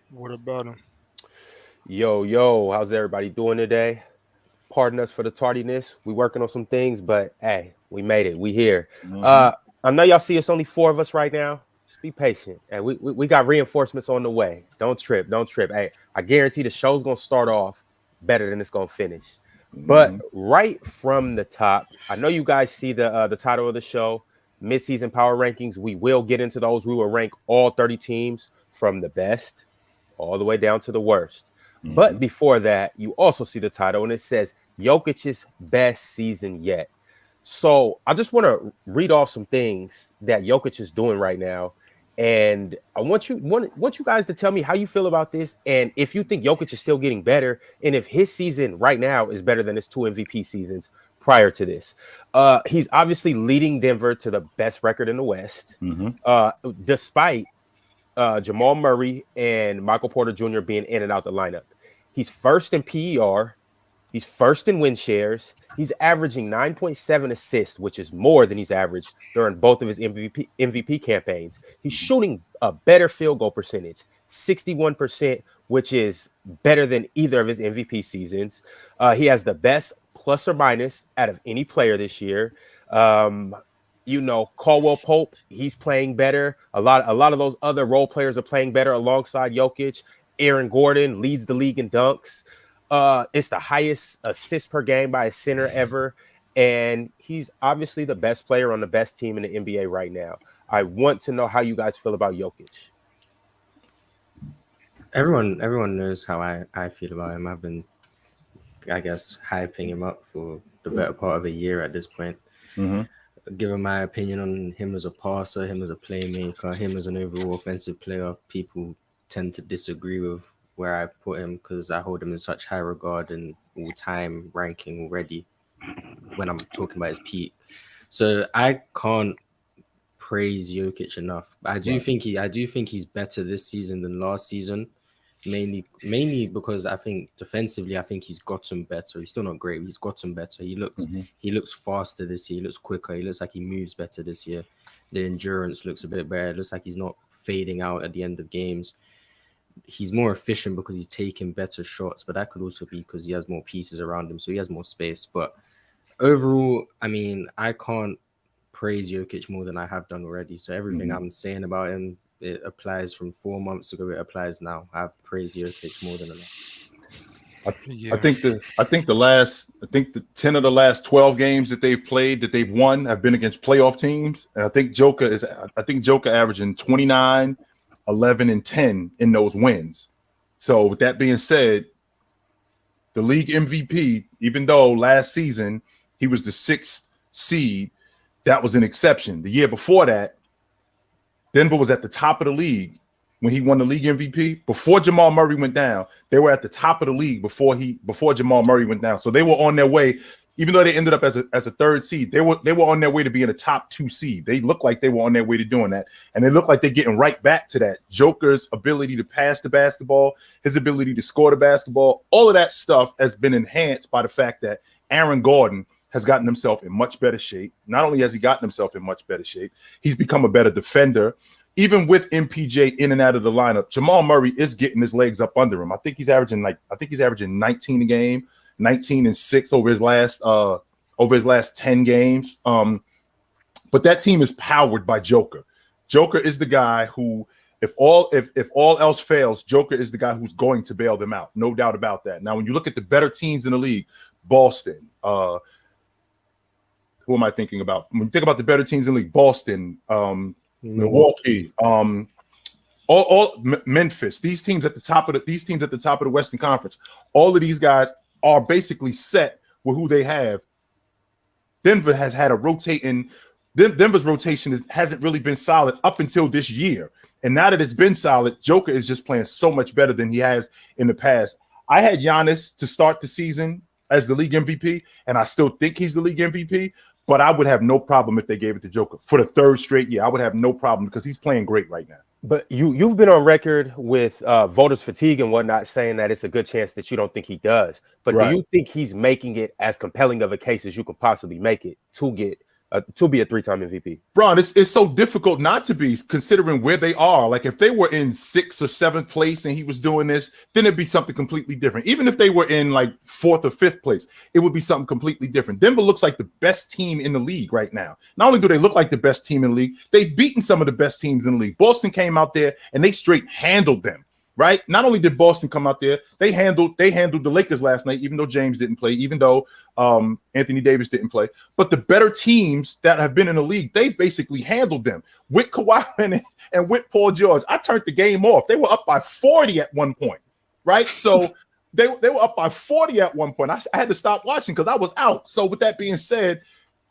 What about him? Yo, how's everybody doing today? Pardon us for the tardiness. We working on some things, but hey, we made it. We here. Mm-hmm. I know y'all see it's only 4 of us right now. Just be patient. And we got reinforcements on the way. Don't trip. Hey, I guarantee the show's gonna start off better than it's gonna finish. But right from the top, I know you guys see the title of the show, midseason power rankings. We will get into those. We will rank all 30 teams from the best all the way down to the worst. But before that, you also see the title, and it says Jokic's best season yet. So I just want to read off some things that Jokic is doing right now, and I want you guys to tell me how you feel about this, and if you think Jokic is still getting better, and if his season right now is better than his 2 MVP seasons prior to this. He's obviously leading Denver to the best record in the West, despite Jamal Murray and Michael Porter Jr. being in and out the lineup. He's first in PER. He's first in win shares. He's averaging 9.7 assists, which is more than he's averaged during both of his MVP campaigns. He's shooting a better field goal percentage, 61%, which is better than either of his MVP seasons. He has the best plus or minus out of any player this year. Caldwell Pope, he's playing better. A lot of those other role players are playing better alongside Jokic. Aaron Gordon leads the league in dunks. It's the highest assist per game by a center ever. And he's obviously the best player on the best team in the NBA right now. I want to know how you guys feel about Jokic. Everyone knows how I feel about him. I've been, I guess, hyping him up for the better part of a year at this point. Given my opinion on him as a passer, him as a playmaker, him as an overall offensive player, people tend to disagree with where I put him because I hold him in such high regard and all-time ranking already when I'm talking about his peak. So I can't praise Jokic enough. I do think he's better this season than last season. Mainly because I think defensively, I think he's gotten better. He's still not great. He's gotten better. He looks faster this year. He looks quicker. He looks like he moves better this year. The endurance looks a bit better. It looks like he's not fading out at the end of games. He's more efficient because he's taking better shots, but that could also be because he has more pieces around him, so he has more space. But overall, I mean, I can't praise Jokic more than I have done already. So everything I'm saying about him, it applies from 4 months ago. It applies now. I've praised Jokic more than enough. I think the 10 of the last 12 games that they've played that they've won have been against playoff teams, and I think Joker averaging 29, 11, and 10 in those wins. So with that being said, the league MVP, even though last season he was the 6th seed, that was an exception. The year before that, Denver was at the top of the league when he won the league MVP. Before Jamal Murray went down, they were at the top of the league before Jamal Murray went down. So they were on their way, even though they ended up as a 3rd seed, they were on their way to being a top 2 seed. They looked like they were on their way to doing that. And they look like they're getting right back to that. Joker's ability to pass the basketball, his ability to score the basketball, all of that stuff has been enhanced by the fact that Aaron Gordon has gotten himself in much better shape. Not only has he gotten himself in much better shape, he's become a better defender. Even with MPJ in and out of the lineup, Jamal Murray is getting his legs up under him. I think he's averaging 19 a game, 19 and 6 over his last 10 games. But that team is powered by Joker. Joker is the guy who, if all else fails, Joker is the guy who's going to bail them out. No doubt about that. Now, when you look at the better teams in the league, Boston, who am I thinking about? When you think about the better teams in the league, Boston, Milwaukee, all Memphis, these teams at the top of the Western Conference, all of these guys are basically set with who they have. Denver has had a rotating. Denver's rotation hasn't really been solid up until this year, and now that it's been solid, Joker is just playing so much better than he has in the past. I had Giannis to start the season as the league MVP, and I still think he's the league MVP. But I would have no problem if they gave it to Joker for the 3rd straight year. I would have no problem because he's playing great right now. But you've been on record with voters fatigue and whatnot, saying that it's a good chance that you don't think he does. But do you think he's making it as compelling of a case as you could possibly make it to get to be a 3-time MVP. Bron, it's so difficult not to be, considering where they are. Like if they were in 6th or 7th place and he was doing this, then it'd be something completely different. Even if they were in like 4th or 5th place, it would be something completely different. Denver looks like the best team in the league right now. Not only do they look like the best team in the league, they've beaten some of the best teams in the league. Boston came out there and they straight handled them. Right? Not only did Boston come out there, they handled the Lakers last night, even though James didn't play, even though Anthony Davis didn't play. But the better teams that have been in the league, they've basically handled them. With Kawhi and with Paul George, I turned the game off. They were up by 40 at one point, right? So they were up by 40 at one point. I had to stop watching because I was out. So with that being said,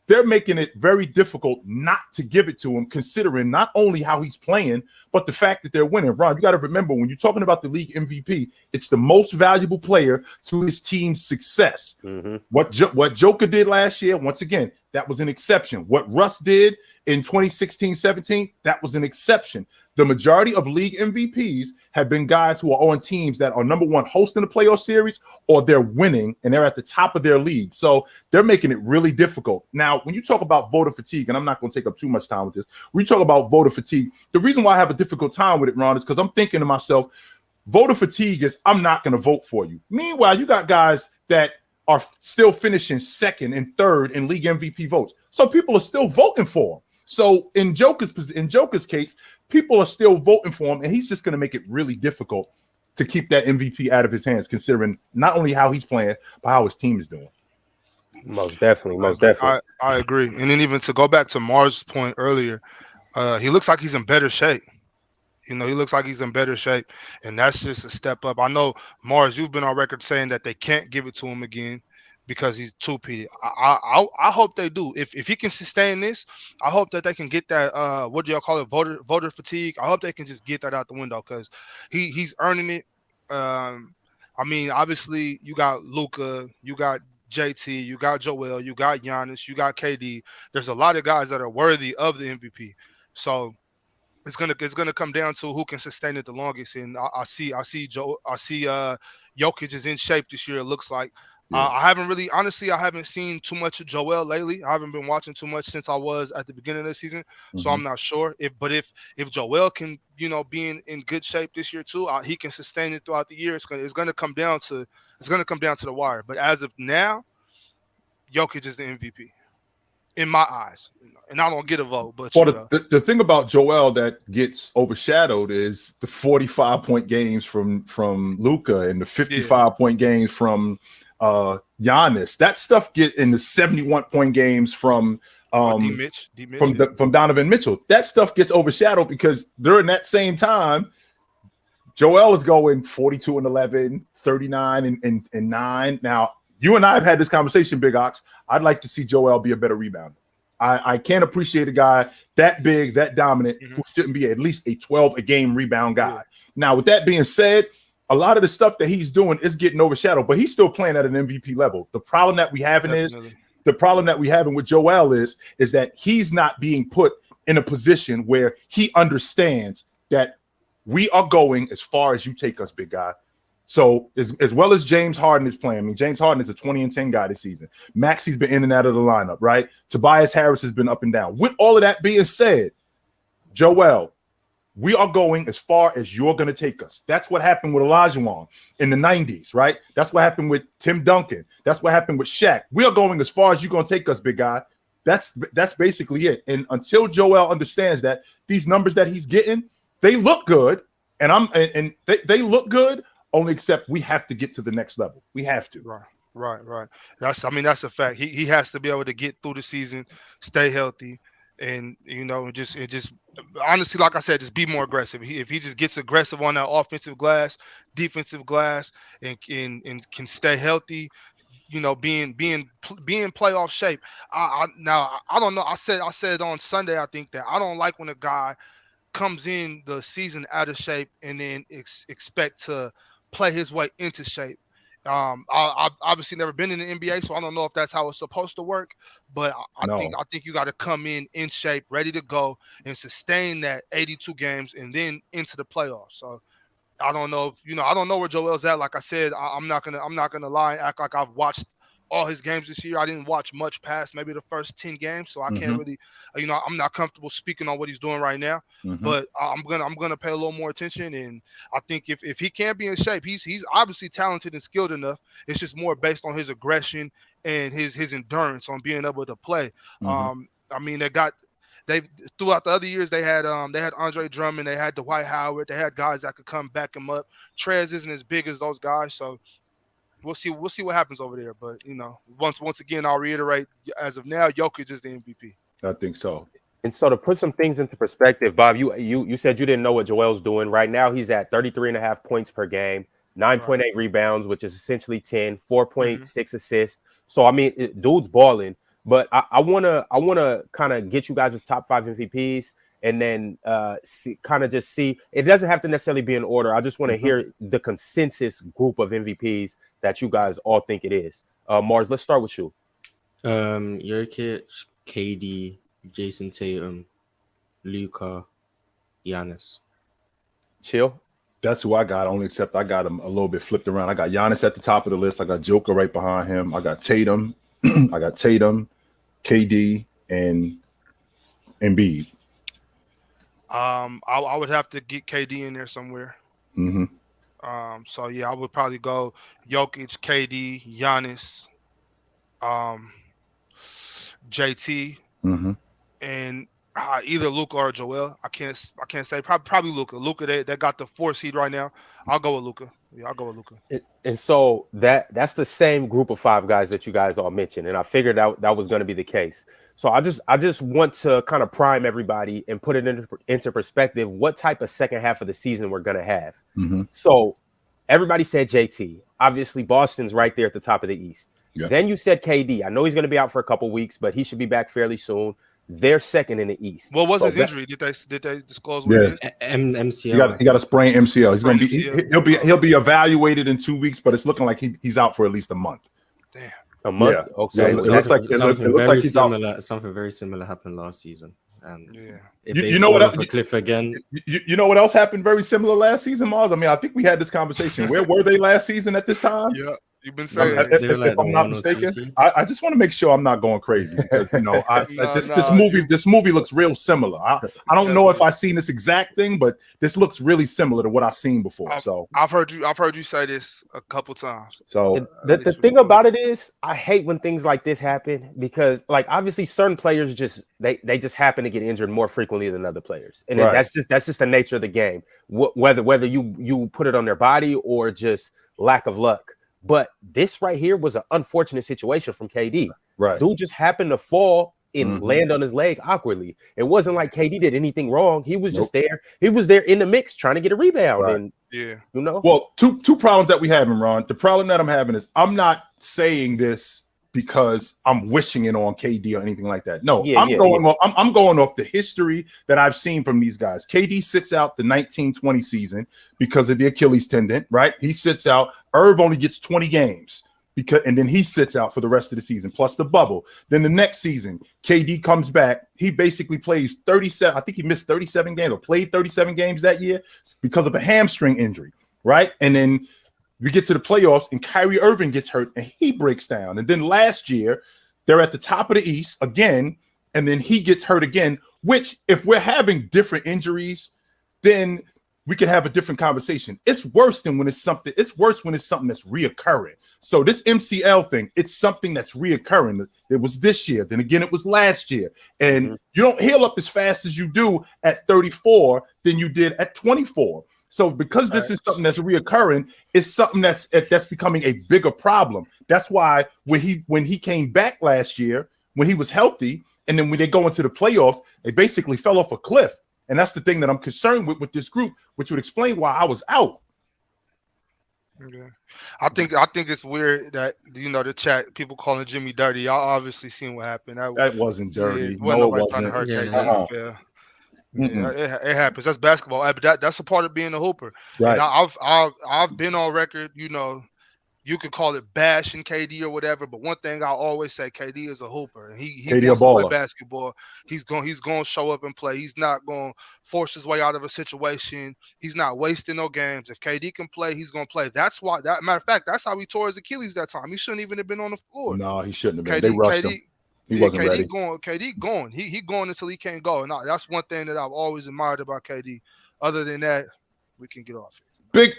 they're making it very difficult not to give it to him, considering not only how he's playing, but the fact that they're winning. Ron, you got to remember, when you're talking about the league MVP, it's the most valuable player to his team's success. Mm-hmm. What Joker did last year, once again, that was an exception. What Russ did in 2016-17, that was an exception. The majority of league MVPs have been guys who are on teams that are, number one, hosting the playoff series, or they're winning and they're at the top of their league. So they're making it really difficult. Now, when you talk about voter fatigue, and I'm not going to take up too much time with this, when you talk about voter fatigue, the reason why I have a difficult time with it, Ron, is because I'm thinking to myself, voter fatigue is I'm not going to vote for you. Meanwhile, you got guys that are still finishing 2nd and 3rd in league MVP votes. So people are still voting for him. So in Joker's case, people are still voting for him, and he's just going to make it really difficult to keep that MVP out of his hands, considering not only how he's playing, but how his team is doing. Most definitely. I agree. And then even to go back to Marz's point earlier, he looks like he's in better shape. He looks like he's in better shape, and that's just a step up. I know, Marz, you've been on record saying that they can't give it to him again because he's two-peated. I hope they do. If he can sustain this, I hope that they can get that, what do y'all call it, voter fatigue. I hope they can just get that out the window because he's earning it. I mean, obviously, you got Luka, you got JT, you got Joel, you got Giannis, you got KD. There's a lot of guys that are worthy of the MVP. So it's gonna come down to who can sustain it the longest. And I see Jokic is in shape this year. It looks like. Yeah. I haven't seen too much of Joel lately. I haven't been watching too much since I was at the beginning of the season, so I'm not sure. If Joel can, be in good shape this year too, he can sustain it throughout the year. It's gonna come down to the wire. But as of now, Jokic is the MVP in my eyes, and I don't get a vote. But the thing about Joel that gets overshadowed is the 45-point games from Luka and the 55-point games from Giannis. That stuff get in the 71-point games from from Donovan Mitchell. That stuff gets overshadowed because during that same time, Joel is going 42-11, 39 and 9. Now, you and I have had this conversation, Big Ox. I'd like to see Joel be a better rebounder. I can't appreciate a guy that big, that dominant, who shouldn't be at least a 12-a-game rebound guy. Yeah. Now, with that being said, a lot of the stuff that he's doing is getting overshadowed, but he's still playing at an MVP level. The problem that we having with Joel is that he's not being put in a position where he understands that we are going as far as you take us, big guy. So as well as James Harden is playing, I mean, James Harden is a 20-10 guy this season. Maxi's been in and out of the lineup, right? Tobias Harris has been up and down. With all of that being said, Joel, we are going as far as you're going to take us. That's what happened with Olajuwon in the 90s, right? That's what happened with Tim Duncan. That's what happened with Shaq. We are going as far as you're going to take us, big guy. That's basically it. And until Joel understands that these numbers that he's getting, they look good, and they look good. Only except we have to get to the next level. We have to. Right. That's a fact. He has to be able to get through the season, stay healthy, and just honestly, like I said, just be more aggressive. If he just gets aggressive on that offensive glass, defensive glass, and can stay healthy, being playoff shape. I don't know. I said on Sunday, I think that I don't like when a guy comes in the season out of shape and then expect to play his way into shape. I've obviously never been in the NBA, so I don't know if that's how it's supposed to work. But I think you got to come in shape, ready to go, and sustain that 82 games and then into the playoffs. So I don't know I don't know where Joel's at. Like I said, I'm not gonna lie and act like I've watched all his games this year. I didn't watch much past maybe the first 10 games, so I can't really, I'm not comfortable speaking on what he's doing right now. But I'm gonna pay a little more attention, and I think if he can be in shape, he's obviously talented and skilled enough. It's just more based on his aggression and his endurance on being able to play. I mean, they throughout the other years they had Andre Drummond, they had Dwight Howard, they had guys that could come back him up. Trez isn't as big as those guys, so we'll see what happens over there. But once again, I'll reiterate, as of now, Jokic is the MVP. I think so. And so to put some things into perspective, Bob, you said you didn't know what Joel's doing. Right now, he's at 33.5 points per game, 9.8 rebounds, which is essentially 10, 4.6 assists. So I mean, dude's balling. But I wanna kind of get you guys' top 5 MVPs, and then just see. It doesn't have to necessarily be in order. I just want to hear the consensus group of MVPs that you guys all think it is. Marz, let's start with you. Jokic, KD, Jayson Tatum, Luka, Giannis. Chill. That's who I got, only except I got him a little bit flipped around. I got Giannis at the top of the list. I got Joker right behind him. I got Tatum. I got Tatum, KD, and Embiid. I would have to get KD in there somewhere. So yeah, I would probably go Jokic, KD, Giannis, JT, and either Luka or Joel. I can't say probably Luka. Luka, they got the 4 seed right now. I'll go with Luka. Yeah, I'll go with Luka. And so that's the same group of 5 guys that you guys all mentioned, and I figured that was going to be the case. So I just want to kind of prime everybody and put it into perspective what type of second half of the season we're going to have. So everybody said JT. Obviously, Boston's right there at the top of the East. Yeah. Then you said KD. I know he's going to be out for a couple weeks, but he should be back fairly soon. They're second in the East. What was his injury? Did they disclose what it is? MCL. He got a sprained MCL. He's going to be he'll be evaluated in 2 weeks, but it's looking like he's out for at least a month. Damn. A month. Yeah. Okay. So it looks like he's out. Something very similar happened last season. You know what else? Cliff again. You know what else happened very similar last season, Marz? I mean, I think we had this conversation. Where were they last season at this time? Yeah. You've been saying if I'm not mistaken, I just want to make sure I'm not going crazy because this movie looks real similar. I don't know if I've seen this exact thing, but this looks really similar to what I've seen before. I've heard you say this a couple times. So the thing about it is, I hate when things like this happen because, like, obviously certain players they just happen to get injured more frequently than other players, and that's just the nature of the game. Whether you put it on their body or just lack of luck. But this right here was an unfortunate situation from KD. Right. Dude just happened to fall and land on his leg awkwardly. It wasn't like KD did anything wrong. He was just there. He was there in the mix trying to get a rebound. Right. And Well, two problems that we have, Ron. The problem that I'm having is I'm not saying this because I'm wishing it on KD or anything like that. No, I'm going off the history that I've seen from these guys. KD sits out the 19-20 season because of the Achilles tendon, right? He sits out. Irv only gets 20 games and then he sits out for the rest of the season, plus the bubble. Then the next season, KD comes back. He basically plays 37. I think he missed 37 games or played 37 games that year because of a hamstring injury, right? And then we get to the playoffs and Kyrie Irving gets hurt and he breaks down. And then last year, they're at the top of the East again, and then he gets hurt again, which if we're having different injuries, then we could have a different conversation. It's worse when it's something that's reoccurring. So this MCL thing, it's something that's reoccurring. It was this year, then again, it was last year. And you don't heal up as fast as you do at 34 than you did at 24. So because this is something that's reoccurring, it's something that's becoming a bigger problem. That's why when he came back last year, when he was healthy, and then when they go into the playoffs, they basically fell off a cliff. And that's the thing that I'm concerned with this group, which would explain why I was out. Yeah. I think it's weird that the chat people calling Jimmy dirty. Y'all obviously seen what happened. That wasn't dirty. Wasn't nobody trying to hurt KD. Yeah, it happens. That's basketball. But that's a part of being a hooper. Right. And I've been on record, you could call it bashing KD or whatever, but one thing I always say, KD is a hooper, and he KD wants a to play baller. basketball. He's going to show up and play. He's not going to force his way out of a situation. He's not wasting no games. If KD can play, he's going to play. That's why. Matter of fact, that's how he tore his Achilles that time. He shouldn't even have been on the floor. No, he shouldn't have been. They rushed him. He wasn't ready. KD going. He going until he can't go. And that's one thing that I've always admired about KD. Other than that, we can get off it.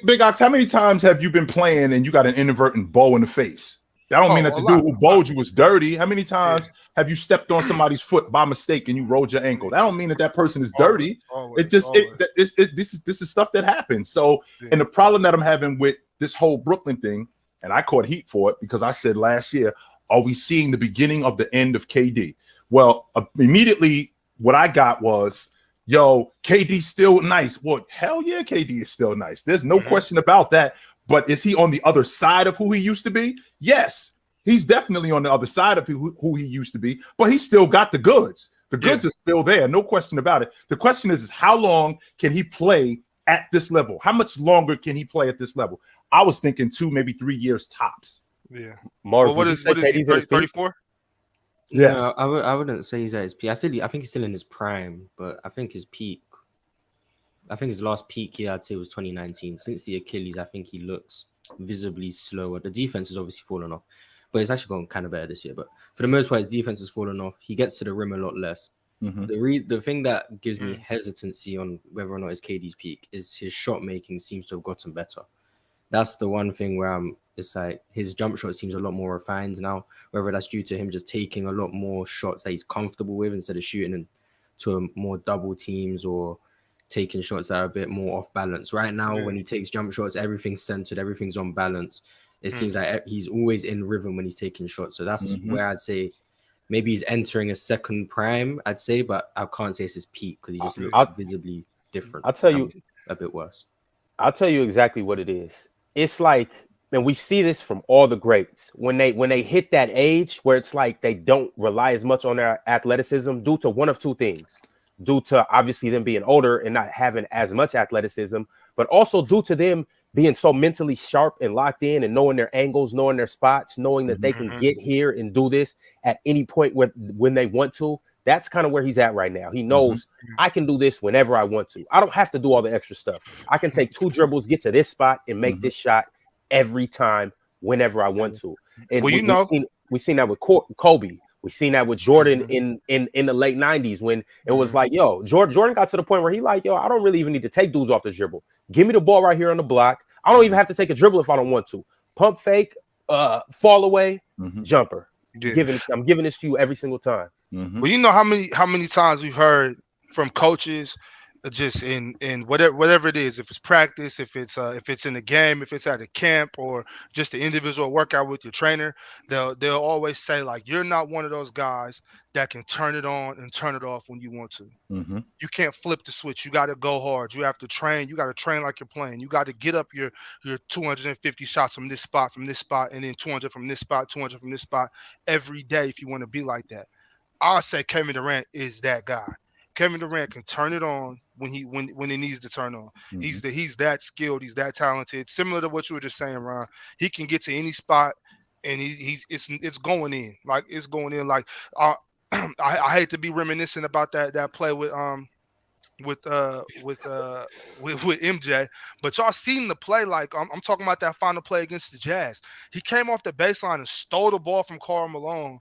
Big Ox, how many times have you been playing and you got an inadvertent bow in the face? That don't mean that the dude who bowled you was dirty. How many times have you stepped on somebody's foot by mistake and you rolled your ankle? That don't mean that person is dirty. This is stuff that happens. So, and the problem that I'm having with this whole Brooklyn thing, and I caught heat for it because I said last year, are we seeing the beginning of the end of KD? Well, immediately what I got was, yo, KD's still nice. Well, hell yeah, KD is still nice. There's no question about that. But is he on the other side of who he used to be? Yes, he's definitely on the other side of who he used to be, but he still got the goods. The goods are still there, no question about it. The question is how long can he play at this level? How much longer can he play at this level? I was thinking 2, maybe 3 years tops. Yeah. Marz, what is he, 34? Yes. No, I wouldn't say he's at his peak. I think he's still in his prime, but I think his last peak year, I'd say, was 2019. Since the Achilles, I think he looks visibly slower. The defense has obviously fallen off, but it's actually gone kind of better this year. But for the most part, his defense has fallen off. He gets to the rim a lot less. The thing that gives me hesitancy on whether or not it's KD's peak is his shot making seems to have gotten better. That's the one thing where it's like his jump shot seems a lot more refined now, whether that's due to him just taking a lot more shots that he's comfortable with instead of shooting into more double teams or taking shots that are a bit more off balance. Right now, when he takes jump shots, everything's centered, everything's on balance. It seems like he's always in rhythm when he's taking shots. So that's where I'd say maybe he's entering a second prime, I'd say, but I can't say it's his peak because he just looks visibly different. I'll tell you a bit worse. I'll tell you exactly what it is. It's like, and we see this from all the greats, when they hit that age where it's like they don't rely as much on their athleticism due to one of two things. Due to obviously them being older and not having as much athleticism, but also due to them being so mentally sharp and locked in and knowing their angles, knowing their spots, knowing that they can get here and do this at any point when they want to. That's kind of where he's at right now. He knows I can do this whenever I want to. I don't have to do all the extra stuff. I can take 2 dribbles, get to this spot, and make this shot every time, whenever I want to. And we've seen that with Kobe. We've seen that with Jordan in the late 90s when it was like, yo, Jordan got to the point where he like, yo, I don't really even need to take dudes off the dribble. Give me the ball right here on the block. I don't even have to take a dribble if I don't want to. Pump fake, fall away, jumper. I'm giving this to you every single time. Well, you know how many times we've heard from coaches just in whatever it is, if it's practice, if it's in the game, if it's at a camp or just an individual workout with your trainer, they'll always say like, you're not one of those guys that can turn it on and turn it off when you want to. You can't flip the switch. You got to go hard. You have to train. You got to train like you're playing. You got to get up your 250 shots from this spot, and then 200 from this spot, 200 from this spot every day if you want to be like that. I'll say Kevin Durant is that guy. Kevin Durant can turn it on when it needs to turn on. He's that skilled. He's that talented. Similar to what you were just saying, Ron. He can get to any spot, and it's going in. Like it's going in. Like I hate to be reminiscent about that play with MJ, but y'all seen the play. Like I'm talking about that final play against the Jazz. He came off the baseline and stole the ball from Karl Malone.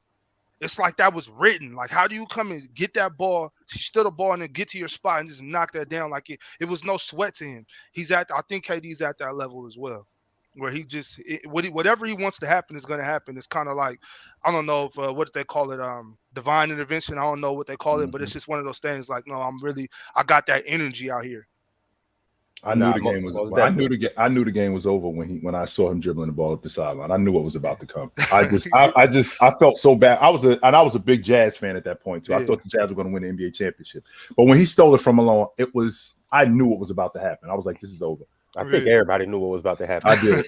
It's like that was written. Like, how do you come and get that ball, steal the ball, and then get to your spot and just knock that down? Like it was no sweat to him. I think KD's at that level as well, where he just whatever he wants to happen is going to happen. It's kind of like, I don't know if what they call it, divine intervention. I don't know what they call it, but it's just one of those things. Like, no, I got that energy out here. I knew the game was. I knew the game was over when I saw him dribbling the ball up the sideline. I knew what was about to come. I felt so bad. I was a big Jazz fan at that point too. I thought the Jazz were going to win the NBA championship. But when he stole it from Malone, I knew what was about to happen. I was like, this is over. I think everybody knew what was about to happen. I did.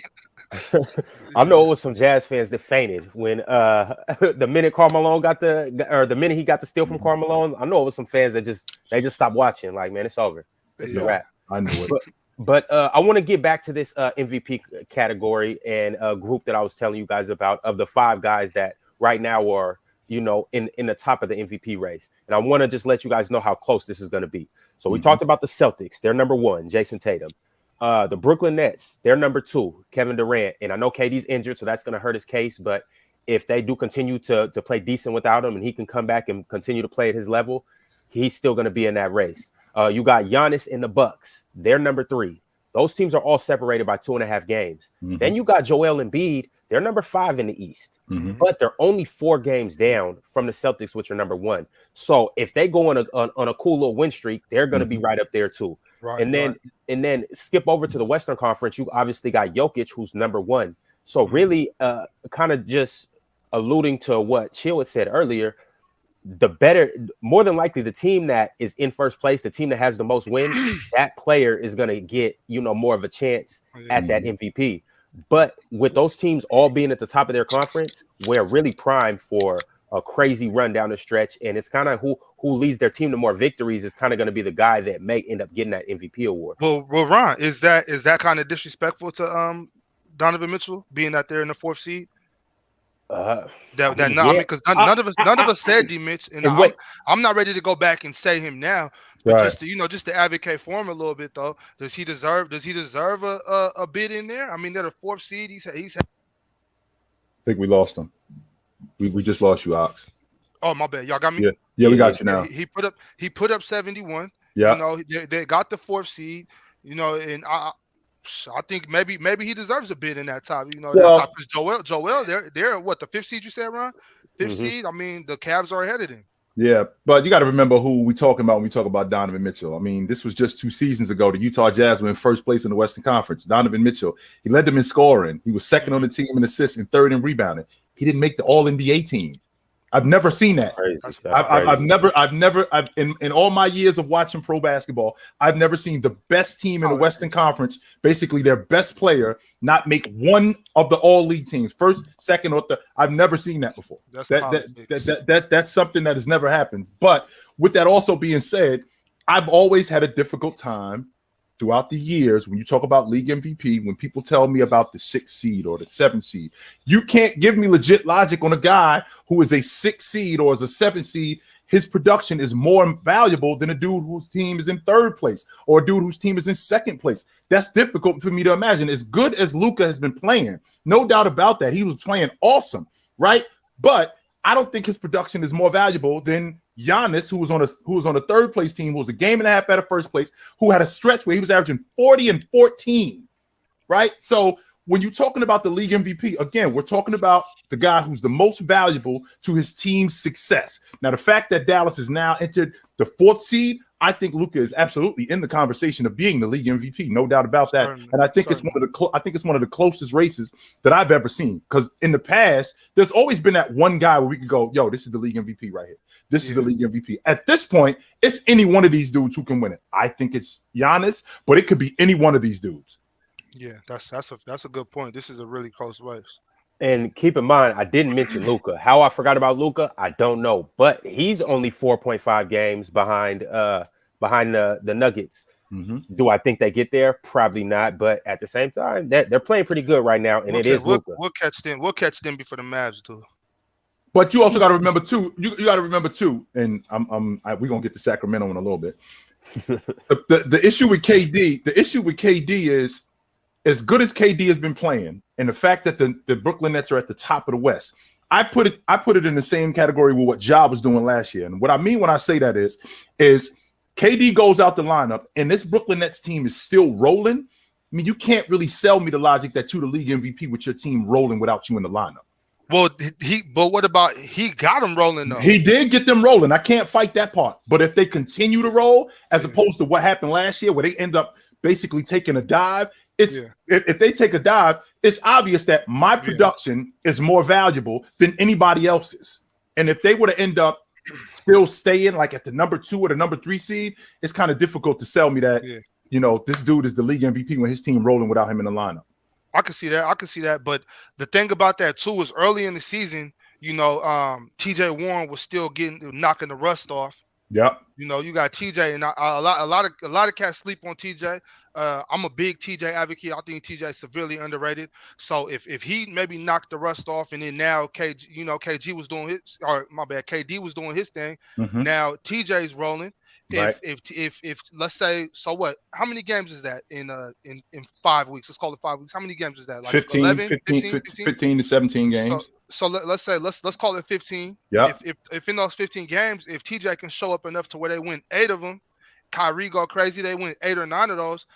I know it was some Jazz fans that fainted when the minute Karl Malone the minute he got to steal from Karl Malone. I know it was some fans that just stopped watching. Like, man, it's over. It's a wrap. I knew it. But I want to get back to this MVP category and group that I was telling you guys about of the 5 guys that right now are, in the top of the MVP race. And I want to just let you guys know how close this is going to be. So we talked about the Celtics. They're number 1, Jayson Tatum. The Brooklyn Nets, they're number 2, Kevin Durant. And I know KD's injured, so that's going to hurt his case. But if they do continue to play decent without him and he can come back and continue to play at his level, he's still going to be in that race. You got Giannis in the Bucks. They're number 3. Those teams are all separated by 2.5 games. Then you got Joel Embiid. They're number 5 in the East. But they're only 4 games down from the Celtics, which are number 1. So if they go on a cool little win streak, they're going to be right up there too. Right, and then skip over to the Western Conference. You obviously got Jokic, who's number 1. So really, kind of just alluding to what Chill had said earlier, more than likely, the team that is in first place, the team that has the most wins, that player is going to get, more of a chance at that MVP. But with those teams all being at the top of their conference, we're really primed for a crazy run down the stretch. And it's kind of who leads their team to more victories is kind of going to be the guy that may end up getting that MVP award. Well, Ron, is that kind of disrespectful to Donovan Mitchell being out there in the 4th seed? Because none of us said D Mitch, and I'm not ready to go back and say him now. But just to advocate for him a little bit though, does he deserve a bid in there? I mean, they're the 4th seed. I think we lost him. We just lost you, Ox. Oh, my bad. Y'all got me. Yeah, we got you now. He put up 71. Yeah, they got the 4th seed. And I think maybe he deserves a bid in that top. That top is Joel. They're what, the 5th seed you said, Ron? 5th seed. I mean, the Cavs are ahead of them. Yeah, but you got to remember who we talking about when we talk about Donovan Mitchell. I mean, this was just 2 seasons ago. The Utah Jazz were in first place in the Western Conference. Donovan Mitchell, he led them in scoring. He was 2nd on the team in assists and 3rd in rebounding. He didn't make the All-NBA team. I've never seen that. I've never in all my years of watching pro basketball, I've never seen the best team in the Western Conference, basically their best player, not make one of the all-league teams, 1st, 2nd, or 3rd. I've never seen that before. That's something that has never happened. But with that also being said, I've always had a difficult time throughout the years when you talk about league MVP, when people tell me about the 6th seed or the 7th seed, you can't give me legit logic on a guy who is a 6th seed or is a 7th seed. His production is more valuable than a dude whose team is in 3rd place or a dude whose team is in 2nd place. That's difficult for me to imagine. As good as Luka has been playing, no doubt about that, he was playing awesome, right? But I don't think his production is more valuable than Giannis, who was on a 3rd place team, who was a game and a half out of 1st place, who had a stretch where he was averaging 40 and 14, right? So when you're talking about the league MVP, again, we're talking about the guy who's the most valuable to his team's success. Now, the fact that Dallas has now entered the 4th seed, I think Luka is absolutely in the conversation of being the league MVP, no doubt about that. And I think it's one of the closest races that I've ever seen. Because in the past, there's always been that one guy where we could go, yo, this is the league MVP right here. This is the league MVP. At this point, it's any one of these dudes who can win it. I think it's Giannis, but it could be any one of these dudes. Yeah, that's a good point. This is a really close race. And keep in mind, I didn't mention Luka. How I forgot about Luka, I don't know. But he's only 4.5 games behind the Nuggets. Do I think they get there? Probably not. But at the same time, they're playing pretty good right now, and Luka. We'll catch them. We'll catch them before the Mavs do. But you also got to remember too. You got to remember too. And we're gonna get to Sacramento in a little bit. The issue with KD. The issue with KD is, as good as KD has been playing, and the fact that the Brooklyn Nets are at the top of the West, I put it in the same category with what Ja was doing last year. And what I mean when I say that is KD goes out the lineup, and this Brooklyn Nets team is still rolling. I mean, you can't really sell me the logic that you're the league MVP with your team rolling without you in the lineup. Well, but what about he got them rolling though? He did get them rolling. I can't fight that part. But if they continue to roll, as opposed to what happened last year, where they end up basically taking a dive, if they take a dive, it's obvious that my production is more valuable than anybody else's. And if they were to end up still staying like at the number 2 or the number 3 seed, it's kind of difficult to sell me that this dude is the league MVP when his team rolling without him in the lineup. I can see that. But the thing about that too is early in the season, TJ Warren was still knocking the rust off. Yep. You got TJ, and a lot of cats sleep on TJ. I'm a big TJ advocate. I think TJ is severely underrated. So if he maybe knocked the rust off, and then now KG was doing his, or my bad, KD was doing his thing. Mhm. Now TJ's rolling. Right. If let's say, so what? How many games is that in 5 weeks? Let's call it 5 weeks. How many games is that? Like 15 to 17 games. So let's say let's call it 15. Yeah. If in those 15 games, if TJ can show up enough to where they win 8 of them, Kyrie go crazy, they win 8 or 9 of those.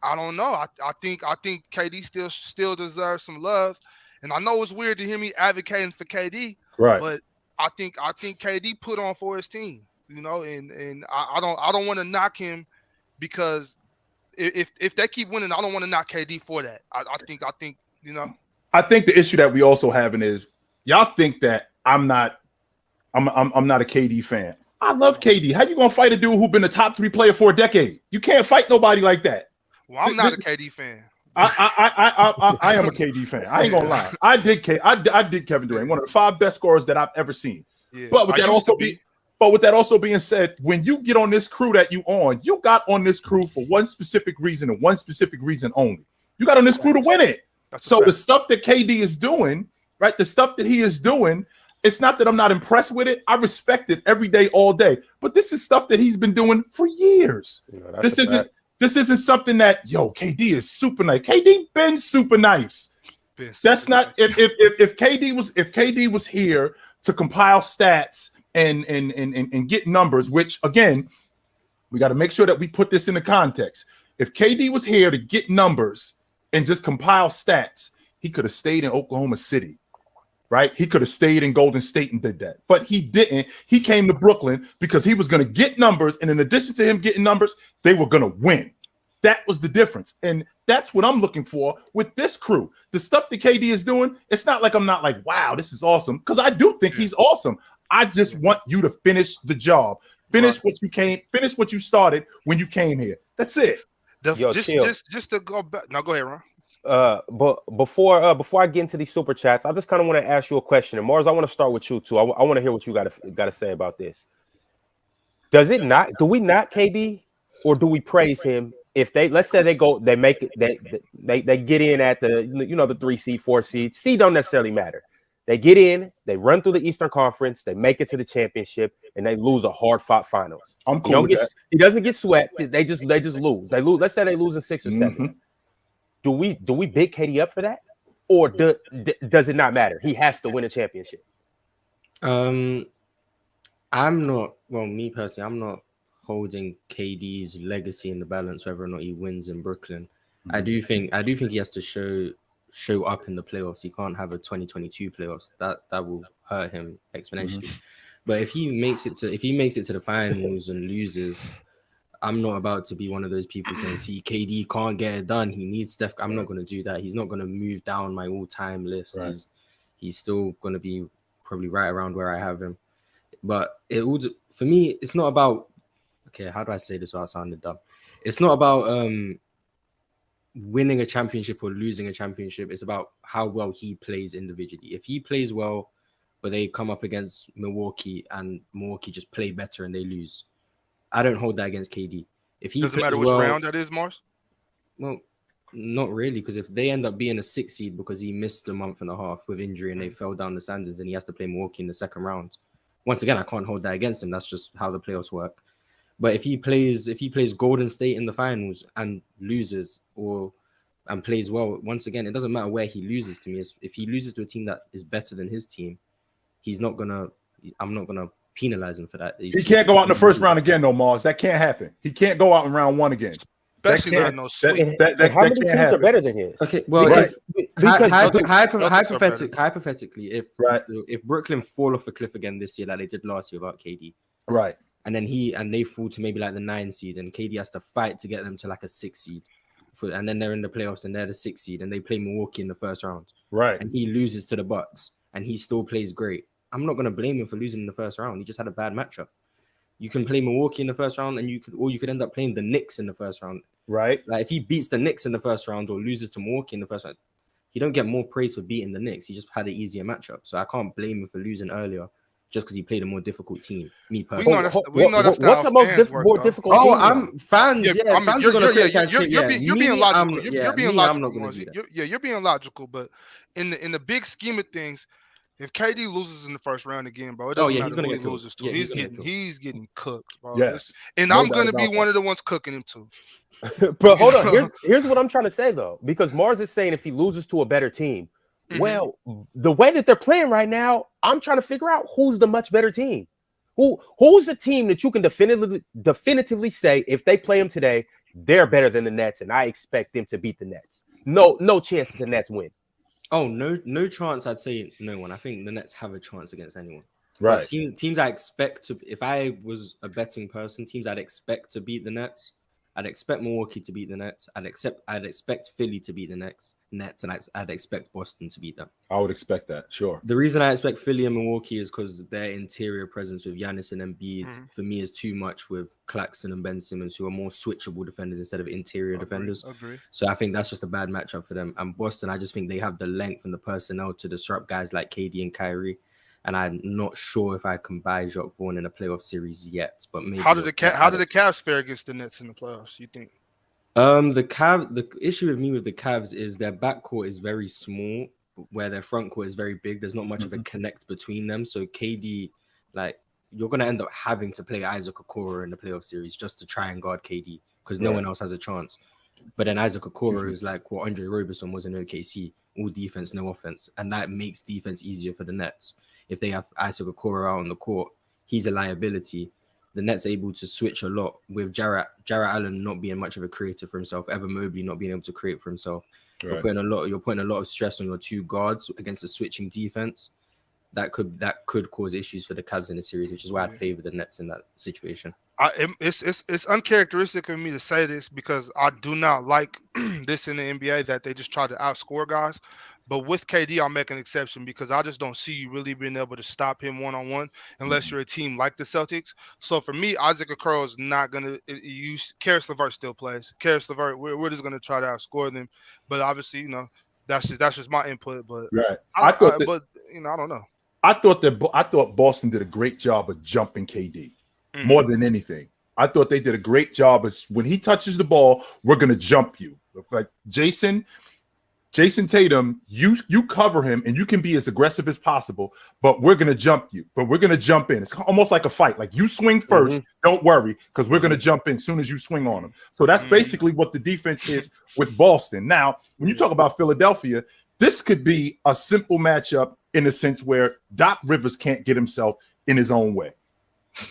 I don't know. I think KD still deserves some love. And I know it's weird to hear me advocating for KD, Right. but I think KD put on for his team, and I don't want to knock him, because if they keep winning, I don't want to knock KD for that. I think I think the issue that we also having is y'all think that I'm not a KD fan. I love KD. How you gonna fight a dude who been a top 3 player for a decade? You can't fight nobody like that. Well, I'm not a KD fan. I am a KD fan. I ain't gonna lie. I did Kevin Durant, one of the 5 best scorers that I've ever seen. Yeah, but with that also being said, when you get on this crew that you got on this crew for one specific reason and one specific reason only. You got on this crew to win it. So the stuff that KD is doing, right? The stuff that he is doing, it's not that I'm not impressed with it. I respect it every day, all day. But this is stuff that he's been doing for years. This isn't something that KD is super nice. KD been super nice. That's not if KD was here to compile stats and get numbers, which again, we got to make sure that we put this into context. If KD was here to get numbers and just compile stats, he could have stayed in Oklahoma City, right? He could have stayed in Golden State and did that, but he didn't. He came to Brooklyn because he was going to get numbers, and in addition to him getting numbers, they were going to win. That was the difference, and that's what I'm looking for with this crew. The stuff that KD is doing, it's not like I'm not like, wow, this is awesome, because I do think he's awesome. I just want you to finish the job, finish what you started when you came here. That's it. Just to go back. Now go ahead, Ron. But before I get into these super chats, I just kind of want to ask you a question. And Marz, I want to start with you too. I want to hear what you got to say about this. Do we not KD, or do we praise him if let's say they make it, they get in at the 3 seed, 4 seed. Seed don't necessarily matter. They get in, they run through the Eastern Conference, they make it to the championship, and they lose a hard-fought finals. I'm cool with that. He doesn't get swept. They just lose. They lose. Let's say they lose in 6 or 7. Mm-hmm. Do we big KD up for that, or does it not matter? He has to win a championship. I'm not. Well, me personally, I'm not holding KD's legacy in the balance whether or not he wins in Brooklyn. Mm-hmm. I do think he has to show up in the playoffs. He can't have a 2022 playoffs. That will hurt him exponentially. Mm-hmm. But if he makes it to the finals and loses, I'm not about to be one of those people saying, see, KD can't get it done. He needs Steph. I'm not going to do that. He's not going to move down my all-time list. Right. He's still going to be probably right around where I have him. But for me, it's not about, okay, how do I say this without sounding dumb? It's not about winning a championship or losing a championship. It's about how well he plays individually. If he plays well, but they come up against Milwaukee and Milwaukee just play better and they lose, I don't hold that against KD. If he doesn't matter which round that is, Marz? Well, not really, because if they end up being a 6 seed because he missed a month and a half with injury and they fell down the standings and he has to play Milwaukee in the second round, once again, I can't hold that against him. That's just how the playoffs work. But if he plays Golden State in the finals and loses and plays well, once again, it doesn't matter where he loses to me. If he loses to a team that is better than his team, I'm not gonna penalize him for that. He can't go out in the first round again, though, Marz. That can't happen. He can't go out in round 1 again. Especially not no sweep. How many teams are better than his? Okay, well, right. Hypothetically, if Brooklyn fall off a cliff again this year like they did last year without KD, right, and then they fall to maybe like the 9 seed, and KD has to fight to get them to like a 6 seed, and then they're in the playoffs and they're the 6 seed, and they play Milwaukee in the first round, right, and he loses to the Bucks, and he still plays great. I'm not going to blame him for losing in the first round. He just had a bad matchup. You can play Milwaukee in the first round, and you could end up playing the Knicks in the first round. Right. Like if he beats the Knicks in the first round or loses to Milwaukee in the first round, he don't get more praise for beating the Knicks. He just had an easier matchup. So I can't blame him for losing earlier just because he played a more difficult team. Me We personally. know that's what's the most more difficult team? I'm fans. Yeah, Yeah, I mean, fans are gonna criticize. you're being logical. You're being logical. I'm not gonna do that. You're being logical, but in the big scheme of things, if KD loses in the first round again, bro, it doesn't matter who he loses to. He's getting cooked, bro. Yes. And I'm gonna be one of the ones cooking him too. But hold on, here's what I'm trying to say though, because Marz is saying if he loses to a better team, well, the way that they're playing right now, I'm trying to figure out who's the much better team. Who's the team that you can definitively say if they play them today, they're better than the Nets, and I expect them to beat the Nets. No chance that the Nets win. Oh, no chance. I'd say no one. I think the Nets have a chance against anyone. Right. But teams I expect to. If I was a betting person, teams I'd expect to beat the Nets. I'd expect Milwaukee to beat the Nets. I'd expect Philly to beat the Nets, and I'd expect Boston to beat them. I would expect that, sure. The reason I expect Philly and Milwaukee is because their interior presence with Giannis and Embiid for me is too much with Claxton and Ben Simmons, who are more switchable defenders instead of interior defenders. Agree. So I think that's just a bad matchup for them. And Boston, I just think they have the length and the personnel to disrupt guys like KD and Kyrie. And I'm not sure if I can buy Jacques Vaughn in a playoff series yet, but maybe. How did the Cavs fare against the Nets in the playoffs? You think? The issue with me with the Cavs is their backcourt is very small, where their front court is very big. There's not much of a connect between them. So KD, you're gonna end up having to play Isaac Okoro in the playoff series just to try and guard KD because no one else has a chance. But then Isaac Okoro is like what Andre Roberson was in OKC, all defense, no offense, and that makes defense easier for the Nets. If they have Isaac Okoro out on the court, he's a liability. The Nets are able to switch a lot with Jarrett Allen not being much of a creator for himself, Evan Mobley not being able to create for himself. Right. You're putting a lot of stress on your two guards against the switching defense. That could cause issues for the Cavs in the series, which is why I'd favor the Nets in that situation. It's uncharacteristic of me to say this because I do not like this in the NBA that they just try to outscore guys. But with KD, I'll make an exception because I just don't see you really being able to stop him one-on-one unless you're a team like the Celtics. So for me, Isaac Okoro is not going to use. Karis LeVert still plays. Karis LeVert, we're just going to try to outscore them. But obviously, that's just my input. But right, I don't know. I thought Boston did a great job of jumping KD more than anything. I thought they did a great job of when he touches the ball, we're going to jump you. Like Jayson Tatum, you cover him and you can be as aggressive as possible, but we're going to jump you. But we're going to jump in. It's almost like a fight. Like you swing first, don't worry, because we're going to jump in as soon as you swing on him. So that's basically what the defense is with Boston. Now, when you talk about Philadelphia, this could be a simple matchup in the sense where Doc Rivers can't get himself in his own way.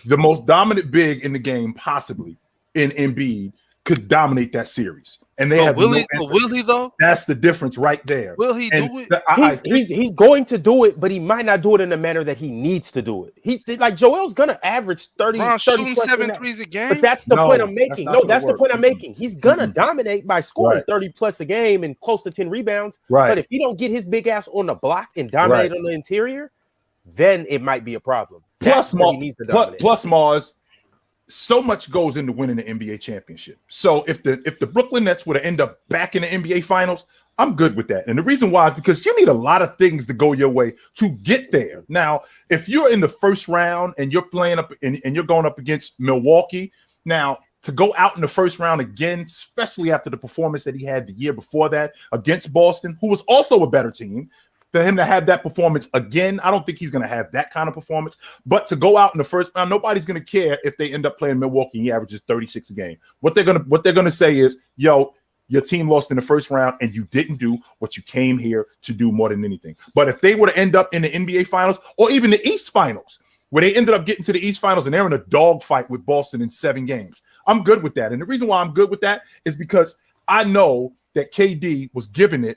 The most dominant big in the game, possibly in Embiid, could dominate that series. And they will he though? That's the difference right there. Will he do it? He's going to do it, but he might not do it in the manner that he needs to do it. He's like Joel's gonna average 30 shooting 7 threes a game. But that's the point I'm making. That's the point I'm making. He's gonna dominate by scoring 30 plus a game and close to 10 rebounds. Right. But if he don't get his big ass on the block and dominate on the interior, then it might be a problem. Plus Marz, so much goes into winning the NBA championship. So if the Brooklyn Nets were to end up back in the NBA finals, I'm good with that. And the reason why is because you need a lot of things to go your way to get there. Now, if you're in the first round and you're playing up and you're going up against Milwaukee, now to go out in the first round again, especially after the performance that he had the year before that against Boston, who was also a better team, for him to have that performance again, I don't think he's going to have that kind of performance. But to go out in the first round, nobody's going to care if they end up playing Milwaukee and he averages 36 a game. What they're going to say is, yo, your team lost in the first round and you didn't do what you came here to do more than anything. But if they were to end up in the NBA finals or even the East finals, where they ended up getting to the East finals and they're in a dogfight with Boston in 7 games, I'm good with that. And the reason why I'm good with that is because I know that KD was given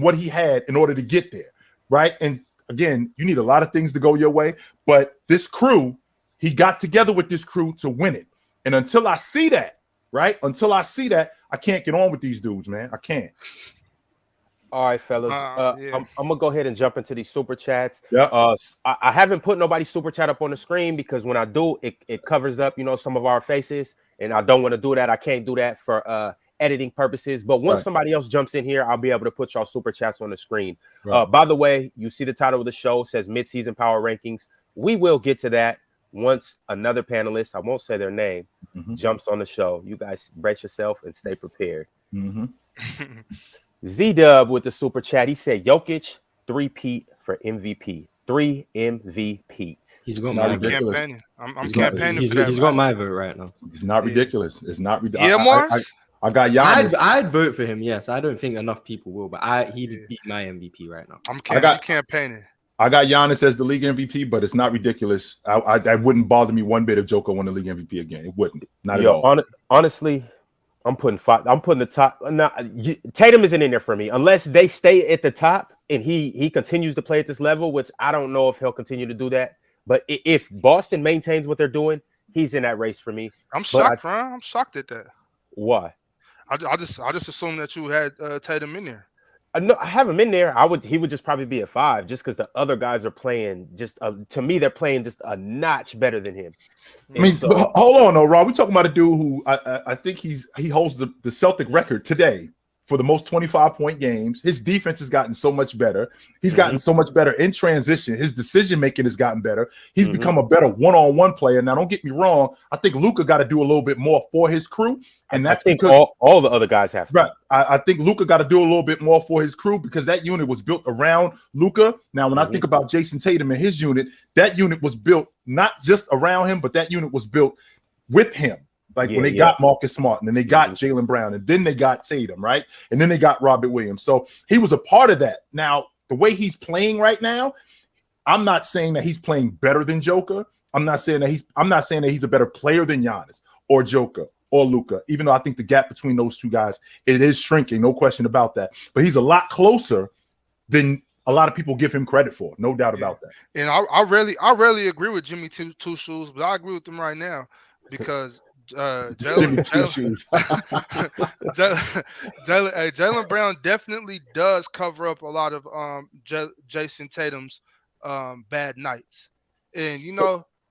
what he had in order to get there, right? And again, you need a lot of things to go your way, but this crew, he got together with this crew to win it. And until I see that, right? I can't get on with these dudes, man. I can't. All right, fellas. I'm gonna go ahead and jump into these super chats. Yeah. I haven't put nobody's super chat up on the screen because when I do, it covers up, some of our faces, and I don't want to do that. I can't do that for editing purposes, but once somebody else jumps in here, I'll be able to put y'all super chats on the screen. By the way, you see the title of the show says mid-season power rankings. We will get to that once another panelist, I won't say their name, jumps on the show. You guys brace yourself and stay prepared. Z-Dub with the super chat. He said Jokic 3-peat for MVP. 3 MVP. He's got my vote. I'm campaigning for that. He's got my vote right now. It's not ridiculous. It's not ridiculous. Yeah, Marz? I got Giannis. I'd vote for him. Yes, I don't think enough people will, but he'd beat my MVP right now. I'm campaigning. I got Giannis as the league MVP, but it's not ridiculous. I wouldn't bother me one bit if Joker won the league MVP again. It wouldn't. Not at all. Honestly, I'm putting the top. Tatum isn't in there for me unless they stay at the top and he continues to play at this level, which I don't know if he'll continue to do that. But if Boston maintains what they're doing, he's in that race for me. I'm shocked, Ron. I'm shocked at that. Why? I just assumed that you had Tatum in there. No, I have him in there. He would just probably be a 5 just because the other guys are playing to me, they're playing just a notch better than him. And hold on though, Rob. We're talking about a dude who I think he holds the Celtic record today for the most 25-point games. His defense has gotten so much better. He's gotten so much better in transition. His decision making has gotten better. He's become a better one-on-one player. Now, don't get me wrong. I think Luka got to do a little bit more for his crew, and that's because all the other guys have to. Right. I think Luka got to do a little bit more for his crew because that unit was built around Luka. Now, when I think about Jayson Tatum and his unit, that unit was built not just around him, but that unit was built with him. Like when they got Marcus Smart and then they got Jaylen Brown and then they got Tatum, right? And then they got Robert Williams. So he was a part of that. Now, the way he's playing right now, I'm not saying that he's playing better than Joker. I'm not saying that he's a better player than Giannis or Joker or Luka, even though I think the gap between those two guys, it is shrinking, no question about that. But he's a lot closer than a lot of people give him credit for, no doubt about that. And I rarely agree with Jimmy Two Shoes, but I agree with him right now because Jaylen Brown definitely does cover up a lot of Jayson Tatum's bad nights, and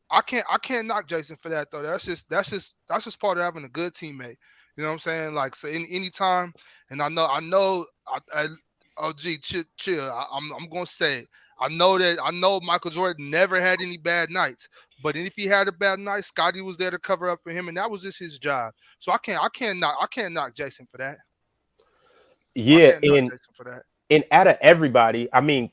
I can't knock Jayson for that though. That's just part of having a good teammate. You know what I'm saying? Like so, anytime, and I know. Chill. I'm gonna say it. I know Michael Jordan never had any bad nights. But if he had a bad night, Scotty was there to cover up for him, and that was just his job. So I can't knock Jayson for that. Yeah, and out of everybody, I mean,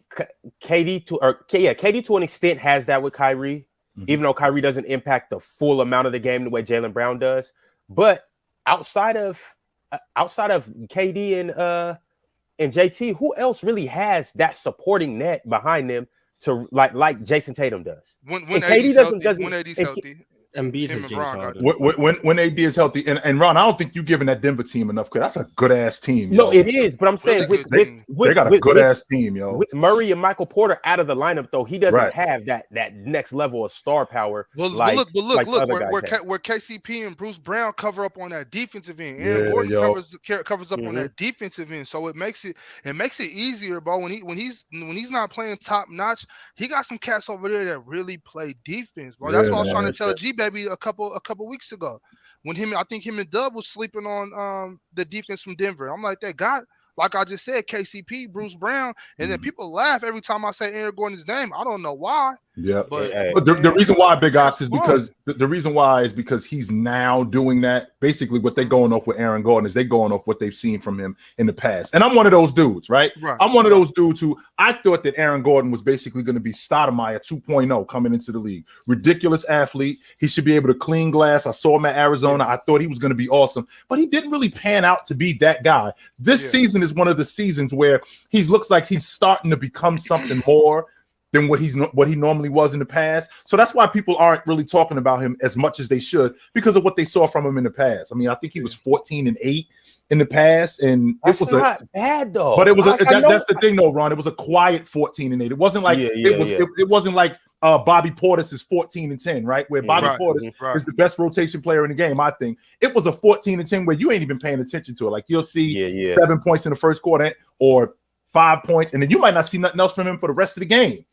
KD to an extent has that with Kyrie, even though Kyrie doesn't impact the full amount of the game the way Jaylen Brown does. But outside of KD and JT, who else really has that supporting net behind them to like Jayson Tatum does? When KD doesn't healthy. Embiid has James Harden. When AD is healthy, and Ron, I don't think you're giving that Denver team enough credit. That's a good ass team. No, it is, but I'm saying they got a good ass team, yo. With Murray and Michael Porter out of the lineup, though, he doesn't have that next level of star power. Well, look, where KCP and Bruce Brown cover up on that defensive end. Aaron Gordon covers up on that defensive end, so it makes it easier, bro. When he's not playing top notch, he got some cats over there that really play defense, bro. That's what I was trying to tell G Baby a couple weeks ago when I think him and Dub was sleeping on the defense from Denver. I'm like, that guy, like I just said, KCP, Bruce Brown, and then people laugh every time I say Aaron Gordon's name. I don't know why. Yeah, but the reason why Big Ox is because the reason why is because he's now doing that. Basically, what they're going off with Aaron Gordon is they're going off what they've seen from him in the past. And I'm one of those dudes, right? I'm one of those dudes who I thought that Aaron Gordon was basically going to be Stoudemire 2.0 coming into the league. Ridiculous athlete. He should be able to clean glass. I saw him at Arizona. I thought he was going to be awesome, but he didn't really pan out to be that guy. This season is one of the seasons where he looks like he's starting to become something more than what he normally was in the past. So that's why people aren't really talking about him as much as they should because of what they saw from him in the past. I mean, I think he was 14-8 in the past, and it was not bad though. But it was that's the thing though, Ron. It was a quiet 14-8. It wasn't like it wasn't like Bobby Portis is 14-10, right? Where Bobby Portis is the best rotation player in the game. I think it was a 14-10 where you ain't even paying attention to it. Like you'll see 7 points in the first quarter or 5 points, and then you might not see nothing else from him for the rest of the game.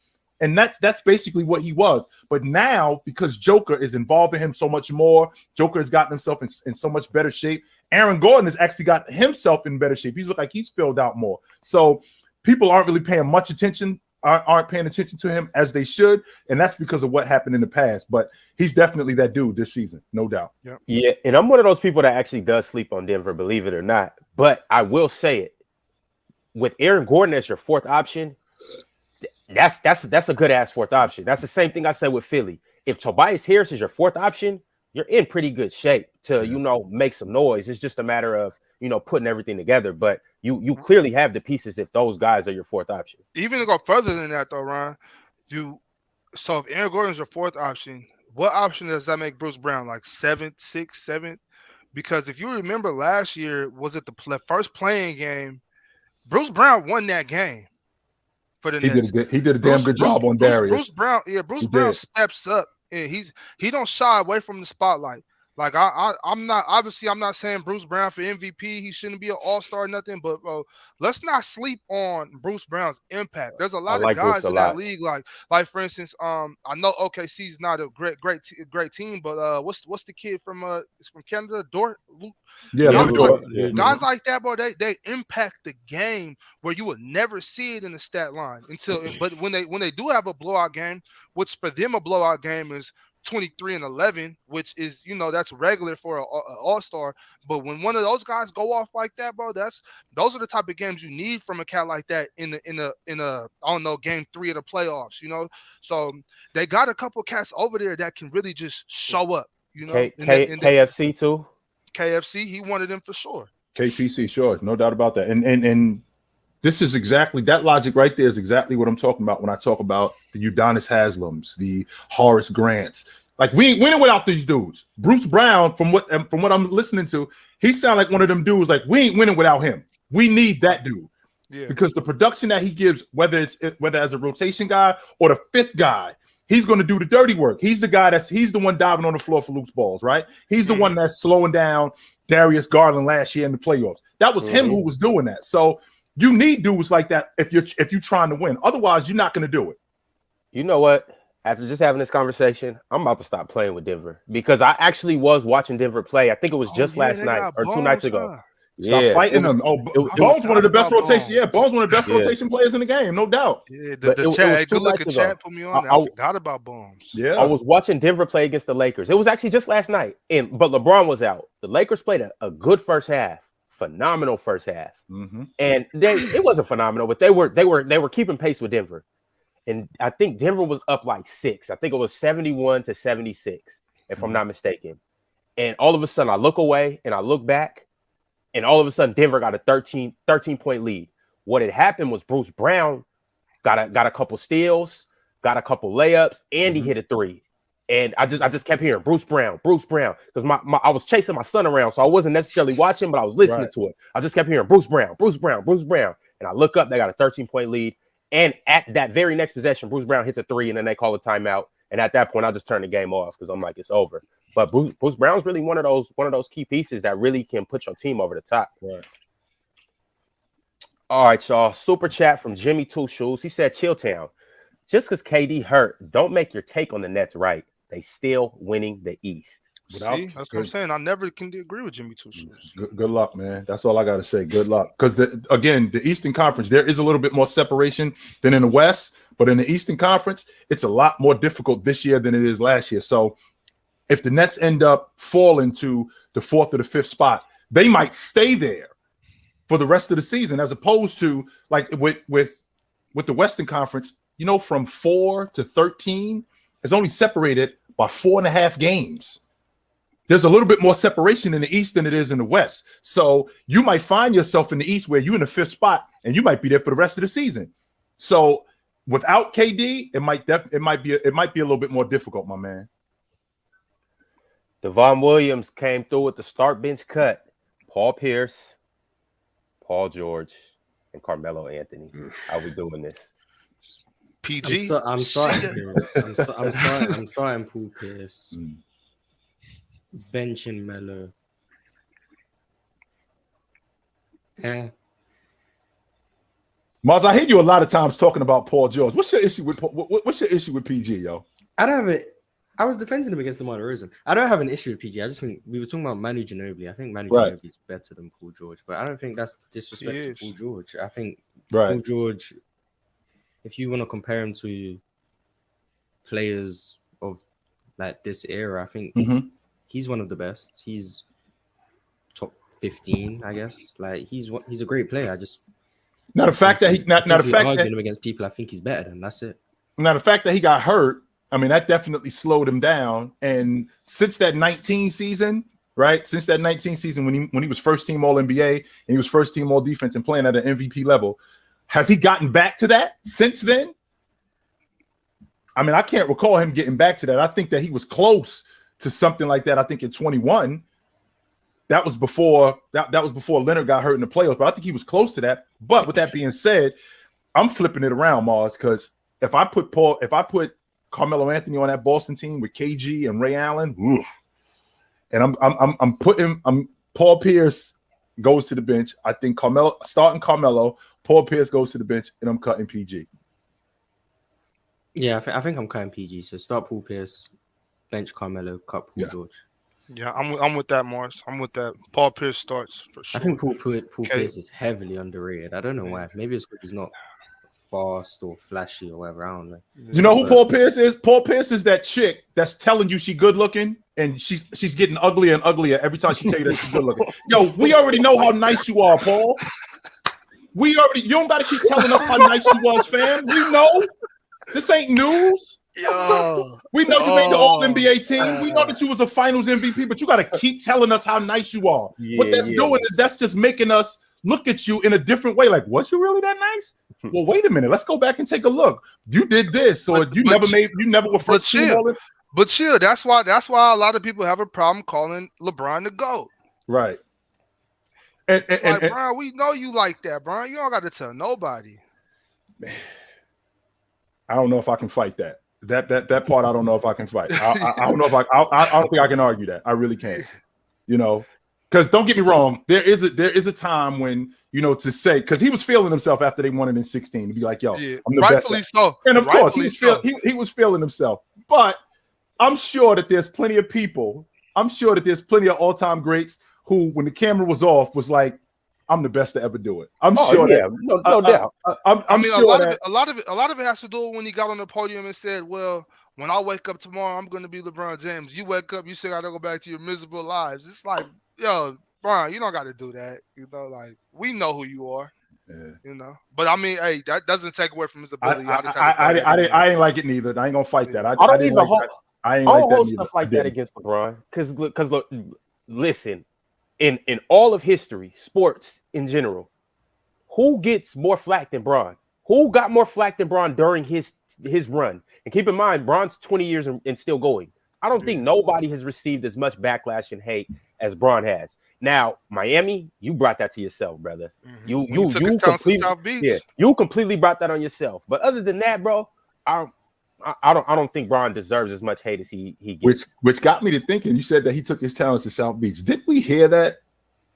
And that's basically what he was. But now, because Joker is involving him so much more, Joker has gotten himself in so much better shape. Aaron Gordon has actually got himself in better shape. He's looked like he's filled out more. So people aren't really paying much attention aren't paying attention to him as they should, and that's because of what happened in the past. But he's definitely that dude this season, no doubt. Yeah, and I'm one of those people that actually does sleep on Denver, believe it or not. But I will say it, with Aaron Gordon as your fourth option, that's a good ass fourth option. That's the same thing I said with Philly. If Tobias Harris is your fourth option, you're in pretty good shape to make some noise. It's just a matter of putting everything together. But you clearly have the pieces if those guys are your fourth option. Even to go further than that, though, Ryan, so if Aaron Gordon is your fourth option, what option does that make Bruce Brown? Like 7th, 6th, 7th? Because if you remember last year, was it the first playing game? Bruce Brown won that game for the Nets. He did a damn good job on Darius. Bruce Brown steps up and he don't shy away from the spotlight. Like I'm not saying Bruce Brown for MVP. He shouldn't be an all-star or nothing, but let's not sleep on Bruce Brown's impact. There's a lot of guys in that league. Like for instance, I know OKC's not a great team, but what's the kid from Canada? Dort. Guys like that, bro, they impact the game where you would never see it in the stat line but when they do have a blowout game, which for them a blowout game is 23-11, which is that's regular for an all-star. But when one of those guys go off like that, bro, those are the type of games you need from a cat like that in a I don't know, game 3 of the playoffs. So they got a couple cats over there that can really just show up. KFC too. KFC, he wanted them for sure. KPC, sure, no doubt about that. And this is exactly that logic right there is exactly what I'm talking about when I talk about the Udonis Haslams, the Horace Grants. Like we ain't winning without these dudes. Bruce Brown, from what I'm listening to, he sound like one of them dudes. Like we ain't winning without him. We need that dude because the production that he gives, whether as a rotation guy or the fifth guy, he's going to do the dirty work. He's the guy he's the one diving on the floor for loose balls, right? He's the one that's slowing down Darius Garland last year in the playoffs. That was him who was doing that. So. You need dudes like that if you're trying to win. Otherwise, you're not going to do it. You know what? After just having this conversation, I'm about to stop playing with Denver because I actually was watching Denver play. I think it was just last night or 2 nights ago. Stop fighting them. Bone's one of the best rotation. Yeah, Bone's one of the best rotation players in the game, no doubt. Yeah, the chat. Good look at chat. Put me on. I forgot about Bones. Yeah, I was watching Denver play against the Lakers. It was actually just last night, but LeBron was out. The Lakers played a good first half. Phenomenal first half, and it wasn't phenomenal, but they were keeping pace with Denver, and I think Denver was up like 6. I think it was 71-76, if I'm not mistaken. And all of a sudden, I look away and I look back, and all of a sudden, Denver got a 13 point lead. What had happened was Bruce Brown got a couple steals, got a couple layups, and he hit a 3. And I just kept hearing Bruce Brown, because I was chasing my son around, so I wasn't necessarily watching, but I was listening to it. I just kept hearing Bruce Brown, and I look up, they got a 13 point lead, and at that very next possession, Bruce Brown hits a 3, and then they call a timeout, and at that point, I just turn the game off because I'm like, it's over. But Bruce Brown's really one of those key pieces that really can put your team over the top. Right. All right, y'all. Super chat from Jimmy Two Shoes. He said, Chilltown, just because KD hurt, don't make your take on the Nets right. They still winning the East. See, that's what I'm saying. I never can agree with Jimmy Two Shoes. Good luck, man. That's all I got to say. Good luck. Because, the Eastern Conference, there is a little bit more separation than in the West. But in the Eastern Conference, it's a lot more difficult this year than it is last year. So if the Nets end up falling to the 4th or the 5th spot, they might stay there for the rest of the season, as opposed to like with the Western Conference, from 4 to 13, it's only separated by 4.5 games. There's a little bit more separation in the East than it is in the West. So you might find yourself in the East where you're in the 5th spot and you might be there for the rest of the season. So without KD, it might be a little bit more difficult, my man. Devon Williams came through with the start bench cut. Paul Pierce, Paul George, and Carmelo Anthony. How we doing this? PG. I'm starting Pierce. I'm starting Paul Pierce. Benching Melo. Yeah. Marz, I hear you a lot of times talking about Paul George. What's your issue with PG, yo? I don't have it. I was defending him against DeMar DeRozan. I don't have an issue with PG. I just think we were talking about Manu Ginobili. I think Manu Ginobili is better than Paul George, but I don't think that's disrespect to Paul George. I think Paul George if you want to compare him to players of like this era, I think he's one of the best. He's top 15, I guess. Like he's a great player. I just now the fact that he arguing him against people I think he's better than. That's it. Now the fact that he got hurt, I mean, that definitely slowed him down. And since that 19 season, right? Since that 19 season when he was first team All NBA and he was first team All Defense and playing at an MVP level, has he gotten back to that since then? I mean, I can't recall him getting back to that. I think that he was close to something like that. I think in 21, that was before Leonard got hurt in the playoffs. But I think he was close to that. But with that being said, I'm flipping it around, Marz, because if I put Carmelo Anthony on that Boston team with KG and Ray Allen, oof, and I'm putting Paul Pierce goes to the bench. I think starting Carmelo, Paul Pierce goes to the bench, and I'm cutting PG. Yeah, I think I'm cutting PG. So start Paul Pierce, bench Carmelo, cut Paul George. Yeah, I'm with that, Marz. I'm with that. Paul Pierce starts for sure. I think Paul Pierce is heavily underrated. I don't know why. Maybe it's because he's not fast or flashy or whatever. I don't know. You know who Paul Pierce is? Paul Pierce is that chick that's telling you she good looking and she's getting uglier and uglier every time she tell you that she's good looking. Yo, we already know how nice you are, Paul. You don't gotta keep telling us how nice you was, fam. We know. This ain't news. Yo. We know you made the All NBA team. We know that you was a Finals MVP, but you got to keep telling us how nice you are. What that's doing is that's just making us look at you in a different way. Like, was you really that nice? Well, wait a minute. Let's go back and take a look. You did this, or you never were first team. But chill. That's why a lot of people have a problem calling LeBron the GOAT. Right. And Bron, we know you like that, Bron. You don't got to tell nobody. I don't know if I can fight that. That part I don't know if I can fight. I don't know if I don't think I can argue that. I really can't. You know, because don't get me wrong, there is a time when, you know, to say, because he was feeling himself after they won it in 16 to be like, yo, I'm the rightfully best. So. And of course he was feeling himself. But I'm sure that there's plenty of people. I'm sure that there's plenty of all-time greats who, when the camera was off, was like, I'm the best to ever do it. I'm sure that. No doubt. I'm sure a lot of it has to do when he got on the podium and said, well, when I wake up tomorrow, I'm going to be LeBron James. You wake up, you say, I don't go back to your miserable lives. It's like, yo, Bron, you don't got to do that. You know, like, we know who you are. Yeah. You know, but I mean, hey, that doesn't take away from his ability. I ain't like it neither. I ain't gonna fight that. I don't even hold stuff like that against LeBron because look, listen. In all of history, sports in general, who gets more flack than Bron? Who got more flack than Bron during his run? And keep in mind, Bron's 20 years and still going. I don't think nobody has received as much backlash and hate as Bron has. Now, Miami, you brought that to yourself, brother. Mm-hmm. You completely brought that on yourself. But other than that, bro, I don't think Bron deserves as much hate as he gets. Which got me to thinking. You said that he took his talents to South Beach. Did we hear that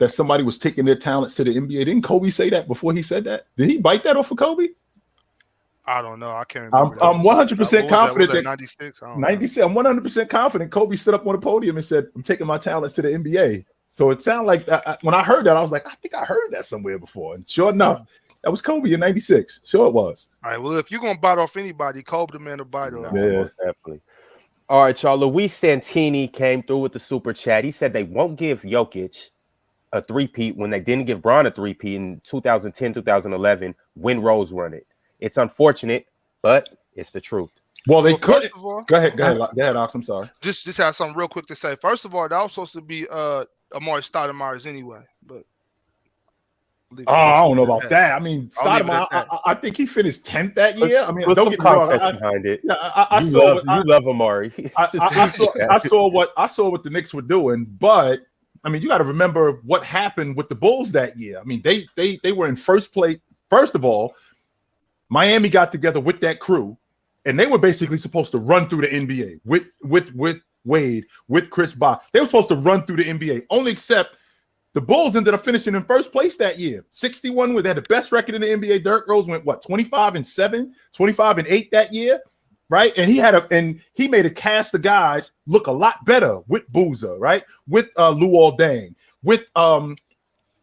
somebody was taking their talents to the NBA? Didn't Kobe say that before he said that? Did he bite that off of Kobe? I don't know. I can't remember. I'm 100% confident that 96. 96. I'm 100% confident Kobe stood up on the podium and said, "I'm taking my talents to the NBA." So it sounded like when I heard that, I was like, I think I heard that somewhere before. And sure enough. That was Kobe in 96. Sure it was. All right, well, if you're going to bite off anybody, Kobe the man to bite off. Yeah, definitely. All right, y'all. Luis Santini came through with the super chat. He said they won't give Jokic a three-peat when they didn't give Bron a three-peat in 2010, 2011 when Rose won it. It's unfortunate, but it's the truth. Well, they could. Go ahead, Ox. I'm sorry. Just have something real quick to say. First of all, that was supposed to be Amari Stoudemire anyway, but I don't know about that. I mean, Stoudemire, I think he finished 10th that year. I mean, don't get me wrong. Behind it. You love Amari. I saw what the Knicks were doing, but I mean, you got to remember what happened with the Bulls that year. I mean, they were in first place. First of all, Miami got together with that crew, and they were basically supposed to run through the NBA with Wade, with Chris Bosh. They were supposed to run through the NBA. Only except the Bulls ended up finishing in first place that year. 61 wins. They had the best record in the NBA. Derrick Rose went 25-7, 25-8 that year, right? And he made a cast of guys look a lot better with Boozer, right? With Luol Deng, with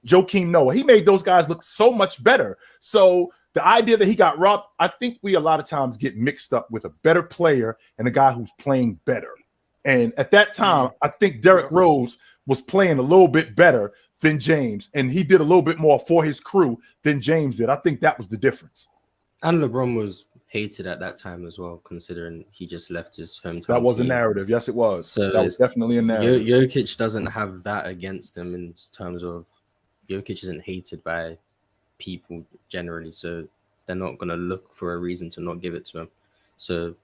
Joakim Noah. He made those guys look so much better. So the idea that he got robbed, I think we a lot of times get mixed up with a better player and a guy who's playing better. And at that time, I think Derrick Rose was playing a little bit better than James, and he did a little bit more for his crew than James did. I think that was the difference. And LeBron was hated at that time as well, considering he just left his hometown. That was team. a narrative. Yes, it was. So that was definitely a narrative. Jokic doesn't have that against him in terms of Jokic isn't hated by people generally, so they're not going to look for a reason to not give it to him. So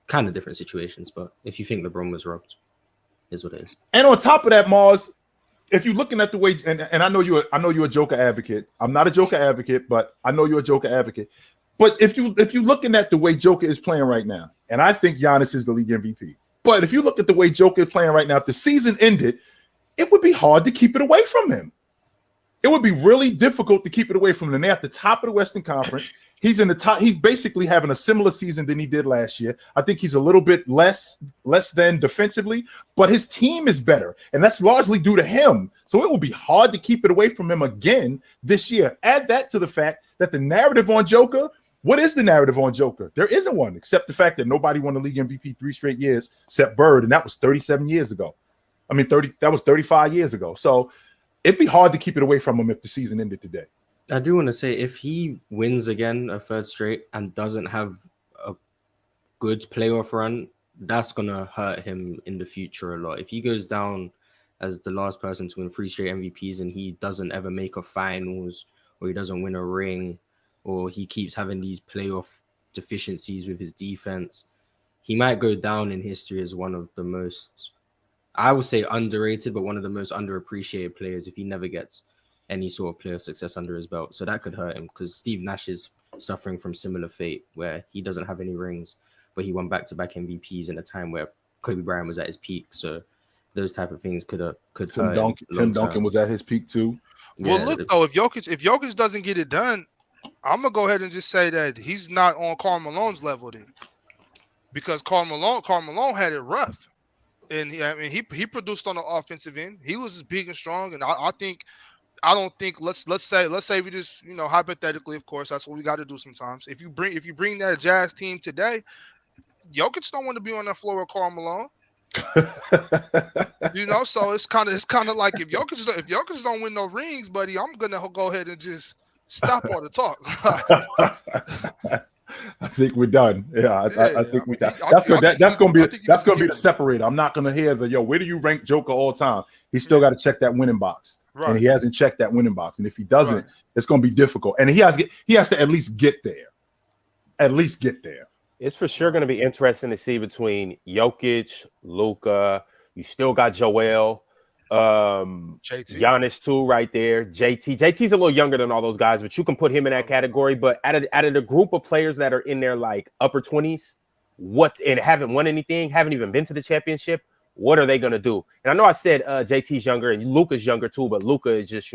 kind of different situations, but if you think LeBron was robbed, is what it is. And on top of that, Marz, if you're looking at the way, and I know you're a Joker advocate. I'm not a Joker advocate, but I know you're a Joker advocate. But if you're looking at the way Joker is playing right now, and I think Giannis is the league MVP. But if you look at the way Joker is playing right now, if the season ended, it would be hard to keep it away from him. It would be really difficult to keep it away from him. And they're at the top of the Western Conference. He's in the top. He's basically having a similar season than he did last year. I think he's a little bit less than defensively, but his team is better, and that's largely due to him. So it will be hard to keep it away from him again this year. Add that to the fact that the narrative on Joker. What is the narrative on Joker? There isn't one, except the fact that nobody won the league MVP 3 straight years except Bird, and that was 37 years ago. I mean, that was 35 years ago. So it'd be hard to keep it away from him if the season ended today. I do want to say, if he wins again a third straight and doesn't have a good playoff run, that's going to hurt him in the future a lot. If he goes down as the last person to win 3 straight MVPs and he doesn't ever make a finals, or he doesn't win a ring, or he keeps having these playoff deficiencies with his defense, he might go down in history as one of the most, I would say underrated, but one of the most underappreciated players if he never gets any sort of playoff success under his belt. So that could hurt him, because Steve Nash is suffering from similar fate where he doesn't have any rings, but he won back-to-back MVPs in a time where Kobe Bryant was at his peak. So those type of things could hurt him. Tim Duncan was at his peak too. Well, look though, if Jokic doesn't get it done, I'm gonna go ahead and just say that he's not on Karl Malone's level then, because Karl Malone had it rough, and he produced on the offensive end. He was as big and strong, and I don't think let's say we just hypothetically, of course, that's what we got to do sometimes. If you bring that Jazz team today, Jokic don't want to be on that floor with Karl Malone. So it's kind of like if Jokic don't win no rings, buddy, I'm gonna go ahead and just stop all the talk. I think we're done. Yeah, I think we're done. That's gonna be the separator. I'm not gonna hear where do you rank Joker all time? He's still got to check that winning box. Right. And he hasn't checked that winning box. And if he doesn't, it's going to be difficult. And he has to at least get there. It's for sure going to be interesting to see between Jokic, Luka. You still got Joel, JT. Giannis too right there. JT's a little younger than all those guys, but you can put him in that category. But out of the group of players that are in their like upper 20s, and haven't won anything, haven't even been to the championship, what are they going to do? And I know I said JT's younger and Luka's younger too, but Luka is just,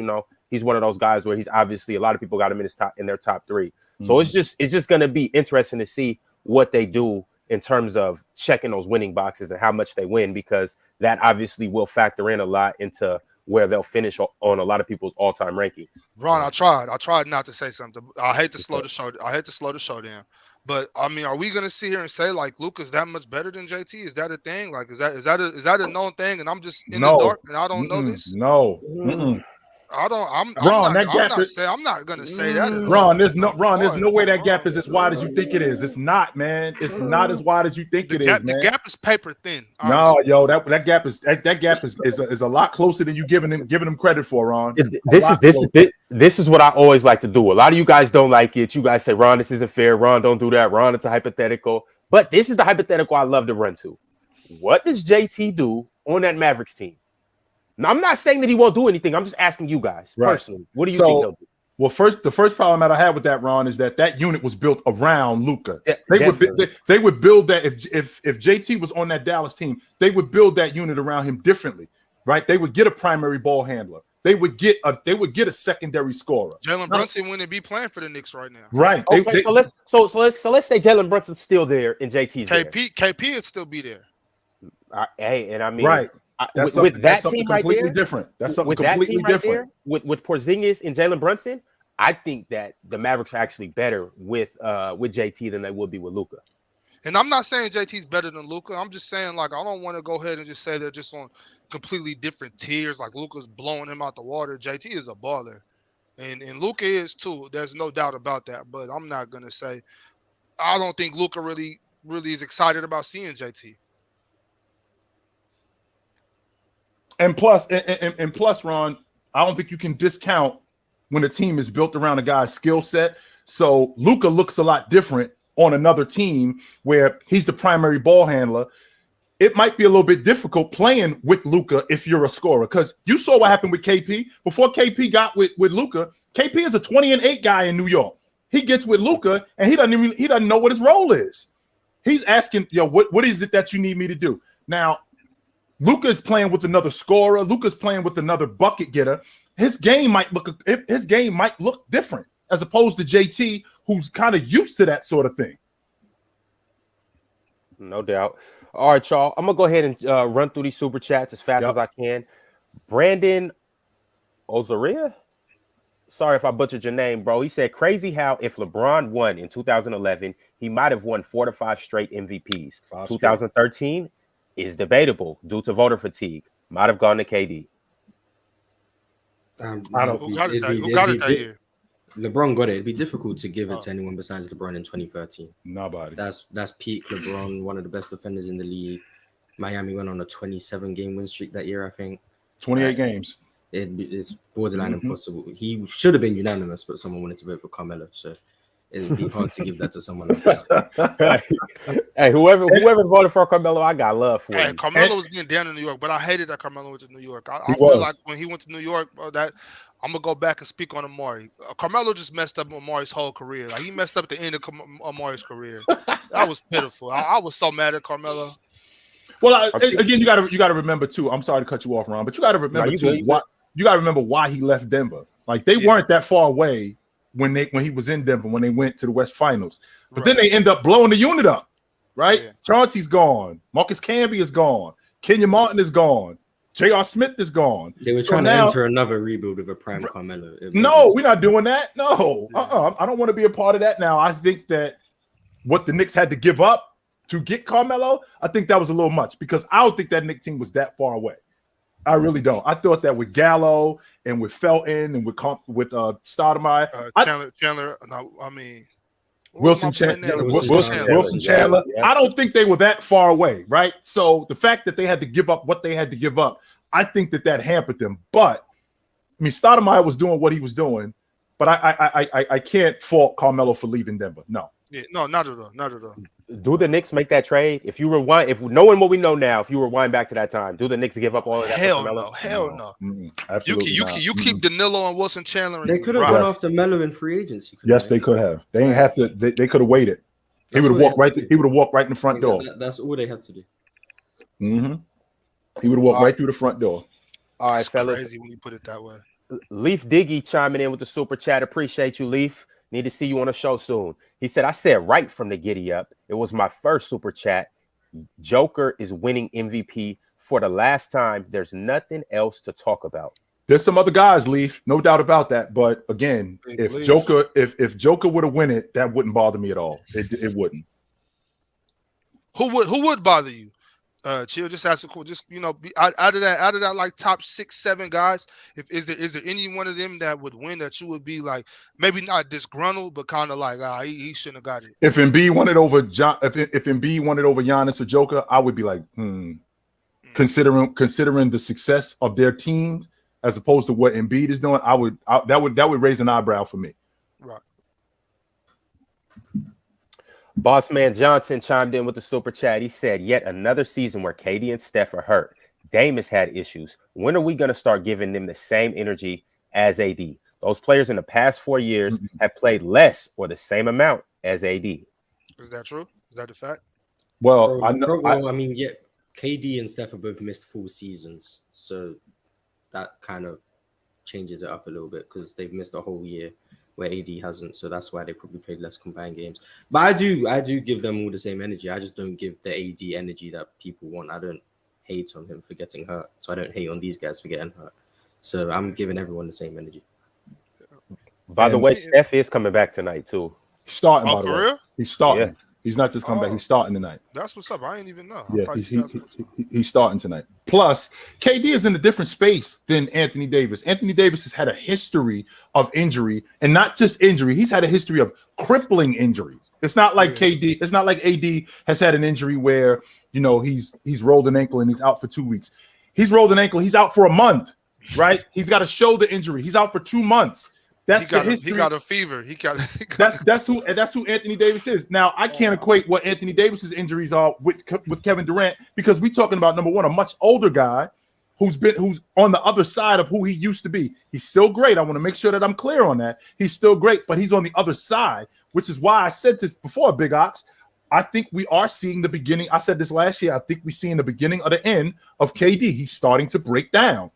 he's one of those guys where he's obviously, a lot of people got him in their top 3. Mm-hmm. So it's just going to be interesting to see what they do in terms of checking those winning boxes and how much they win, because that obviously will factor in a lot into where they'll finish on a lot of people's all-time rankings. Ron, I tried not to say something. I hate to slow the show down. But I mean, are we gonna sit here and say like Luka's that much better than JT? Is that a thing? Like, is that a known thing? And I'm just in the dark and I don't know this. No, I'm not gonna say that. Ron, there's no way that gap is as wide as you think it is. It's not, man. It's not as wide as you think it is, man. The gap is paper thin. Honestly. No, yo, that gap is a lot closer than you giving them credit for, Ron. This is what I always like to do. A lot of you guys don't like it. You guys say, Ron, this isn't fair. Ron, don't do that. Ron, it's a hypothetical. But this is the hypothetical I love to run to. What does JT do on that Mavericks team? Now, I'm not saying that he won't do anything. I'm just asking you guys personally. What do you think he'll do? Well, the first problem that I had with that, Ron, is that unit was built around Luka. They would build that if JT was on that Dallas team, they would build that unit around him differently, right? They would get a primary ball handler. They would get a secondary scorer. Jalen Brunson wouldn't be playing for the Knicks right now. Right. Okay, so let's say Jalen Brunson's still there and JT's there. KP would still be there. Right. With that team right there, different. That's something completely different. With Porzingis and Jalen Brunson, I think that the Mavericks are actually better with JT than they would be with Luka. And I'm not saying JT's better than Luka. I'm just saying, like, I don't want to go ahead and just say they're just on completely different tiers. Like Luka's blowing him out the water. JT is a baller, and Luka is too. There's no doubt about that. But I'm not gonna say I don't think Luka really is excited about seeing JT. And plus, Ron, I don't think you can discount when a team is built around a guy's skill set. So Luka looks a lot different on another team where he's the primary ball handler. It might be a little bit difficult playing with Luka if you're a scorer, because you saw what happened with KP. Before KP got with Luka, KP is a 20-8 guy in New York. He gets with Luka and he doesn't know what his role is. He's asking, what is it that you need me to do? Now, Luka is playing with another scorer. Luka's playing with another bucket getter. His game might look different as opposed to JT, who's kind of used to that sort of thing. No doubt. All right, y'all. I'm gonna go ahead and run through these super chats as fast as I can. Brandon Ozaria. Sorry if I butchered your name, bro. He said, crazy how if LeBron won in 2011, he might have won 4 to 5 straight MVPs. 2013 is debatable due to voter fatigue. Might have gone to KD. I don't. Who got it that year? LeBron got it. It'd be difficult to give it to anyone besides LeBron in 2013. Nobody. That's peak LeBron, one of the best defenders in the league. Miami went on a 27-game win streak that year, I think. 28 games. It's borderline impossible. He should have been unanimous, but someone wanted to vote for Carmelo, so it'd be hard to give that to someone else. Hey, whoever voted for Carmelo, I got love for him. Carmelo was getting down in New York, but I hated that Carmelo went to New York. I feel like when he went to New York, that I'm gonna go back and speak on Amari. Carmelo just messed up Amari's whole career. Like he messed up the end of Amari's career. That was pitiful. I was so mad at Carmelo. Well, again, you gotta remember too. I'm sorry to cut you off, Ron, but you gotta remember you gotta remember why he left Denver. Like they weren't that far away when he was in Denver when they went to the West Finals. But then they end up blowing the unit up, right? Yeah. Chauncey's gone. Marcus Camby is gone. Kenya Martin is gone. J.R. Smith is gone. They were trying to enter another rebuild of a prime Carmelo. No, we're not doing that. No, I don't want to be a part of that now. I think that what the Knicks had to give up to get Carmelo, I think that was a little much because I don't think that Knicks team was that far away. I really don't. I thought that with Gallo and with Felton and with Stoudemire, Chandler. No, I mean Wilson Chandler. Yeah. I don't think they were that far away, right? So the fact that they had to give up what they had to give up, I think that hampered them. But I mean, Stoudemire was doing what he was doing, but I can't fault Carmelo for leaving Denver. No. Yeah, no, not at all. Not at all. Do the Knicks make that trade? If knowing what we know now, if you rewind back to that time, do the Knicks give up all of that? Hell no. Absolutely you keep Danilo and Wilson Chandler. They could have gone after Melo in free agency. Yes, they could have. They didn't have to. They could have waited. He would have walked right. He would have walked right in the front door. That's all they had to do. He would have walked right through the front door. All right, fellas. Crazy when you put it that way. Leaf Diggy chiming in with the super chat. Appreciate you, Leaf. Need to see you on the show soon. He said, I said right from the giddy up. It was my first super chat. Joker is winning MVP for the last time. There's nothing else to talk about. There's some other guys, Leaf, no doubt about that. But again, if Joker would have won it, that wouldn't bother me at all. It wouldn't. Who would bother you? Chill, just ask a cool. Just out of that, like top 6, 7 guys. Is there any one of them that would win that you would be like maybe not disgruntled, but kind of like he shouldn't have got it. If Embiid won it over if Embiid won it over Giannis or Joker, I would be like, considering the success of their teams as opposed to what Embiid is doing, that would raise an eyebrow for me. Right. Boss Man Johnson chimed in with the super chat. He said, yet another season where KD and Steph are hurt. Dame has had issues. When are we going to start giving them the same energy as AD? Those players in the past 4 years have played less or the same amount as AD. Is that true? Is that a fact? Well, KD and Steph have both missed full seasons. So that kind of changes it up a little bit because they've missed a whole year where AD hasn't, so that's why they probably played less combined games. But I do give them all the same energy. I just don't give the AD energy that people want. I don't hate on him for getting hurt, so I don't hate on these guys for getting hurt. So I'm giving everyone the same energy. By the way, Steph is coming back tonight too. He's starting. Oh, by the for way, real? he's starting. Yeah. He's not just coming back. He's starting tonight. That's what's up. I didn't even know. Yeah, he's starting tonight. Plus, KD is in a different space than Anthony Davis. Anthony Davis has had a history of injury, and not just injury. He's had a history of crippling injuries. It's not like KD. It's not like AD has had an injury where he's rolled an ankle and he's out for 2 weeks. He's rolled an ankle. He's out for a month. Right? He's got a shoulder injury. He's out for 2 months. That's the history. He got a fever. That's who Anthony Davis is. Now I can't equate what Anthony Davis's injuries are with Kevin Durant, because we're talking about, number one, a much older guy who's on the other side of who he used to be. He's still great. I want to make sure that I'm clear on that. He's still great, but he's on the other side, which is why I said this before, Big Ox. I think we are seeing the beginning. I said this last year. I think we're seeing the beginning of the end of KD. He's starting to break down,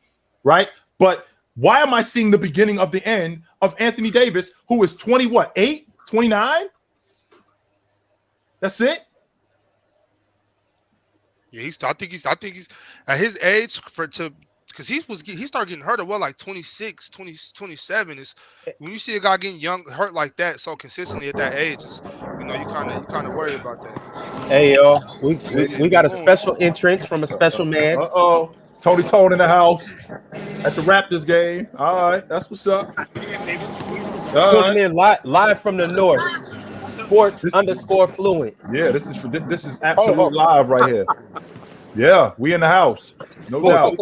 right? But why am I seeing the beginning of the end of Anthony Davis, who is 28, 29? That's it. Yeah, I think he's at his age because he started getting hurt at like 26, 27. Is when you see a guy getting hurt like that so consistently at that age, you kind of worry about that. Hey yo, we got a special entrance from a special man. Tony Tone in the house at the Raptors game. All right, that's what's up. Tuning in live from the north. Sports_fluent. Yeah, this is absolute live right here. Yeah, we in the house, no doubt.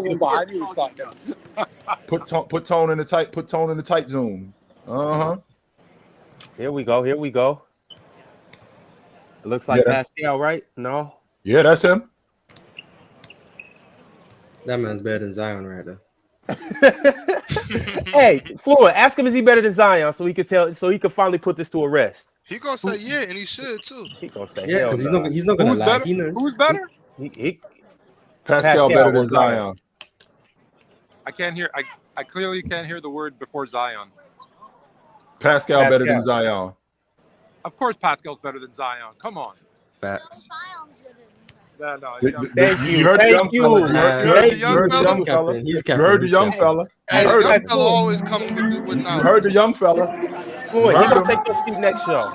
Put Tone in the tight zoom. Here we go. It looks like Pascal, right? No. Yeah, that's him. That man's better than Zion right there. Hey, Fluent, ask him, is he better than Zion, so he can finally put this to a rest. He gonna say yeah, and he should too. He gonna say yeah, because he's not gonna lie. He knows. Who's better? Pascal better than Zion. I can't hear. I clearly can't hear the word before Zion. Pascal better than Zion. Of course, Pascal's better than Zion. Come on. Facts. No. Thank you. You heard the young fella. You heard the young fella. Hey, the young fella always coming with knowledge. You heard the young fella. Boy, he's gonna take your seat next show.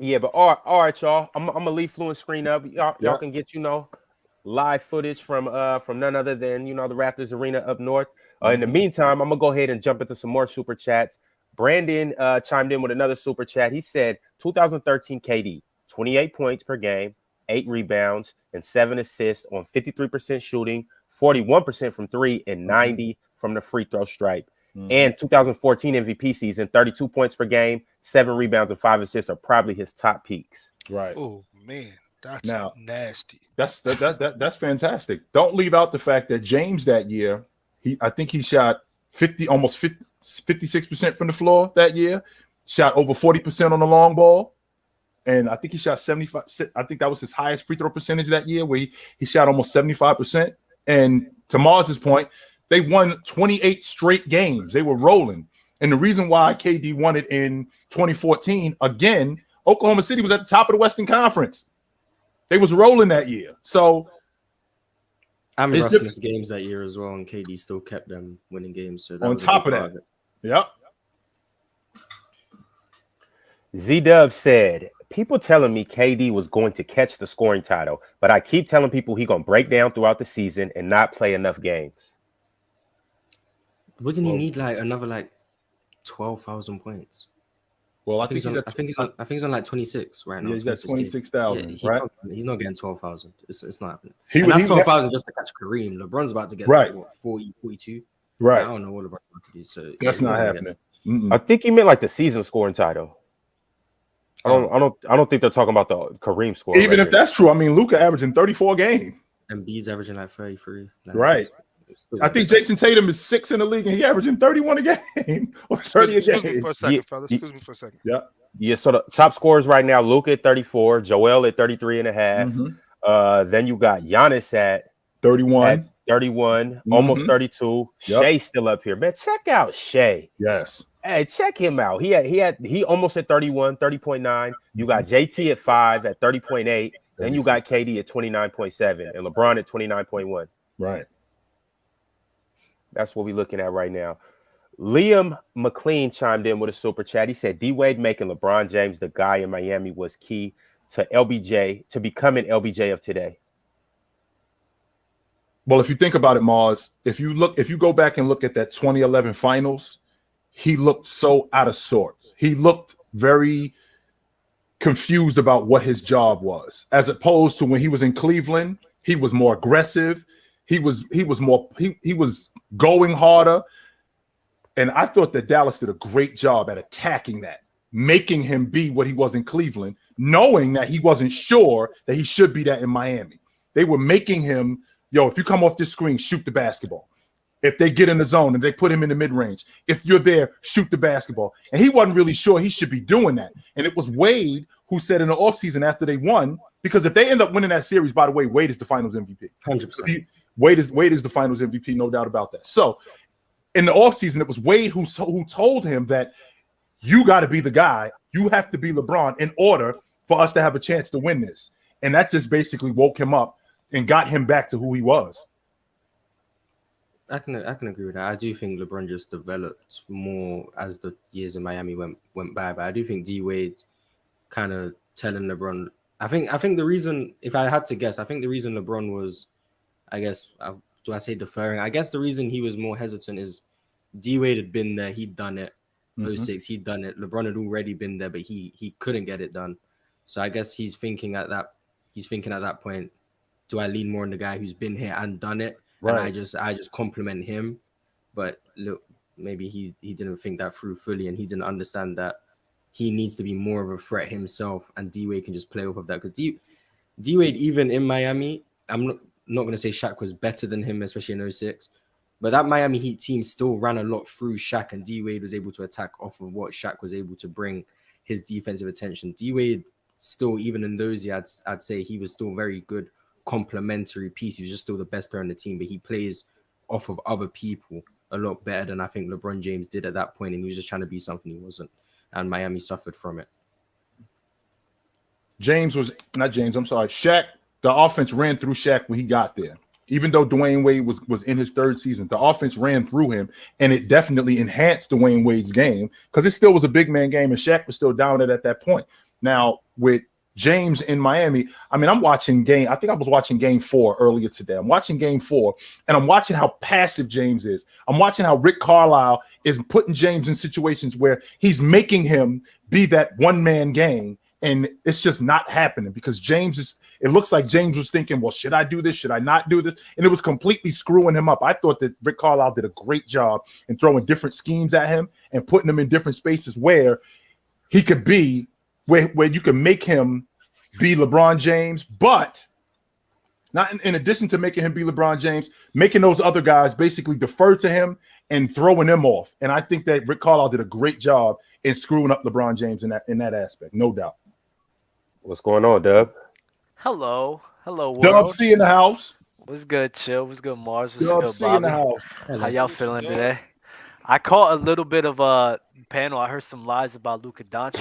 Yeah, but all right, y'all. I'm gonna leave Fluent screen up. Y'all can get live footage from none other than the Raptors Arena up north. In the meantime, I'm gonna go ahead and jump into some more super chats. Brandon chimed in with another super chat. He said 2013 KD, 28 points per game, 8 rebounds, and 7 assists on 53% shooting, 41% from 3, and 90 from the free throw stripe. And 2014 MVP season, 32 points per game, 7 rebounds, and 5 assists are probably his top peaks. Right. Oh man, that's nasty. That's fantastic. Don't leave out the fact that James that year, I think he shot 56% from the floor that year, shot over 40% on the long ball, and I think he shot 75. I think that was his highest free throw percentage that year, where he shot almost 75%. And to Marz's point, they won 28 straight games. They were rolling, and the reason why KD won it in 2014 again, Oklahoma City was at the top of the Western Conference. They was rolling that year, so. I'm Russ games that year as well, and KD still kept them winning games. So that on top of that, yep. Z-Dub said, people telling me KD was going to catch the scoring title, but I keep telling people he's going to break down throughout the season and not play enough games. Wouldn't he need another 12,000 points? Well, I think he's on like 26 right now. Yeah, he's got 26,000, right? He's not getting 12,000. It's not happening. That's 12,000 just to catch Kareem. LeBron's about to get 40, 42. Right. I don't know what LeBron's about to do. So that's not happening. I think he meant the season scoring title. I don't think they're talking about the Kareem score. Even if that's true, I mean, Luka averaging 34 a game. And B's averaging 33. Right. I think Jayson Tatum is 6th in the league, and he averaging 31 a game or 30 a game. Excuse me for a second, fellas. Excuse me for a second. Yeah. Yeah, so the top scorers right now, Luka at 34, Joel at 33.5. Then you got Giannis at 31. 31, almost 32. Yep. Shea still up here. Man, check out Shea. Yes. Hey, check him out. He almost at 31, 30.9. You got JT at 5 at 30.8. Then you got KD at 29.7 and LeBron at 29.1. Right. That's what we're looking at right now. Liam McLean chimed in with a super chat. He said D-Wade making LeBron James the guy in Miami was key to LBJ, to becoming LBJ of today. Well, if you think about it, Marz, if you go back and look at that 2011 finals, he looked so out of sorts. He looked very confused about what his job was, as opposed to when he was in Cleveland. He was more aggressive. He was going harder. And I thought that Dallas did a great job at attacking that, making him be what he was in Cleveland, knowing that he wasn't sure that he should be that in Miami. They were making him, if you come off this screen, shoot the basketball. If they get in the zone and they put him in the mid-range, if you're there, shoot the basketball. And he wasn't really sure he should be doing that. And it was Wade who said in the offseason after they won, because if they end up winning that series, by the way, Wade is the finals MVP. 100%. Wade is the finals MVP, no doubt about that. So in the offseason, it was Wade who told him that you got to be the guy. You have to be LeBron in order for us to have a chance to win this. And that just basically woke him up and got him back to who he was. I can agree with that. I do think LeBron just developed more as the years in Miami went by. But I do think D-Wade kind of telling LeBron. I think the reason, if I had to guess, I think the reason LeBron was, I guess, do I say deferring? I guess the reason he was more hesitant is D-Wade had been there. He'd done it. 06, he'd done it. LeBron had already been there, but he couldn't get it done. So I guess he's thinking at that point, do I lean more on the guy who's been here and done it? Right. And I just compliment him. But look, maybe he didn't think that through fully, and he didn't understand that he needs to be more of a threat himself, and D-Wade can just play off of that. Because D-Wade, even in Miami, I'm not going to say Shaq was better than him, especially in 06, but that Miami Heat team still ran a lot through Shaq, and D-Wade was able to attack off of what Shaq was able to bring, his defensive attention. D-Wade still, even in those years, I'd say he was still very good complementary piece. He was just still the best player on the team, but he plays off of other people a lot better than I think LeBron James did at that point, and he was just trying to be something he wasn't, and Miami suffered from it. Shaq, the offense ran through Shaq when he got there. Even though Dwayne Wade was in his third season, the offense ran through him, and it definitely enhanced Dwayne Wade's game because it still was a big man game, and Shaq was still down at that point. Now, with James in Miami, I think I was watching game 4 earlier today. I'm watching game 4, and I'm watching how passive James is. I'm watching how Rick Carlisle is putting James in situations where he's making him be that one-man game, and it's just not happening because it looks like James was thinking, well, should I do this? Should I not do this? And it was completely screwing him up. I thought that Rick Carlisle did a great job in throwing different schemes at him and putting him in different spaces where he could be, where you can make him be LeBron James, but not in addition to making him be LeBron James, making those other guys basically defer to him and throwing them off. And I think that Rick Carlisle did a great job in screwing up LeBron James in that aspect, no doubt. What's going on, Dub? Hello, world. Dub C in the house. What's good, Chill? What's good, Marz? What's Dub good, C Bobby? in the house. How y'all feeling today? I caught a little bit of a panel. I heard some lies about Luka Doncic.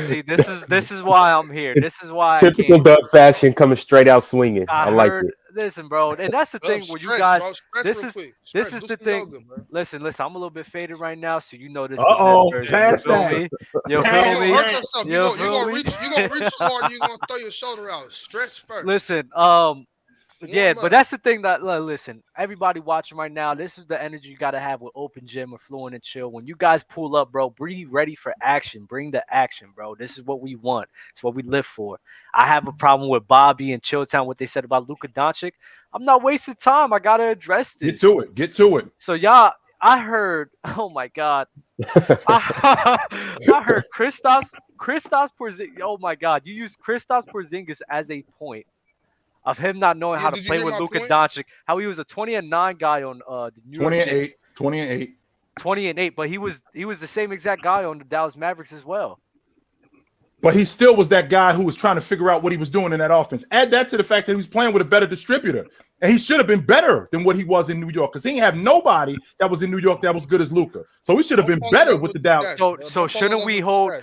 See, this is why I'm here. This is why typical Dub fashion, coming straight out swinging. I like it. Listen, bro, and that's the thing where you guys. This is the thing. Listen. I'm a little bit faded right now, so you know this. Pass that. You feel me? You're gonna reach as hard. You're gonna throw your shoulder out. Stretch first. Listen, yeah, but that's the thing that, listen, everybody watching right now, this is the energy you got to have with Open Gym or Fluent and Chill. When you guys pull up, bro, be ready for action. Bring the action, bro. This is what we want. It's what we live for. I have a problem with Bobby and Chilltown, what they said about Luka Doncic. I'm not wasting time. I got to address this. Get to it. So, y'all, I heard, oh, my God. I heard Kristaps Porzingis. Oh, my God. You use Kristaps Porzingis as a point of him not knowing how to play with Luka Doncic, how he was a 20-9 guy on the New York Knicks. 20-8, but he was the same exact guy on the Dallas Mavericks as well. But he still was that guy who was trying to figure out what he was doing in that offense. Add that to the fact that he was playing with a better distributor, and he should have been better than what he was in New York because he didn't have nobody that was in New York that was good as Luka. So he should have been better with the Dallas. So shouldn't we hold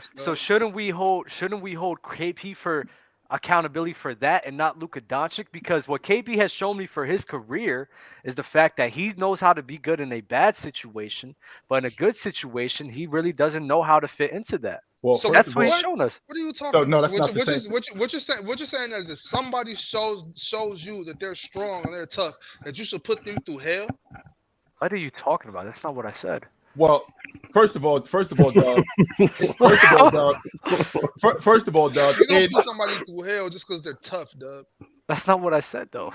KP for accountability for that and not Luka Doncic, because what KP has shown me for his career is the fact that he knows how to be good in a bad situation, but in a good situation, he really doesn't know how to fit into that. Well, So that's what he's shown us. What are you talking no, about? that's not the same. What you're saying is if somebody shows you that they're strong and they're tough, that you should put them through hell. What are you talking about? That's not what I said. Well, first of all, dog. First of all, dog. You don't put somebody through hell just because they're tough, dog. That's not what I said, though.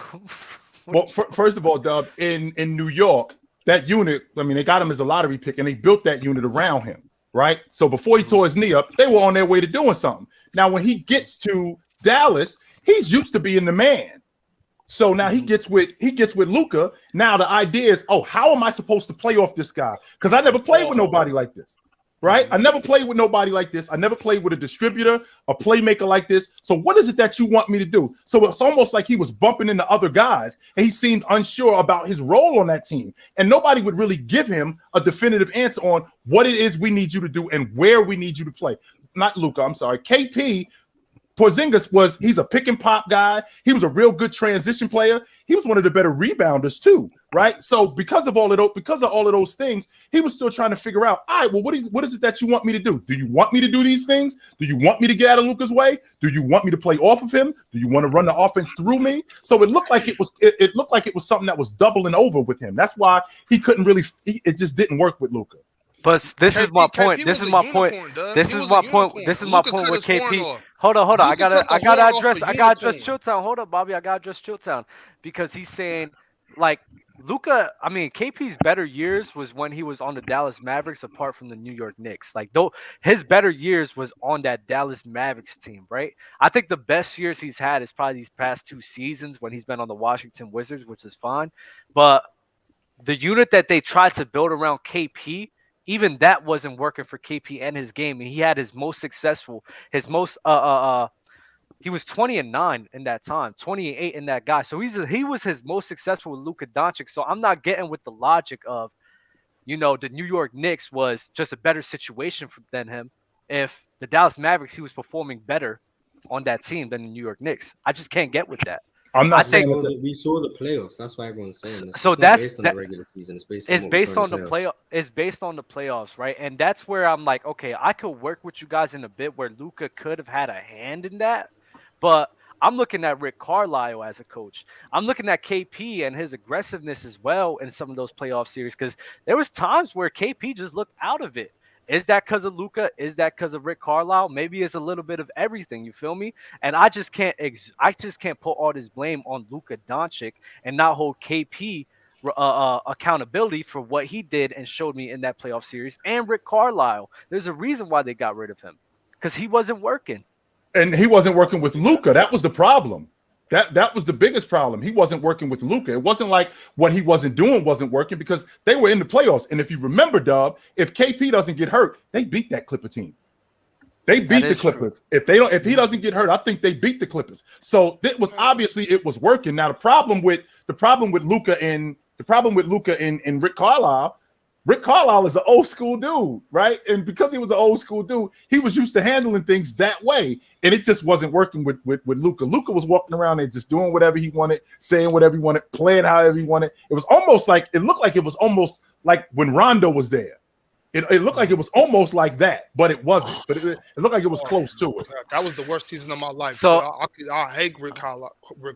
Well, first of all, Dub, in New York, that unit, I mean, they got him as a lottery pick, and they built that unit around him, right? So before he tore his knee up, they were on their way to doing something. Now, when he gets to Dallas, he's used to being the man. So now he gets with Luka. Now the idea is, oh, how am I supposed to play off this guy? Because I never played with nobody like this. Right? I never played with nobody like this. I never played with a distributor, a playmaker like this. So what is it that you want me to do? So it's almost like he was bumping into other guys and he seemed unsure about his role on that team. And nobody would really give him a definitive answer on what it is we need you to do and where we need you to play. Not Luka, I'm sorry. KP Porzingis he's a pick and pop guy. He was a real good transition player. He was one of the better rebounders too, right? So because of all of those things, he was still trying to figure out, all right, well, what is it that you want me to do? Do you want me to do these things? Do you want me to get out of Luka's way? Do you want me to play off of him? Do you want to run the offense through me? So it looked like it was something that was doubling over with him. That's why he couldn't really. It just didn't work with Luka. But this is my point. This is my point. This is my point with KP. Hold on. I gotta address Chilltown. Hold up, Bobby. I gotta address Chilltown because he's saying like Luka. I mean, KP's better years was when he was on the Dallas Mavericks, apart from the New York Knicks. Like though his better years was on that Dallas Mavericks team, right? I think the best years he's had is probably these past 2 seasons when he's been on the Washington Wizards, which is fine. But the unit that they tried to build around KP. Even that wasn't working for KP and his game. And he had his most successful, he was 20-9 in that time, 28 in that guy. So he was his most successful with Luka Doncic. So I'm not getting with the logic of, the New York Knicks was just a better situation than him. If the Dallas Mavericks, he was performing better on that team than the New York Knicks. I just can't get with that. I'm not saying we saw the playoffs. That's why everyone's saying this. So that's based on the regular season. It's based on the playoff. It's based on the playoffs, right? And that's where I'm like, okay, I could work with you guys in a bit where Luka could have had a hand in that, but I'm looking at Rick Carlisle as a coach. I'm looking at KP and his aggressiveness as well in some of those playoff series because there was times where KP just looked out of it. Is that because of Luka? Is that because of Rick Carlisle? Maybe it's a little bit of everything. You feel me? And I just can't put all this blame on Luka Doncic and not hold KP accountability for what he did and showed me in that playoff series. And Rick Carlisle, there's a reason why they got rid of him because he wasn't working. And he wasn't working with Luka. That was the problem. That was the biggest problem. He wasn't working with Luka. It wasn't like what he wasn't doing wasn't working because they were in the playoffs. And if you remember, Dub, if KP doesn't get hurt, they beat that Clipper team. They beat the Clippers. True. If he doesn't get hurt, I think they beat the Clippers. So it was obviously it was working. Now the problem with Luka and Rick Carlisle. Rick Carlisle is an old school dude, right? And because he was an old school dude, he was used to handling things that way. And it just wasn't working with Luka. Luka was walking around and just doing whatever he wanted, saying whatever he wanted, playing however he wanted. It looked like it was almost like when Rondo was there. It looked like it was almost like that, but it wasn't. But it looked like it was close to it. That was the worst season of my life. So I hate Rick Carlisle for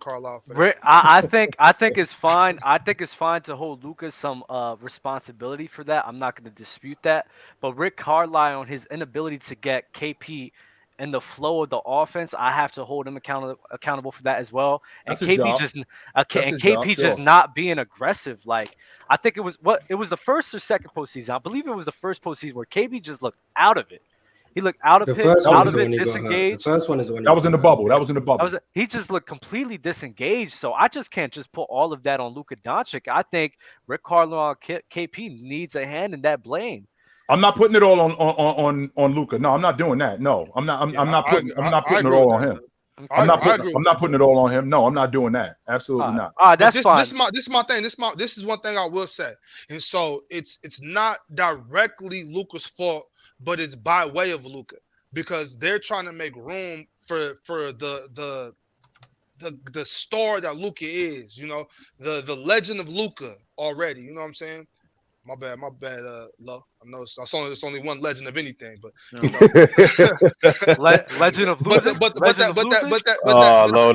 that. I think it's fine. I think it's fine to hold Luka some responsibility for that. I'm not going to dispute that. But Rick Carlisle, on his inability to get KP in the flow of the offense, I have to hold him accountable for that as well. And KP just not being aggressive. Like I think it was the first or second postseason. I believe it was the first postseason where KP just looked out of it. He looked out of it, disengaged. The first one is when that was in the bubble. That was in the bubble. He just looked completely disengaged. So I just can't just put all of that on Luka Doncic. I think Rick Carlisle, KP needs a hand in that blame. I'm not putting it all on Luka. No, I'm not doing that. No, I'm not putting it all on him. I'm not putting it all on him. No, I'm not doing that. Absolutely not. That's fine. This is my thing. This is one thing I will say. And so it's not directly Luka's fault, but it's by way of Luka. because they're trying to make room for the star that Luka is, the legend of Luka already. You know what I'm saying? My bad, Lo. I know it's only one legend of anything, but Legend of losing. Lo,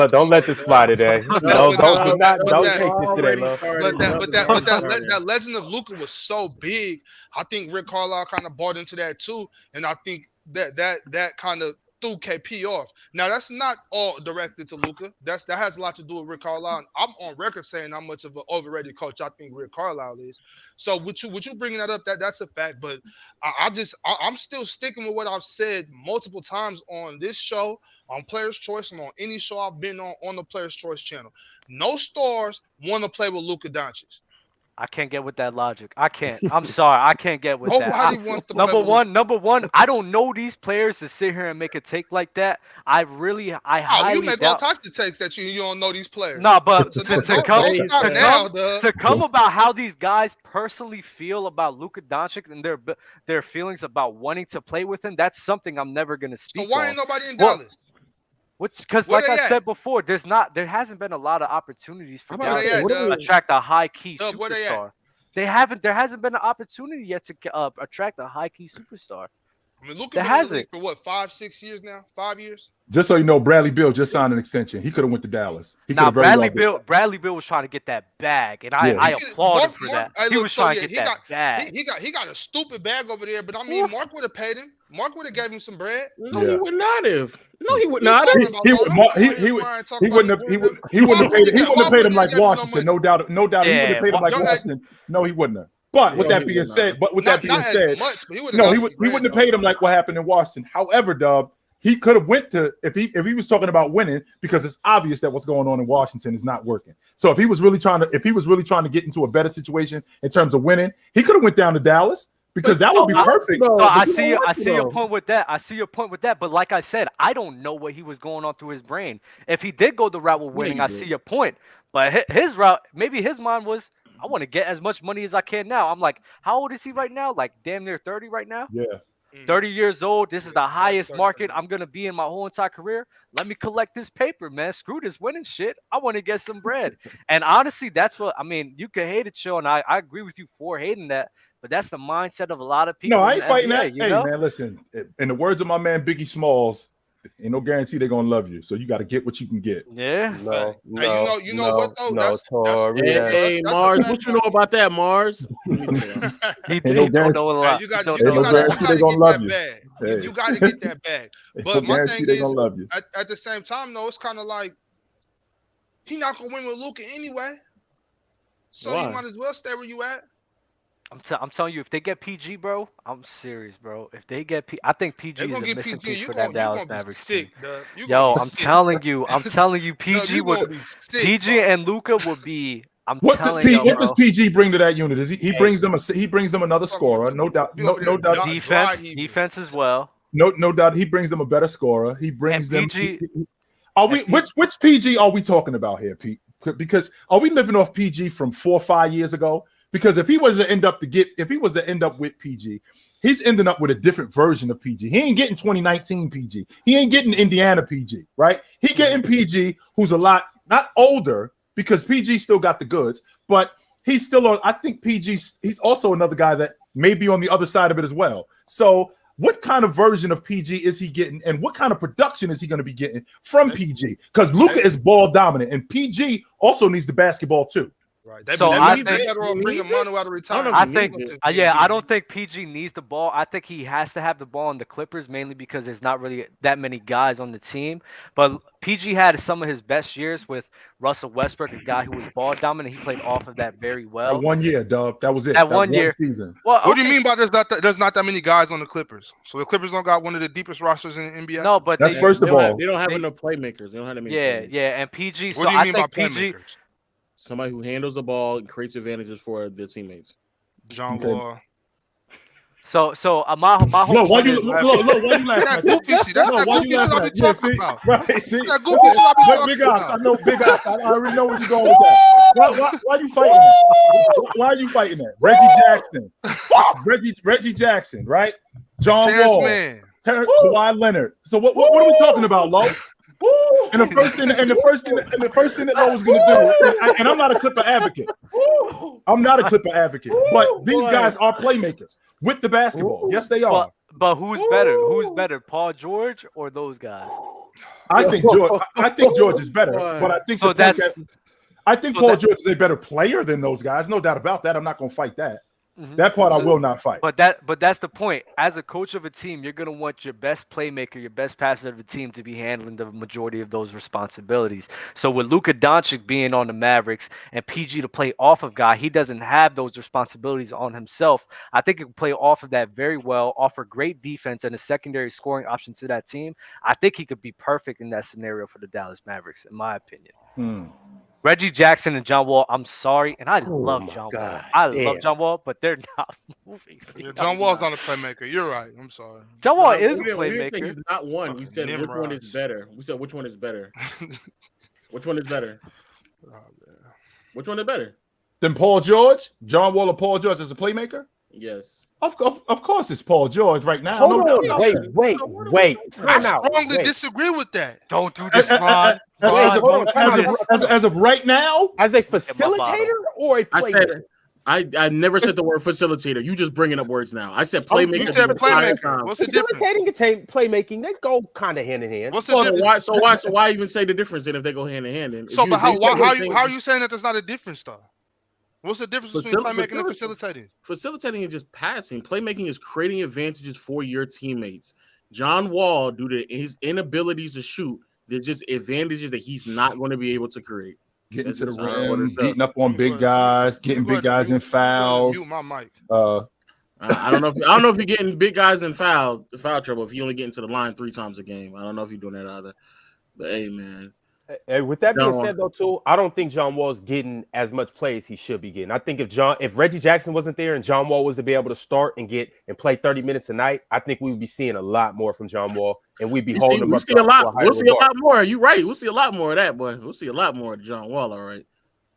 don't let this fly today. Don't take this today, Lo. But that legend of Luka was so big. I think Rick Carlisle kind of bought into that too, and I think that kind of threw KP off. Now that's not all directed to Luka. That has a lot to do with Rick Carlisle. I'm on record saying how much of an overrated coach I think Rick Carlisle is. So with you bringing that up, that's a fact. But I'm still sticking with what I've said multiple times on this show, on Players Choice, and on any show I've been on the Players Choice channel. No stars want to play with Luka Doncic. I can't get with that logic. I can't. I'm sorry. I can't get with that. Wants to number one. I don't know these players to sit here and make a take like that. I highly you make all doubt. types of takes that you don't know these players. No, but So to come about how these guys personally feel about Luka Doncic and their feelings about wanting to play with him, that's something I'm never gonna speak. So why ain't nobody in Dallas? Because like I said before, there hasn't been a lot of opportunities for guys to attract a high key superstar. There hasn't been an opportunity yet to attract a high key superstar. I mean, Luka been in the league for what, 5-6 years now? 5 years? Just so you know, Bradley Beal just signed an extension. He could have went to Dallas. Bradley Beal was trying to get that bag, and I applaud him for that. He was trying to get that bag. He got a stupid bag over there, but I mean, Mark would have paid him. Mark would have gave him some bread. No, he would not have. No, he would not. He wouldn't have paid him like Washington. No doubt. He would have paid him like Washington. No, he wouldn't have. But with that being said, he wouldn't have paid him like what happened in Washington. However, Dub, he could have went to if he was talking about winning, because it's obvious that what's going on in Washington is not working. So if he was really trying to get into a better situation in terms of winning, he could have went down to Dallas, because that would be perfect. I see your point with that. But like I said, I don't know what he was going on through his brain. If he did go the route with winning, I see your point. But his route, maybe his mind was, I want to get as much money as I can now. I'm like, how old is he right now? Like damn near 30 right now? Yeah. 30 years old. This is the highest market I'm going to be in my whole entire career. Let me collect this paper, man. Screw this winning shit. I want to get some bread. And honestly, that's what, I mean, you can hate it, Joe, and I agree with you for hating that, but that's the mindset of a lot of people. No, I ain't fighting that. Hey, man, listen, in the words of my man Biggie Smalls, ain't no guarantee they're gonna love you, so you got to get what you can get. Yeah. You know what though? Hey, Marz, what you know about that, Marz? He don't know a lot. You got to get that bag. You got to get that bag. But my thing is, at the same time, though, it's kind of like he not gonna win with Luka anyway. So you might as well stay where you at. I'm telling you, if they get PG, bro, I'm serious, bro. If they get I think PG is a missing piece for that Dallas Mavericks team. Yo, I'm telling you, PG and Luka would be. What does PG bring to that unit? He brings them another scorer, no doubt. No doubt. Defense as well. No doubt. He brings them a better scorer. He brings them. PG, which PG are we talking about here, Pete? Because are we living off PG from 4 or 5 years ago? Because if he was to end up with PG, he's ending up with a different version of PG. He ain't getting 2019 PG. He ain't getting Indiana PG, right? He getting PG who's a lot not older, because PG still got the goods, but he's still on. I think he's also another guy that may be on the other side of it as well. So what kind of version of PG is he getting, and what kind of production is he going to be getting from PG? Because Luka is ball dominant, and PG also needs the basketball too. Right. I think better off bringing Manu out of retirement. I don't think PG needs the ball. I think he has to have the ball in the Clippers, mainly because there's not really that many guys on the team. But PG had some of his best years with Russell Westbrook, a guy who was ball dominant. He played off of that very well. That 1 year, dog. That was it. That one year season. Well, what do you mean by there's not that many guys on the Clippers? So the Clippers don't got one of the deepest rosters in the NBA? No, but that's first of all. They don't have enough playmakers. They don't have that many. Yeah, and PG. What do you mean by playmakers? Somebody who handles the ball and creates advantages for their teammates. John Wall. So my whole look, why you laughing? That goofy shit. That's that goofy shit I be talking about. Right, see? That goofy shit I be talking Big Ox, I know Big Ox. I already know where you're going with that. Why are you fighting that? Why are you fighting that? Reggie Jackson, right? John Wall. Kawhi Leonard. So what are we talking about, Lo? And the first thing that Lo was going to do, and I'm not a Clipper advocate. But these guys are playmakers with the basketball. Yes, they are. But who's better? Who's better, Paul George or those guys? I think George is better, but I think Paul George is a better player than those guys. No doubt about that. I'm not going to fight that. That part I will not fight. But that's the point. As a coach of a team, you're gonna want your best playmaker, your best passer of the team to be handling the majority of those responsibilities. So with Luka Doncic being on the Mavericks and PG to play off of guy, he doesn't have those responsibilities on himself. I think he can play off of that very well, offer great defense and a secondary scoring option to that team. I think he could be perfect in that scenario for the Dallas Mavericks, in my opinion. Reggie Jackson and John Wall, I'm sorry, and I love John Wall. I love John Wall, but they're not moving. Yeah, John Wall's not a playmaker. You're right. I'm sorry. John Wall is a playmaker. He's not one. We said which one is better. Which one is better? Which one is better? Which one is better? Then Paul George? John Wall or Paul George as a playmaker? Yes. Of course, it's Paul George right now. Wait. I strongly disagree with that. Don't do this, Bron. As of right now, as a facilitator or a playmaker? I never said the word facilitator. You just bringing up words now. I said playmaker. You said playmaker. What's the difference? Facilitating and playmaking, they go kind of hand in hand. What's the difference? So why even say the difference then if they go hand in hand? How are you saying that there's not a difference though? What's the difference between playmaking and facilitating? Facilitating is just passing. Playmaking is creating advantages for your teammates. John Wall, due to his inabilities to shoot, there's just advantages that he's not going to be able to create. Getting to the rim, beating up on big guys, getting big guys in fouls. Mute my mic. I don't know if you're getting big guys in foul trouble if you only get into the line 3 times a game. I don't know if you're doing that either. But hey, man. Hey, with that being said, though, too, I don't think John Wall's getting as much play as he should be getting. I think if Reggie Jackson wasn't there and John Wall was to be able to start and play 30 minutes a night, I think we would be seeing a lot more from John Wall, and we'd be holding him up. We'll see a lot more. You're right. We'll see a lot more of that, boy. We'll see a lot more of John Wall. All right.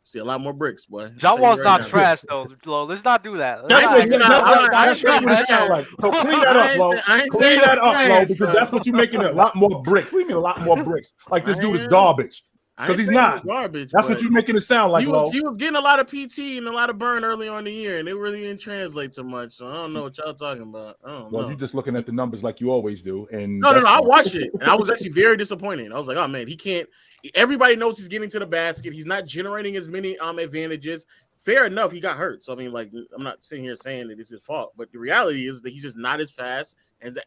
See a lot more bricks, boy. John Wall's not trash, though. Let's not do that. That's what it sounds like. So clean that up, Flo. Clean that up, Flo, because that's what you're making a lot more bricks. We mean a lot more bricks. Like this dude is garbage. Because he's not garbage. That's what you're making it sound like. He was getting a lot of PT and a lot of burn early on in the year, and it really didn't translate so much. So I don't know what y'all talking about. Well, you're just looking at the numbers like you always do. And no, I watched it, and I was actually very disappointed. I was like, oh man, he can't. Everybody knows he's getting to the basket. He's not generating as many advantages. Fair enough, he got hurt. So I mean, like, I'm not sitting here saying that it's his fault, but the reality is that he's just not as fast and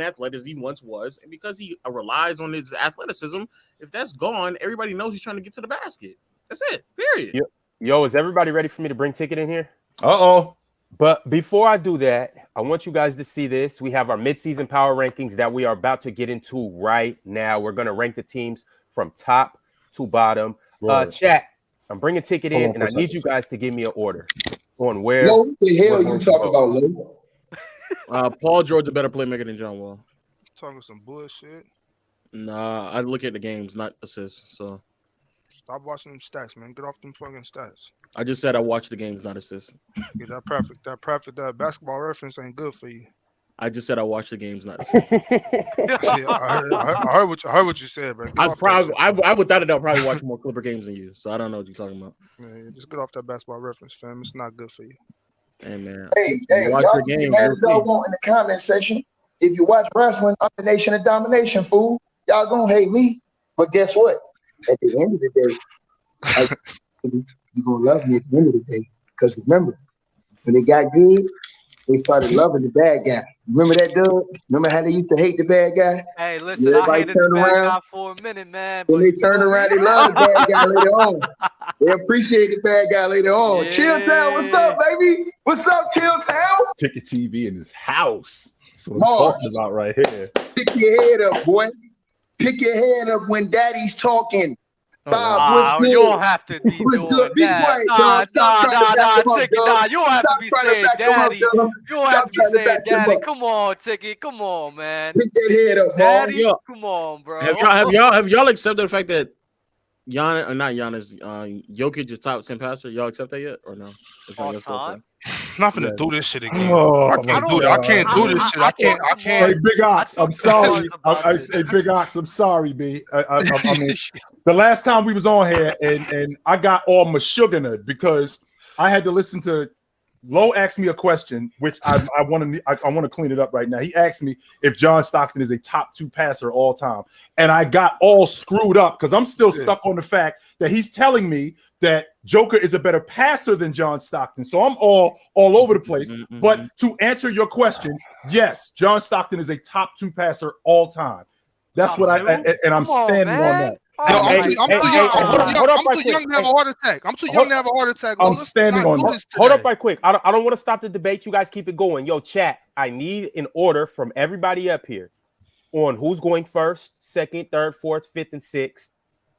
athletic as he once was, and because he relies on his athleticism, if that's gone, everybody knows he's trying to get to the basket. That's it. Period. Yo, is everybody ready for me to bring Ticket in here? But before I do that, I want you guys to see this. We have our midseason power rankings that we are about to get into right now. We're going to rank the teams from top to bottom. Chat, I'm bringing Ticket in, and I need you guys to give me an order on where. What the hell you talking about, Lou? Paul George a better playmaker than John Wall. Talking some bullshit. Nah, I look at the games, not assists. So stop watching them stats, man. Get off them fucking stats. I just said I watch the games, not assists. Yeah, that basketball reference ain't good for you. I just said I watch the games, not assists. Yeah, I heard what you said, bro. I without a doubt probably watch more Clipper games than you, so I don't know what you're talking about. Yeah, just get off that basketball reference, fam. It's not good for you. Hey man. Hey, watch y'all the can game. be mad as y'all want in the comment section. If you watch wrestling, I'm the nation of domination, fool. Y'all gonna hate me, but guess what? At the end of the day, you're gonna love me at the end of the day. Because remember, when it got good, they started loving the bad guy. Remember that, Doug? Remember how they used to hate the bad guy? Hey, listen, I hated the bad guy for a minute, man. When they turned around, they loved the bad guy later on. They appreciate the bad guy later on. Yeah. Chill Town, what's up, baby? What's up, Chill Town? TICKETtv in his house. That's what I'm talking about right here. Pick your head up, boy. Pick your head up when daddy's talking. Bob, what's good? You don't have to be what's doing good? Be that. quiet, dog. Stop trying to back him up, dog. You don't have to be saying daddy. You don't have to be saying daddy. Come on, Ticket. Come on, man. Pick that head up, daddy. Come on, bro. Have y'all accepted the fact that Jokic is top 10 passer? Y'all accept that yet or no? All time? I'm not finna do this shit again. Oh, I can't do that. I can't do this shit. I can't. Hey, Big Ox, I'm sorry. I say Big Ox, I'm sorry, B. I mean, the last time we was on here, and I got all mashugana because I had to listen to Low asked me a question, which I want to clean it up right now. He asked me if John Stockton is a top 2 passer all time, and I got all screwed up because I'm still stuck on the fact that he's telling me that Joker is a better passer than John Stockton. So I'm all over the place. Mm-hmm. But to answer your question, yes, John Stockton is a top 2 passer all time. That's what I'm standing on that. I'm too young to have a heart attack. I'm too young to have a heart attack. I'm standing on that. Hold up right quick. I don't want to stop the debate. You guys keep it going. Yo, chat, I need an order from everybody up here on who's going first, second, third, fourth, fifth, and sixth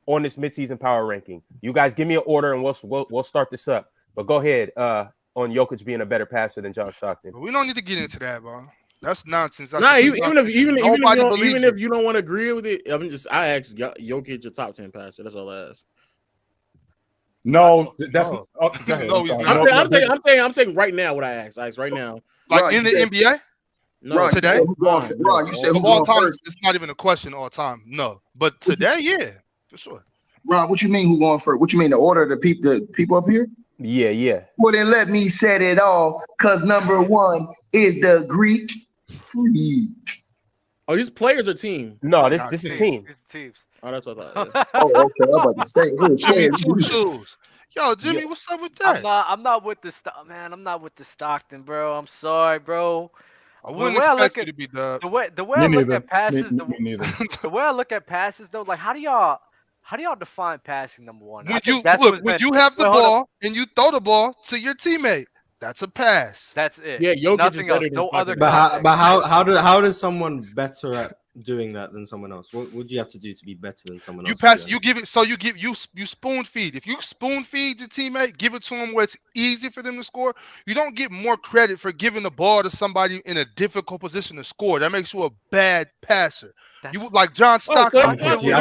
on this midseason power ranking. You guys give me an order and we'll start this up. But go ahead on Jokic being a better passer than John Stockton. We don't need to get into that, bro. That's nonsense. Even if you don't want to agree with it, I asked Jokic a top 10 passer. That's all I asked. No, that's I'm saying right now what I asked. I asked right now. Like in the NBA? No, today? Ron, you said all time. It's not even a question all time. No. But today, yeah, for sure. Ron, what you mean who going first? What you mean the order of the people up here? Yeah. Well, then let me set it off, because number 1 is the Greek Freak. Oh, these players are team. No, this is team. It's teams. Oh, that's what I thought. Oh, okay. I'm about to say. Jimmy, shoes. Yo, Jimmy, what's up with that? I'm not with the man. I'm not with the Stockton, bro. I'm sorry, bro. I wouldn't expect you to be Doug. The way I look at passes, the way I look at passes, though, like how do y'all define passing? Number one, when you have the ball and you throw the ball to your teammate, that's a pass. That's it. Yeah, Jokic nothing is better else. No than other. But how does someone better at doing that than someone else? What would you have to do to be better than someone else? You pass. You give it. So you spoon feed. If you spoon feed your teammate, give it to them where it's easy for them to score. You don't get more credit for giving the ball to somebody in a difficult position to score. That makes you a bad passer. You like John Stockton. I'm confused.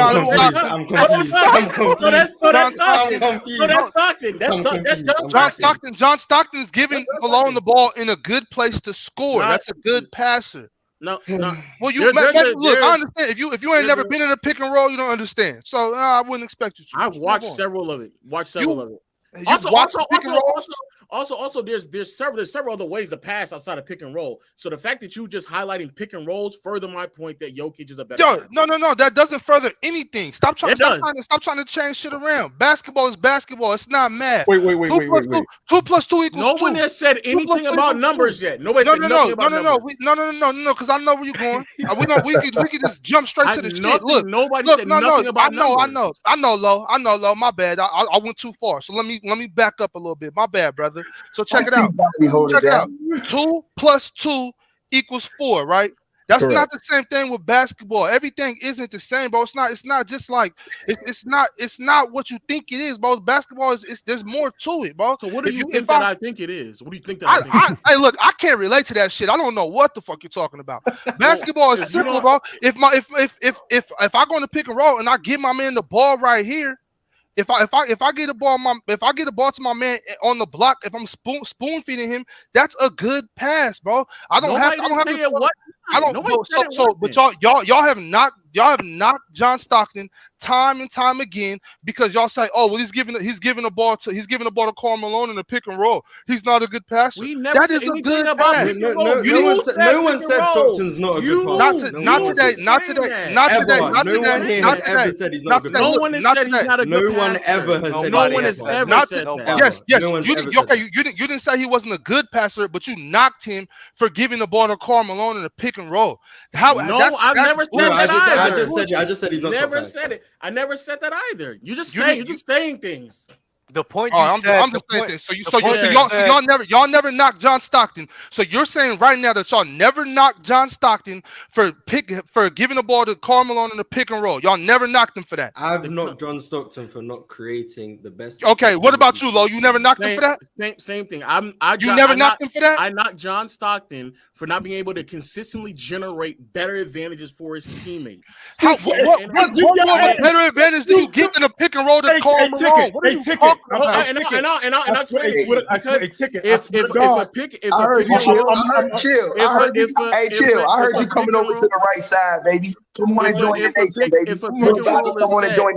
John Stockton is giving Malone the ball in a good place to score. That's a good passer. No. Well, look, I understand. If you ain't never been in a pick and roll, you don't understand. So I wouldn't expect you to. I've watched several of it. Also, there's several other ways to pass outside of pick and roll. So the fact that you just highlighting pick and rolls further my point that Jokic is a better. No. That doesn't further anything. Stop trying to change shit around. Basketball is basketball. It's not math. Wait. 2 + 2 equals 2. No one has said anything about numbers yet. Nobody said nothing about numbers. No. Because I know where you're going. We could just jump straight to the shit. Look, nobody said nothing about numbers. I know, Lo. My bad. I went too far. So let me back up a little bit. My bad, brother. So check it out. 2 + 2 = 4, right? That's correct. Not the same thing with basketball. Everything isn't the same, bro. It's not just like it's not what you think it is, bro. Basketball is there's more to it, bro. So what do you think that I think it is? What do you think that hey, look, I can't relate to that shit. I don't know what the fuck you're talking about. Basketball is simple, bro. If I go to pick and roll and I give my man the ball right here. If I get a ball to my man on the block, if I'm spoon feeding him, that's a good pass, bro. I don't have to. But y'all have knocked John Stockton time and time again because y'all say, oh well, he's giving the ball to Karl Malone in the pick and roll. He's not a good passer. That is a good pass. No one said Stockton's not a good passer. Not today. Not today. No one has said he's not a good passer. No one ever has said. No one has ever said that. Yes. You didn't say he wasn't a good passer, but you knocked him for giving the ball to Karl Malone in the pick and roll. I've never said that either. I just said he's not. Never said it. I never said that either. You're just saying things. The point. I'm just saying this. So y'all never knocked John Stockton. So you're saying right now that y'all never knocked John Stockton for giving the ball to Karl Malone in the pick and roll. Y'all never knocked him for that. I've knocked John Stockton for not creating the best. Okay, what about you, Lo? You never knocked him for that? Same thing. You never knocked him for that? I knocked John Stockton for not being able to consistently generate better advantages for his teammates. What better advantage do you get in a pick and roll to Karl Malone? What are you talking I heard you coming over to the right side, baby. Come on and join the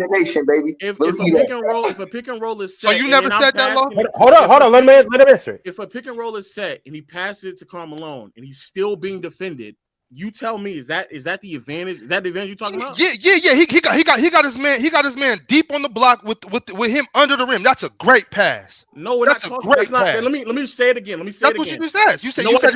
nation, baby. If a pick and roll is set, so you never said that, Lo? Hold on. Let him answer it. If a pick and roll is set and he passes it to Carmelo and he's still being defended, you tell me, is that the advantage? Is that the advantage you're talking about? Yeah. He got his man deep on the block with him under the rim. That's a great pass. No, we're not talking. That's not. Let me say it again. That's what you just said. I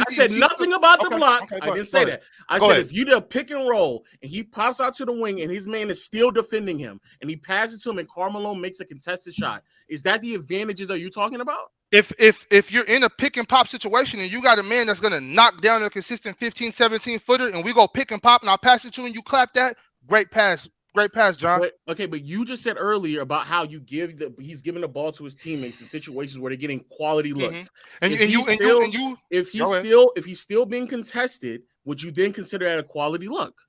said nothing about the block. I didn't say that. I said if you do a pick and roll and he pops out to the wing and his man is still defending him and he passes to him and Carmelo makes a contested shot, is that the advantages are you talking about? If you're in a pick and pop situation and you got a man that's going to knock down a consistent 15, 17 footer and we go pick and pop and I'll pass it to you and you clap that, great pass, John. But you just said earlier about how he's giving the ball to his teammates in situations where they're getting quality looks. If he's still being contested, would you then consider that a quality look?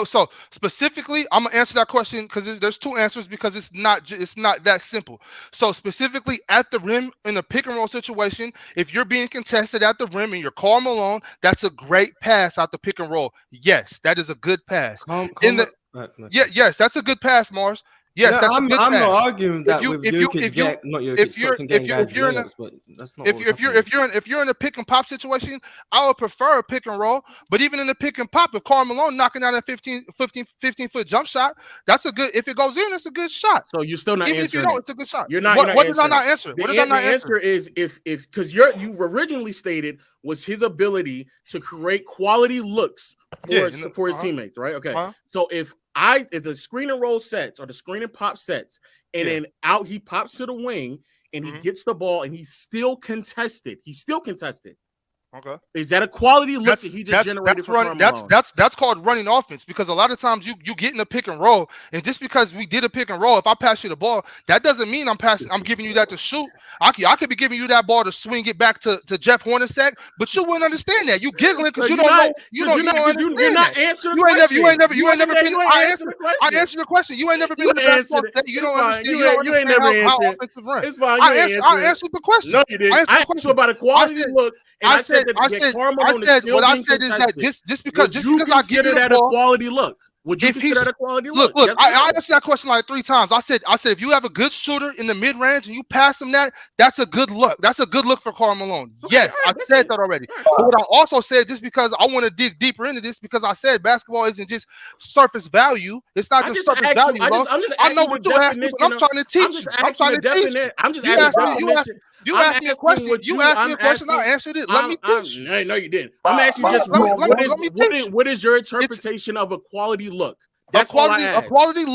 So specifically, I'm gonna answer that question because there's two answers because it's not that simple. So specifically at the rim in a pick and roll situation, if you're being contested at the rim and you're Carmelo, that's a great pass out the pick and roll. Yes, that is a good pass. Yes, that's a good pass, Marz. Yes, no, that's a good pass. I'm not arguing that if you're in a pick and pop situation, I would prefer a pick and roll. But even in the pick and pop, if Carmelo knocking down a 15 foot jump shot, that's a good. If it goes in, it's a good shot. So you're still not even answering. If you know it's a good shot. You're not. What did I not answer? The answer is if because you originally stated was his ability to create quality looks for his teammates, right? Okay. So if the screen and roll sets or the screen and pop sets, and then out he pops to the wing and he gets the ball and he's still contested. Okay. Is that a quality look that he just generated from Carmelo? That's called running offense because a lot of times you get in a pick and roll, and just because we did a pick and roll, if I pass you the ball, that doesn't mean I'm giving you that to shoot. I could be giving you that ball to swing it back to Jeff Hornacek, but you wouldn't understand that. You giggling because you don't know. You not answering the question. You ain't never been. I answered the question. You ain't never been in the basketball state. You don't understand. You ain't never answered. It's fine. I answered the question. No, you didn't. I asked you about a quality look. And I said what I said is that just because I give you that a quality look. Would you consider that a quality look? Look, I answered that question like 3 times. I said if you have a good shooter in the mid range and you pass him that's a good look. That's a good look for Carmelo. Okay, yes, I said that already. But what I also said, just because I want to dig deeper into this, because I said basketball isn't just surface value. It's not just surface value. I know what you're asking, but I'm trying to teach you. I'm trying to teach you. I'm just asking you asked me a question. I answered it. Let me teach. No, you didn't. I'm asking you just what is your interpretation of a quality look? That's all I ask. A quality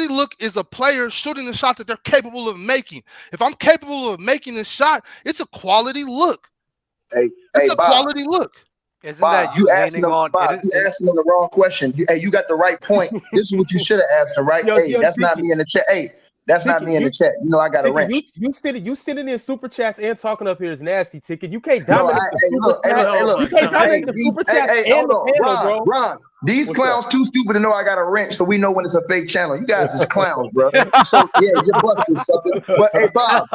look is a player shooting the shot that they're capable of making. If I'm capable of making this shot, it's a quality look. It's a quality look. Isn't that you asking him the wrong question? You got the right point. This is what you should have asked him, right? That's not me in the chat. That's not me in the chat. You know I got a rent. You sitting in super chats and talking up here is nasty, Ticket. You can't dominate the super chats and the panel, bro. These clowns too stupid to know I got a wrench, so we know when it's a fake channel. You guys is clowns, bro. So yeah, you're busted, sucker. But hey, Bob,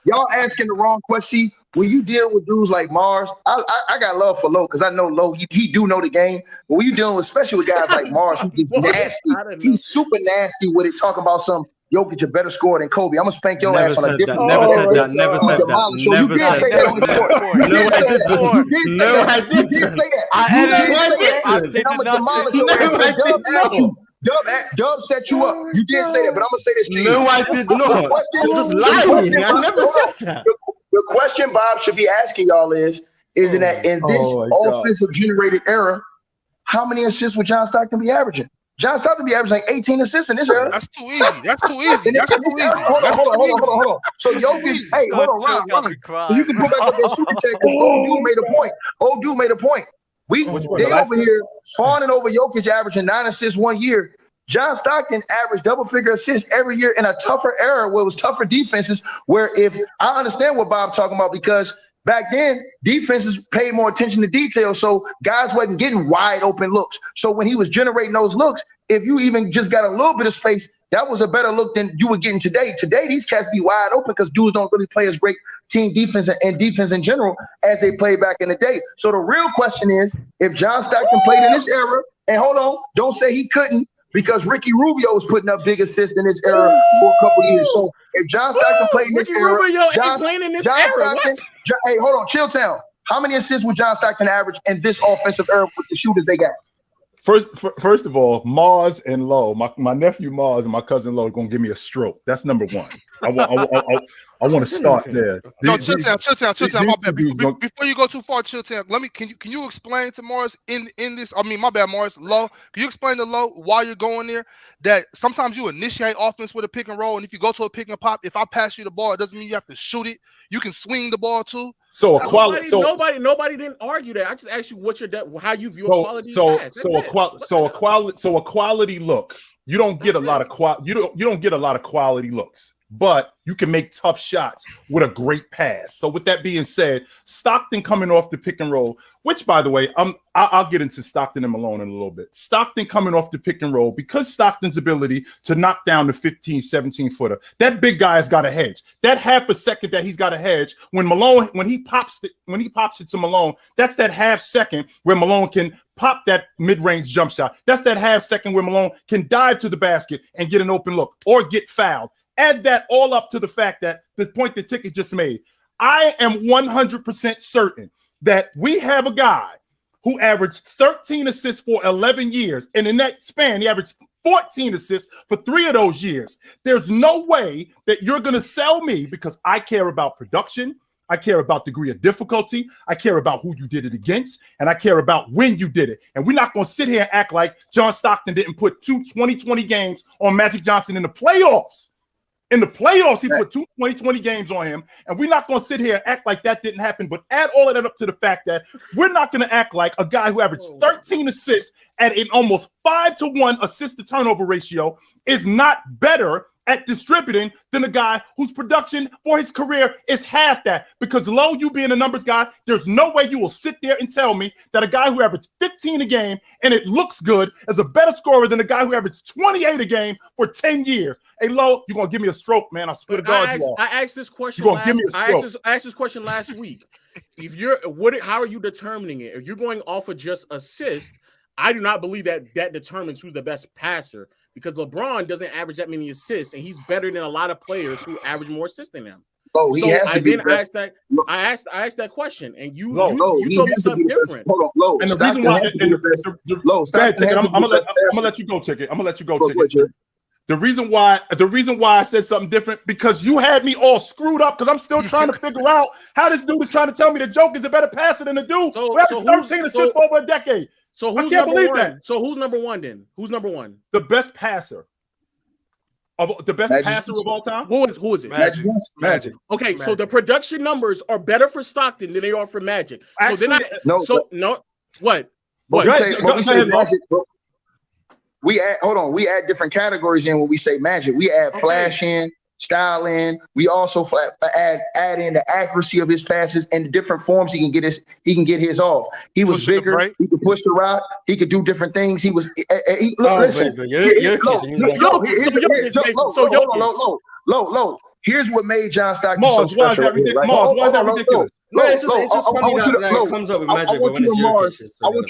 y'all asking the wrong question. When you deal with dudes like Marz, I got love for Lo because I know Lo, he do know the game. But when you dealing with, especially with guys like Marz, who's just nasty, he's super nasty with it, talking about some Jokic a better scorer than Kobe. I'm gonna spank your ass on a different. Never said that. You did say that on the court. You did say that. And I'm gonna demolish your ass. Dub set you up. You did say that, but I'm gonna say this to you. No, I did not. I'm just lying. I never said that. The question Bob should be asking y'all is that in this offensive generated era, how many assists would John Stockton be averaging? John Stockton be averaging like 18 assists in this era. That's too easy. Hold on. So Jokic, hold on, Ron. So you can go back up that super chat because old dude made a point. They over here fawning over Jokic averaging 9 assists 1 year. John Stockton averaged double-figure assists every year in a tougher era where it was tougher defenses, where if I understand what Bob's talking about, because back then defenses paid more attention to detail, so guys wasn't getting wide open looks. So when he was generating those looks, if you even just got a little bit of space, That was a better look than you were getting today. Today, these cats be wide open because dudes don't really play as great team defense and defense in general as they played back in the day. So the real question is, if John Stockton played in this era, and hold on, don't say he couldn't, because Ricky Rubio was putting up big assists in this era for a couple years. So if John Stockton played in this era, John Stockton, hey, hold on, Chilltown. How many assists would John Stockton average in this offensive era with the shooters they got? First of all, Marz and Lowe, my nephew Marz and my cousin Lowe are gonna give me a stroke. That's number one. I want to start there. No, Chilltown. My bad. Before you go too far, Chilltown, can you explain to Marz in this? I mean, my bad, Marz. Lowe, can you explain to Lowe while you're going there that sometimes you initiate offense with a pick and roll, and if you go to a pick and pop, if I pass you the ball, it doesn't mean you have to shoot it. You can swing the ball too. So a quality. Nobody didn't argue that. I just asked you how you view a quality. So a quality look. You don't get a lot of you don't get a lot of quality looks, but you can make tough shots with a great pass. So with that being said, Stockton coming off the pick and roll, which by the way, I'll get into Stockton and Malone in a little bit. Stockton coming off the pick and roll, because Stockton's ability to knock down the 15, 17 footer, that big guy has got a hedge. That half a second that he's got a hedge when he pops it to Malone, that's that half second where Malone can pop that mid-range jump shot. That's that half second where Malone can dive to the basket and get an open look or get fouled. Add that all up to the fact that the point that Ticket just made. I am 100% certain that we have a guy who averaged 13 assists for 11 years. And in that span, he averaged 14 assists for 3 of those years. There's no way that you're going to sell me, because I care about production. I care about degree of difficulty. I care about who you did it against. And I care about when you did it. And we're not going to sit here and act like John Stockton didn't put 2 20-20 games on Magic Johnson in the playoffs. In the playoffs, he put 2 20-20 games on him, and we're not going to sit here and act like that didn't happen. But add all of that up to the fact that we're not going to act like a guy who averaged 13 assists at an almost 5-to-1 assist-to-turnover ratio is not better at distributing than a guy whose production for his career is half that. Because Lowe, you being a numbers guy, there's no way you will sit there and tell me that a guy who averaged 15 a game and it looks good is a better scorer than a guy who averaged 28 a game for 10 years. Hey, Lowe, you're going to give me a stroke, man. I swear to God. I asked this question. You're going to give me a stroke. I asked this question last week. How are you determining it? If you're going off of just assist, I do not believe that determines who's the best passer, because LeBron doesn't average that many assists, and he's better than a lot of players who average more assists than him. Oh, so I asked that question, and you told me something different. Hold on, Lowe. And the reason why, I'm gonna let you go, Ticket. I'm gonna let you go, Ticket. The reason why I said something different, because you had me all screwed up, because I'm still trying to figure out how this dude is trying to tell me that Jokic is a better passer than the dude who averaged 13 assists for over a decade. So who's number one? So who's number one then? Who's number one? The best passer. Passer of all time? Who is it? Magic. Okay, so the production numbers are better for Stockton than they are for Magic. Actually, what? We add different categories in when we say Magic. We add flash in, style in. We also add in the accuracy of his passes and the different forms he can get his off. He was bigger. He could push the route. He could do different things. He was. Low. Here's what made John Stockton so special. Why is that ridiculous? It's just funny that comes up with Magic. I want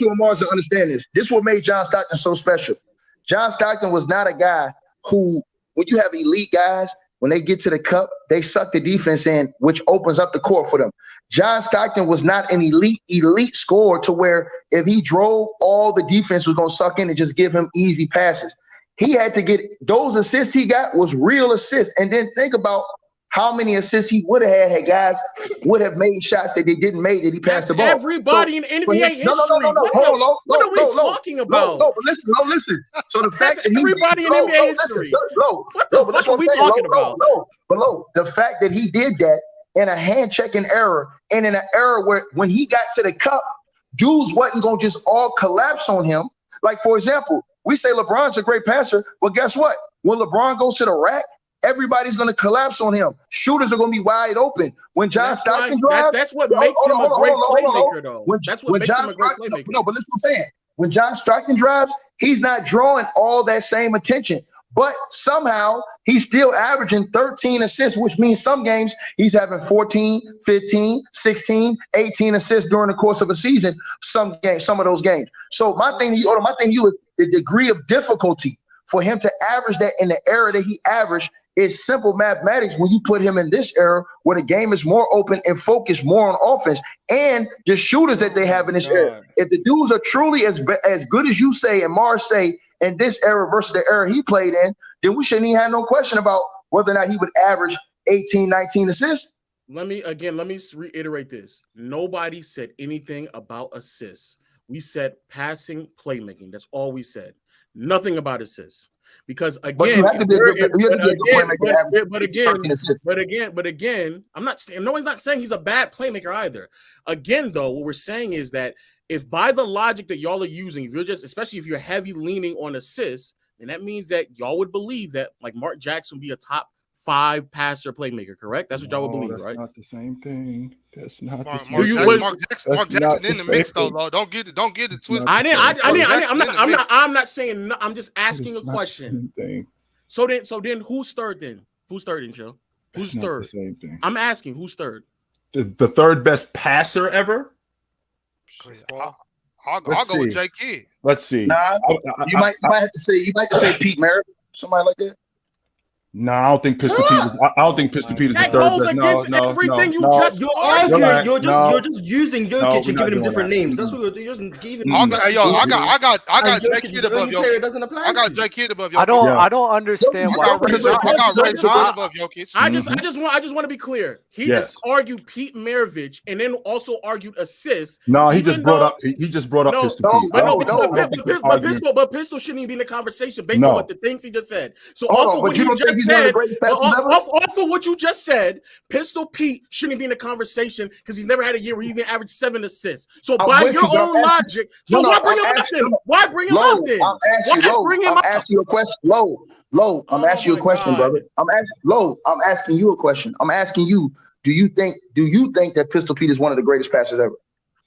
you and Marz to understand this. This is what made John Stockton so special. John Stockton was not a guy who, when you have elite guys, when they get to the cup, they suck the defense in, which opens up the court for them. John Stockton was not an elite scorer to where if he drove, all the defense was going to suck in and just give him easy passes. He had to get those assists he got was real assists. And then think about how many assists he would have had guys would have made shots that they didn't make that he passed the ball. Everybody in NBA history. No. What are we talking about? No, but listen. So the fact that everybody in NBA history. What the fuck are we talking about? The fact that he did that in a hand-checking era and in an era where when he got to the cup, dudes wasn't going to just all collapse on him. Like, for example, we say LeBron's a great passer. Well, guess what? When LeBron goes to the rack, everybody's going to collapse on him. Shooters are going to be wide open. When John Stockton drives, that's what makes him a great playmaker, though. That's what makes him a great playmaker. No, but listen, what I'm saying. When John Stockton drives, he's not drawing all that same attention. But somehow he's still averaging 13 assists, which means some games he's having 14, 15, 16, 18 assists during the course of a season. Some of those games. So my thing to you is the degree of difficulty for him to average that in the era that he averaged is simple mathematics when you put him in this era where the game is more open and focused more on offense and the shooters that they have in this era. If the dudes are truly as good as you say and Marz say in this era versus the era he played in, then we shouldn't even have no question about whether or not he would average 18, 19 assists. Let me reiterate this. Nobody said anything about assists. We said passing, playmaking. That's all we said. Nothing about assists. Because again, but you have to be a good playmaker. But again, I'm not saying no one's not saying he's a bad playmaker either. Again, though, what we're saying is that if by the logic that y'all are using, if you're just, especially if you're heavy leaning on assists, then that means that y'all would believe that like Mark Jackson would be a top 5 passer playmaker, correct? That's what y'all would believe, that's right? That's not the same thing. That's not the same thing. Mark Jackson in the mix though, Don't get it twisted. I'm not saying no, I'm just asking a question. So then who's third then? Who's third in Joe? Who's third? Same thing. I'm asking who's third? The third best passer ever? I'll go with J. Kidd. Let's see. Nah, you might have to say Pete Merritt, somebody like that. No, I don't think Pistol Pete. I don't think Pistol Pete is the third best. Everything you're arguing. You're just using Jokic and giving him different names. That's what you're just giving. I got J. Kidd above Jokic. I got J. Kidd above Jokic. I don't understand why. I got Ray John above Jokic. I just want to be clear. He just argued Pete Maravich and then also argued assists. No, he just brought up Pistol Pete. But Pistol shouldn't even be in the conversation based on what the things he just said. So also what you just said, off of what you just said, Pistol Pete shouldn't be in the conversation because he's never had a year where he even averaged 7 assists. So by your own logic, why bring him up then? Why bring him up then? I'm asking you a question. Low. I'm asking you a question, brother. I'm asking you a question. I'm asking you, do you think that Pistol Pete is one of the greatest passers ever?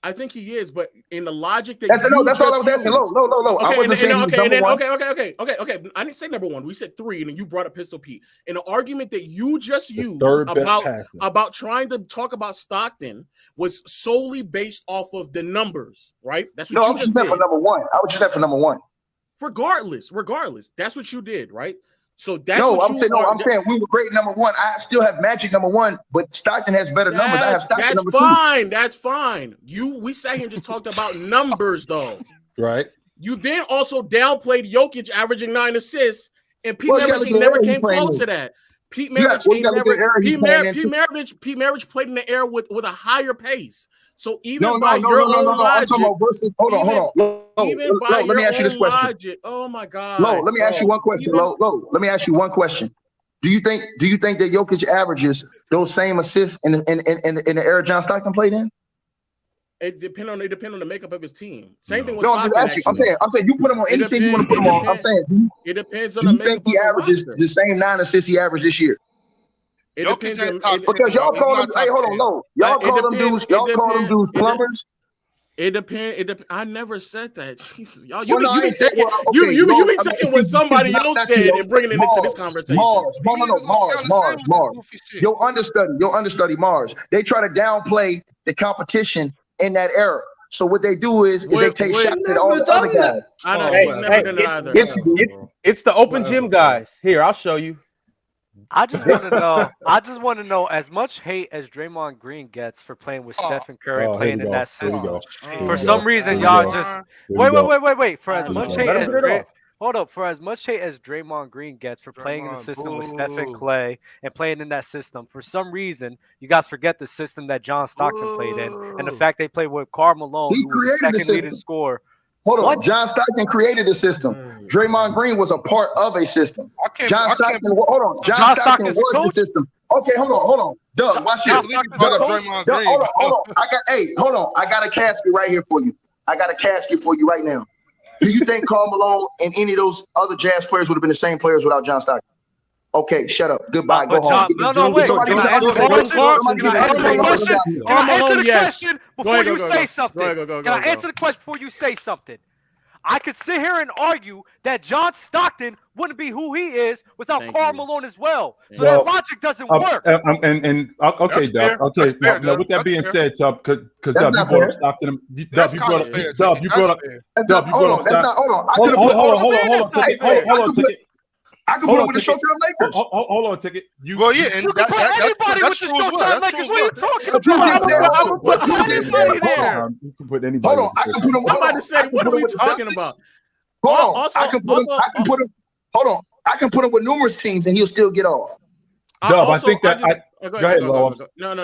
I think he is, but in the logic that that's all I was asking. Low. Okay, I wasn't saying number one. Okay. I didn't say number one. We said 3, and then you brought up Pistol Pete. In the argument that you just used about trying to talk about Stockton was solely based off of the numbers, right? That's what you just did. For number one. I was just there for number one. Regardless, that's what you did, right? So that's I'm saying we were great number one. I still have Magic number one, but Stockton has better numbers. I have Stockton number 2. That's fine. We sat here and just talked about numbers though. Right. You then also downplayed Jokic averaging 9 assists, and Pete Maravich never came close to that. Pete Maravich played in the air with a higher pace. So even by your own logic, let me ask you this question. Oh my God. Let me ask you one question. Let me ask you one question. Do you think that Jokic averages those same assists in the era John Stockton played in? It depends on the makeup of his team. Same thing with Stockton. I'm saying you put him on any team you want to put him on. I'm saying it depends on the makeup. Do you think he averages the same 9 assists he averaged this year? It depends because y'all call them. Hey, hold on, low. Y'all call them dudes plumbers. It depends. I never said that. Jesus, y'all. You be taking what somebody else said and bringing it into this conversation. Marz. Your understudy, Marz. They try to downplay the competition in that era. So what they do is they take shots at all the other guys. I don't. Never done either. It's the open gym guys. Here, I'll show you. I just want to know as much hate as Draymond Green gets for playing with Stephen Curry playing in that system. For some reason, y'all just wait. For as much hate as for as much hate as Draymond Green gets for playing in the system with Stephen Clay and playing in that system, for some reason, you guys forget the system that John Stockton played in and the fact they played with Karl Malone, who was the second leading scorer. Hold on, John Stockton created a system. Draymond Green was a part of a system. John Stockton was the system. Okay, hold on. Doug, watch this. Hold on. I got a casket right here for you. Right now. Do you think Karl Malone and any of those other Jazz players would have been the same players without John Stockton? Okay, shut up. Goodbye. Go home. Wait. Can I answer the question before you say something? Can I answer the question before you say something? I could sit here and argue that John Stockton wouldn't be who he is without Karl Malone as well. So that logic doesn't work. Okay, Dub. Okay, now with that being said, Dub, because Dub, you brought up Stockton. Dub, you brought up. Hold on, Ticket. I can put him with the Showtime Lakers. Hold on, Ticket. Well, yeah, and that's true as well. What are you talking about? You can put anybody. Hold on, I can put him. I'm about to say, what are we talking about? Hold on, I can put him. Hold on, I can put him with numerous teams, and he'll still get off. Dub, I think that. Go ahead, Lo. No.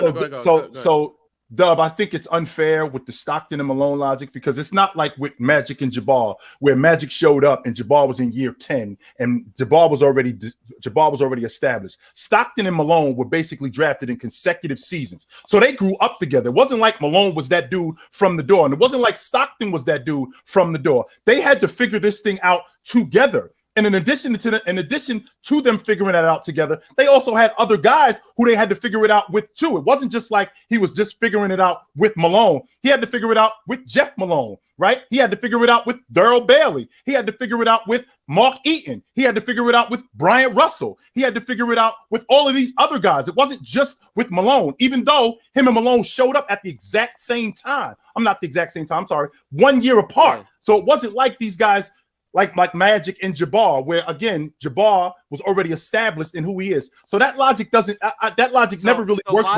So, Dub, I think it's unfair with the Stockton and Malone logic because it's not like with Magic and Jabbar, where Magic showed up and Jabbar was in year 10 and Jabbar was already established. Stockton and Malone were basically drafted in consecutive seasons. So they grew up together. It wasn't like Malone was that dude from the door, and it wasn't like Stockton was that dude from the door. They had to figure this thing out together. And in addition to them figuring that out together, they also had other guys who they had to figure it out with too. It wasn't just like he was just figuring it out with Malone. He had to figure it out with Jeff Malone, right? He had to figure it out with Darryl Bailey. He had to figure it out with Mark Eaton. He had to figure it out with Bryant Russell. He had to figure it out with all of these other guys. It wasn't just with Malone, even though him and Malone showed up at the exact same time. I'm not the exact same time, I'm sorry, 1 year apart. So it wasn't like these guys like Magic and Jabbar, where again Jabbar was already established in who he is. So that logic doesn't. That logic never really worked.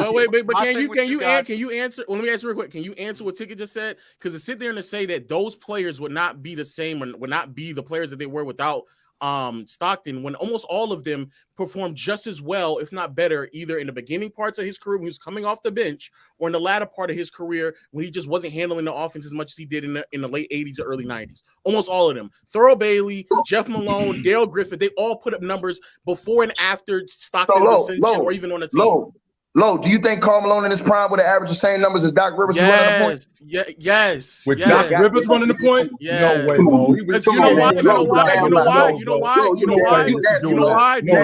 But can you answer? Well, let me answer real quick. Can you answer what Ticket just said? Because to sit there and to say that those players would not be the same and would not be the players that they were without Stockton, when almost all of them performed just as well, if not better, either in the beginning parts of his career when he was coming off the bench, or in the latter part of his career when he just wasn't handling the offense as much as he did in the late 80s or early 90s. Almost all of them. Thurl Bailey, Jeff Malone, Dale Griffith, they all put up numbers before and after Stockton's ascension, or even on the team. Low, do you think Karl Malone in his prime would have averaged the same numbers as Doc Rivers running the point? Yes. With Doc Rivers running the point? Yeah. No way,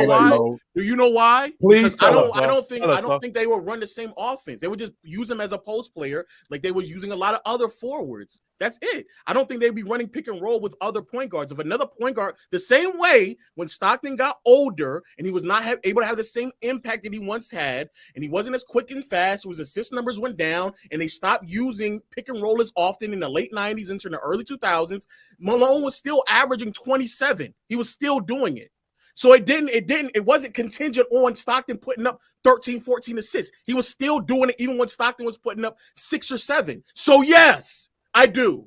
Lo. Do you know why? Please, I don't think they would run the same offense. They would just use him as a post player, like they was using a lot of other forwards. That's it. I don't think they'd be running pick and roll with other point guards. If another point guard, the same way when Stockton got older and he was not able to have the same impact that he once had, and he wasn't as quick and fast, so his assist numbers went down, and they stopped using pick and roll as often in the late 90s into the early 2000s, Malone was still averaging 27. He was still doing it. So it wasn't contingent on Stockton putting up 13, 14 assists. He was still doing it even when Stockton was putting up 6 or 7. So yes, I do.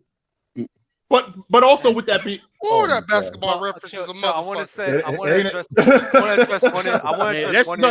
But also with that being, that basketball reference is a motherfucker.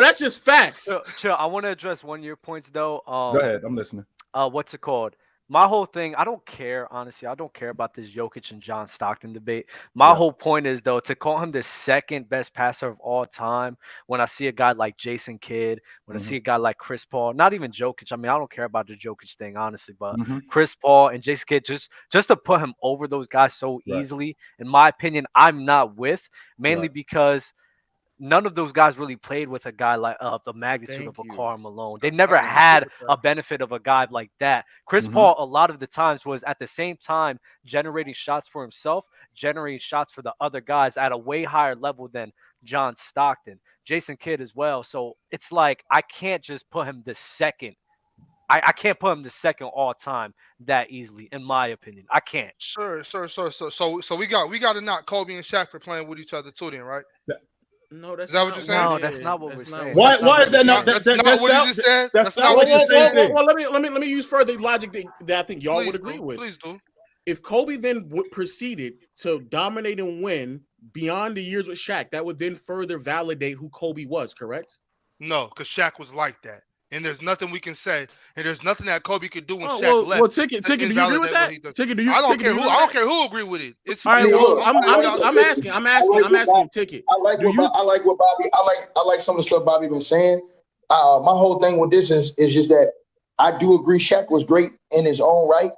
That's just facts. Chill. I want to address one of your points though. Go ahead, I'm listening. What's it called? My whole thing, I don't care, honestly. I don't care about this Jokic and John Stockton debate. My whole point is, though, to call him the second best passer of all time when I see a guy like Jayson Kidd, when I see a guy like Chris Paul, not even Jokic. I mean, I don't care about the Jokic thing, honestly, but Chris Paul and Jayson Kidd, just to put him over those guys so easily, in my opinion, I'm not with, mainly because none of those guys really played with a guy like the magnitude of a Karl Malone. They never had a benefit of a guy like that. Chris Paul, a lot of the times, was at the same time generating shots for himself, generating shots for the other guys at a way higher level than John Stockton. Jayson Kidd as well. So it's like I can't just put him the second. I can't put him the second all time that easily, in my opinion. I can't. Sure. So we got to knock Kobe and Shaq for playing with each other too, then, right? No, that's what you're saying. No, that's not what we're saying. Why is that not? That's not what you just said. That's not what you said. Well, let me use further logic that I think y'all would agree with. Please do. If Kobe then proceeded to dominate and win beyond the years with Shaq, that would then further validate who Kobe was, correct? No, because Shaq was like that. And there's nothing we can say, and there's nothing that Kobe could do when Shaq left. Well, Ticket, do you agree with that? Ticket, do you? I don't care who agree with it. It's all right. Well, I'm asking Ticket. I like what Bobby. I like some of the stuff Bobby been saying. My whole thing with this is just that I do agree Shaq was great in his own right,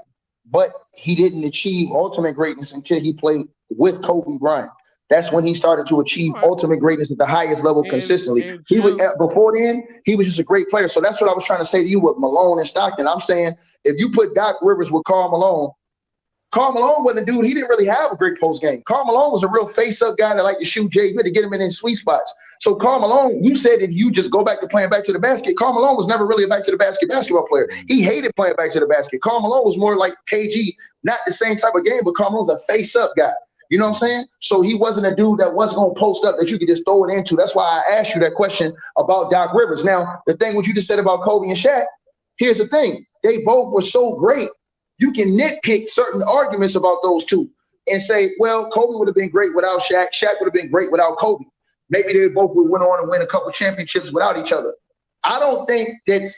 but he didn't achieve ultimate greatness until he played with Kobe Bryant. That's when he started to achieve ultimate greatness at the highest level consistently. He was before then, he was just a great player. So that's what I was trying to say to you with Malone and Stockton. I'm saying if you put Doc Rivers with Karl Karl Malone wasn't a dude. He didn't really have a great post game. Karl Malone was a real face-up guy that liked to shoot Jay. You had to get him in sweet spots. So Karl Malone, you said if you just go back to playing back to the basket, Karl Malone was never really a back to the basket basketball player. He hated playing back to the basket. Karl Malone was more like KG, not the same type of game, but Karl Malone's a face-up guy. You know what I'm saying? So he wasn't a dude that wasn't going to post up that you could just throw it into. That's why I asked you that question about Doc Rivers. Now, the thing what you just said about Kobe and Shaq, here's the thing. They both were so great. You can nitpick certain arguments about those two and say, well, Kobe would have been great without Shaq. Shaq would have been great without Kobe. Maybe they both would went on and win a couple championships without each other. I don't think that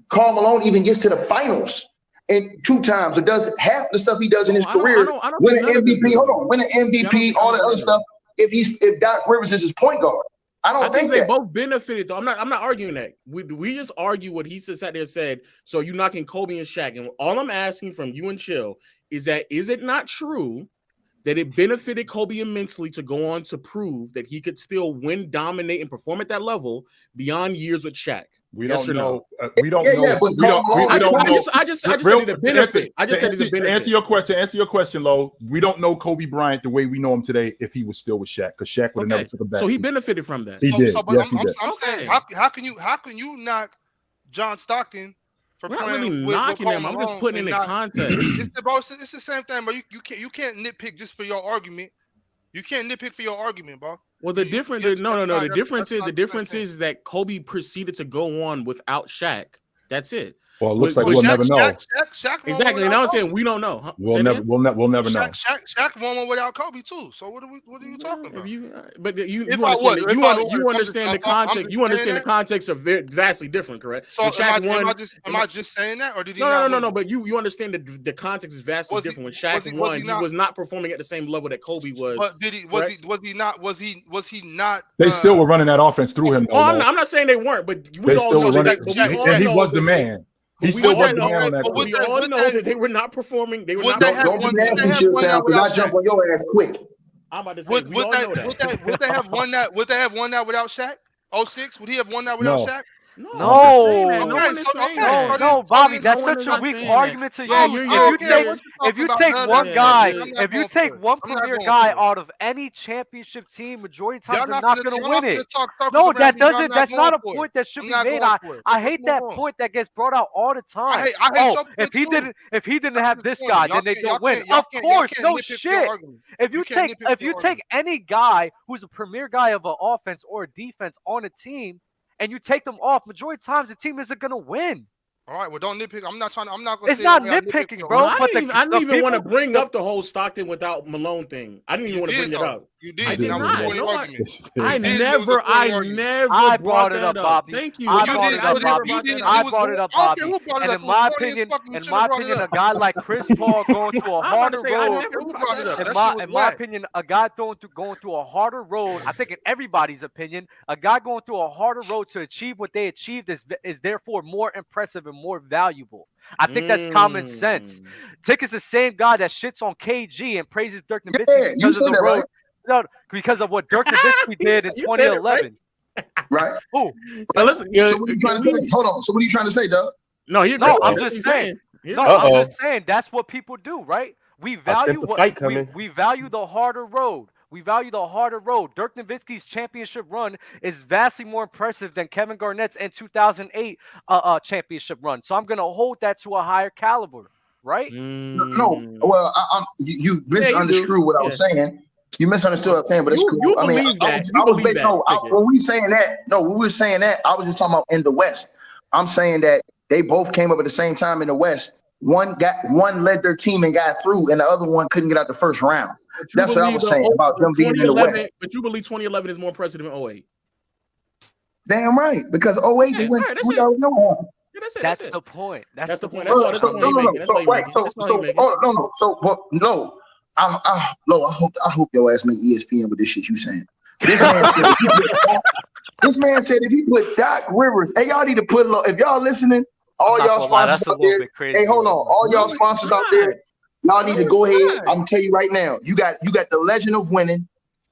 Karl Malone even gets to the finals in 2 times or does half the stuff he does in his career. Win an MVP, win an MVP, all that other stuff. If Doc Rivers is his point guard. I think they both benefited though. I'm not arguing that. We just argue what he sat there and said. So you knocking Kobe and Shaq, and all I'm asking from you and Chill is it not true that it benefited Kobe immensely to go on to prove that he could still win, dominate, and perform at that level beyond years with Shaq? We yes don't know. No? We don't know. We don't know. I just said it's a benefit. I just said it's a benefit. Answer your question, Lo. We don't know Kobe Bryant the way we know him today if he was still with Shaq, because Shaq would have never took him back. So he benefited from that. He did. Yes, he did. I'm saying, how can you knock John Stockton for We're playing not really with knocking him. I'm just putting in the context. It's the same thing, but you can't nitpick just for your argument. You can't nitpick for your argument, bro. Well, the difference is that Kobe proceeded to go on without Shaq. That's it. Well, it looks like we'll never know. Shaq exactly. And I was saying we don't know. Huh? We'll never know. Shaq won one without Kobe too. So what are you talking about? You understand the context. You understand the context of vastly different, correct? So am I just saying that, or did he? No. But you understand the context is vastly different. When Shaq won, he was not performing at the same level that Kobe was. But did he? Was he not? They still were running that offense through him. I'm not saying they weren't, but we all know that he was the man. He still was the man on that. We all know that they were not performing. They were not. Don't be nasty, Chill Town, because I jump on your ass quick. I'm about to say, we all know that. Would they have won that? Would they have won that without Shaq? 06? Would he have won that without Shaq? No, Bobby, that's such a weak argument to use. If you take one premier guy out of any championship team, majority of times they're not going to win it. No, that's not a point that should be made. I hate that point that gets brought out all the time. If he didn't have this guy, then they don't win. Of course, no shit. If you take any guy who's a premier guy of an offense or a defense on a team, and you take them off, majority of times the team isn't gonna win. All right, well, don't nitpick. I'm not going to. It's not nitpicking, bro. I didn't even want to bring up the whole Stockton without Malone thing. I didn't even want to bring it up. You did. I did not. I never brought it up, Bobby. Thank you. I brought it up, Bobby. And in my opinion, a guy like Chris Paul going through a harder road. In my opinion, a guy going through a harder road. I think in everybody's opinion, a guy going through a harder road to achieve what they achieved is therefore more impressive and more valuable. I think that's common sense. Tick is the same guy that shits on KG and praises Dirk Nowitzki because of the road. Right? No, because of what Dirk Nowitzki did in 2011. Right. Who? Listen, so what are you trying to say? Hold on. So what are you trying to say, Doug? I'm just saying. I'm just saying that's what people do, right? We value we value the harder road. We value the harder road. Dirk Nowitzki's championship run is vastly more impressive than Kevin Garnett's in 2008 championship run. So I'm going to hold that to a higher caliber, right? No. Well, you misconstrued what I was saying. You misunderstood what I was saying, but it's cool. You believe that. When we were saying that, I was just talking about in the West. I'm saying that they both came up at the same time in the West. One led their team and got through, and the other one couldn't get out the first round. That's what I was saying about them being in the West. But you believe 2011 is more impressive than 08? Damn right, because 08 they went. We already know. That's the point. That's the point. I hope your ass make ESPN with this shit you saying. This man said if he put Doc Rivers, hey, y'all need to put if y'all listening, all y'all sponsors out there. Hey, hold on, all y'all sponsors out there, y'all need to go ahead. I'm gonna tell you right now. You got the Legend of Winning,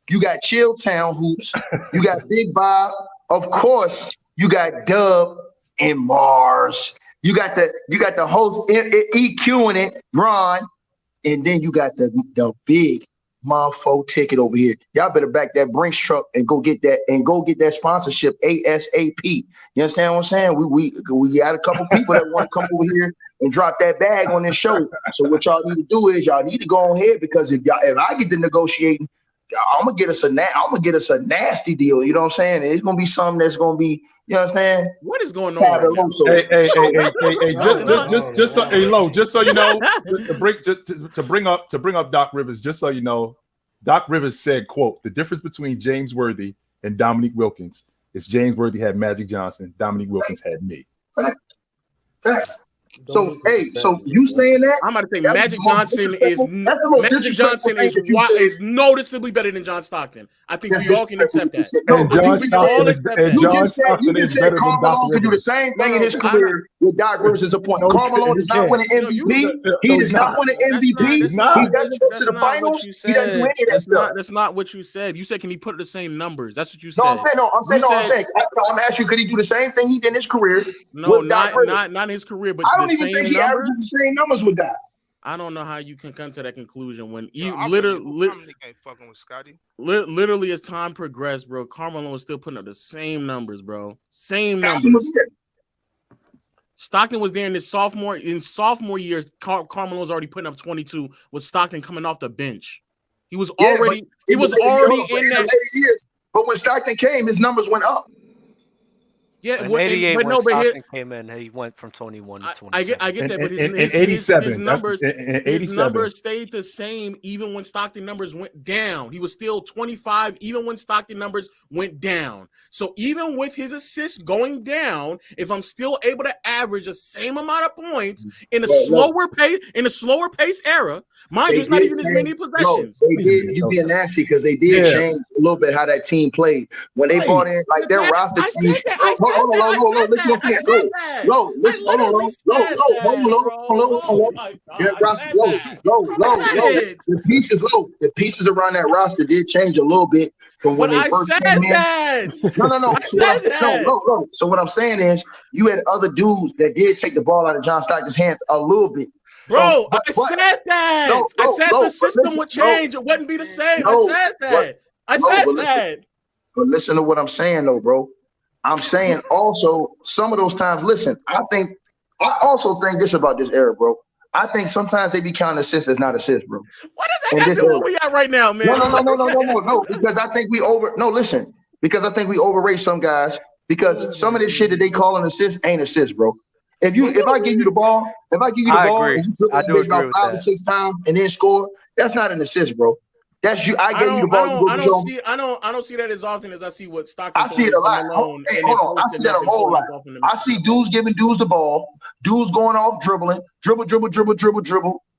you got Chill Town Hoops, you got Big Bob, of course, you got Dub and Marz. You got the host EQing it, Bron. And then you got the big motherfucker ticket over here. Y'all better back that Brinks truck and go get that sponsorship ASAP. You understand what I'm saying? We got a couple people that want to come over here and drop that bag on this show. So what y'all need to do is y'all need to go on ahead, because if I get to negotiating, I'm gonna get us a nasty deal. You know what I'm saying? It's gonna be something that's gonna be, you know what I'm saying? What is going on right now? Just so you know, to bring up Doc Rivers, just so you know, Doc Rivers said, quote, "The difference between James Worthy and Dominique Wilkins is James Worthy had Magic Johnson, Dominique Wilkins had me." Facts. So you saying that? I'm about to say Magic Johnson is noticeably better than John Stockton. I think we all can accept that. And John Stockton is better than Doc Rivers. Could do the same thing in his career with Doc Rivers as a point. Karl Malone does not win an MVP. He does not win an MVP. He doesn't go to the finals. He doesn't do any of that stuff. That's not what you said. You said, can he put the same numbers? That's what you said. I'm saying. I'm asking you, could he do the same thing he did in his career? No, not in his career, but I don't even think he averages the same numbers with that. I don't know how you can come to that conclusion when you fucking with Scotty. Literally, as time progressed, bro, Karl Malone was still putting up the same numbers, bro. Same numbers. Stockton was there in his sophomore year. Karl Malone was already putting up 22 with Stockton coming off the bench. He was already in that years. But when Stockton came, his numbers went up. Yeah, in 88, when Stockton came in, he went from 21 to 20. I get that, but his numbers stayed the same even when Stockton numbers went down. He was still 25 even when Stockton numbers went down. So even with his assists going down, if I'm still able to average the same amount of points in a slower pace era, mind you, it's not even as many possessions. They did. You being nasty because they did change a little bit how that team played when they brought in like their roster teams. Hold on. Listen to The pieces around that roster did change a little bit from when they first came in. No. So what I'm saying is, you had other dudes that did take the ball out of John Stockton's hands a little bit. Bro, I said that. I said the system would change. It wouldn't be the same. I said that. But listen to what I'm saying, though, bro. I'm saying also some of those times. Listen, I also think this about this era, bro. I think sometimes they be counting assists as not assists, bro. What does that got to do with where we at right now, man? No. Because I think we overrate some guys because some of this shit that they call an assist ain't assists, bro. If I give you the ball, and you dribble that bitch about 5 to 6 times and then score, that's not an assist, bro. That's you. I gave you the ball. I don't see that as often as I see what Stockton. I see it a lot. Hold on. I see that a whole lot. I see dudes giving dudes the ball, dudes going off dribbling, dribble,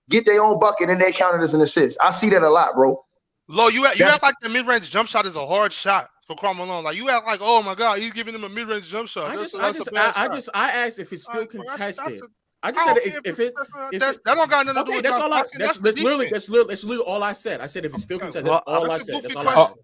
get their own bucket, and they count it as an assist. I see that a lot, bro. Lo, you act like the mid-range jump shot is a hard shot for Karl Malone. Like you act like, oh my god, he's giving him a mid-range jump shot. I asked if it's still contested. I just said if that don't got nothing to do with that's literally all I said. I said if it's still contested, that's all I said.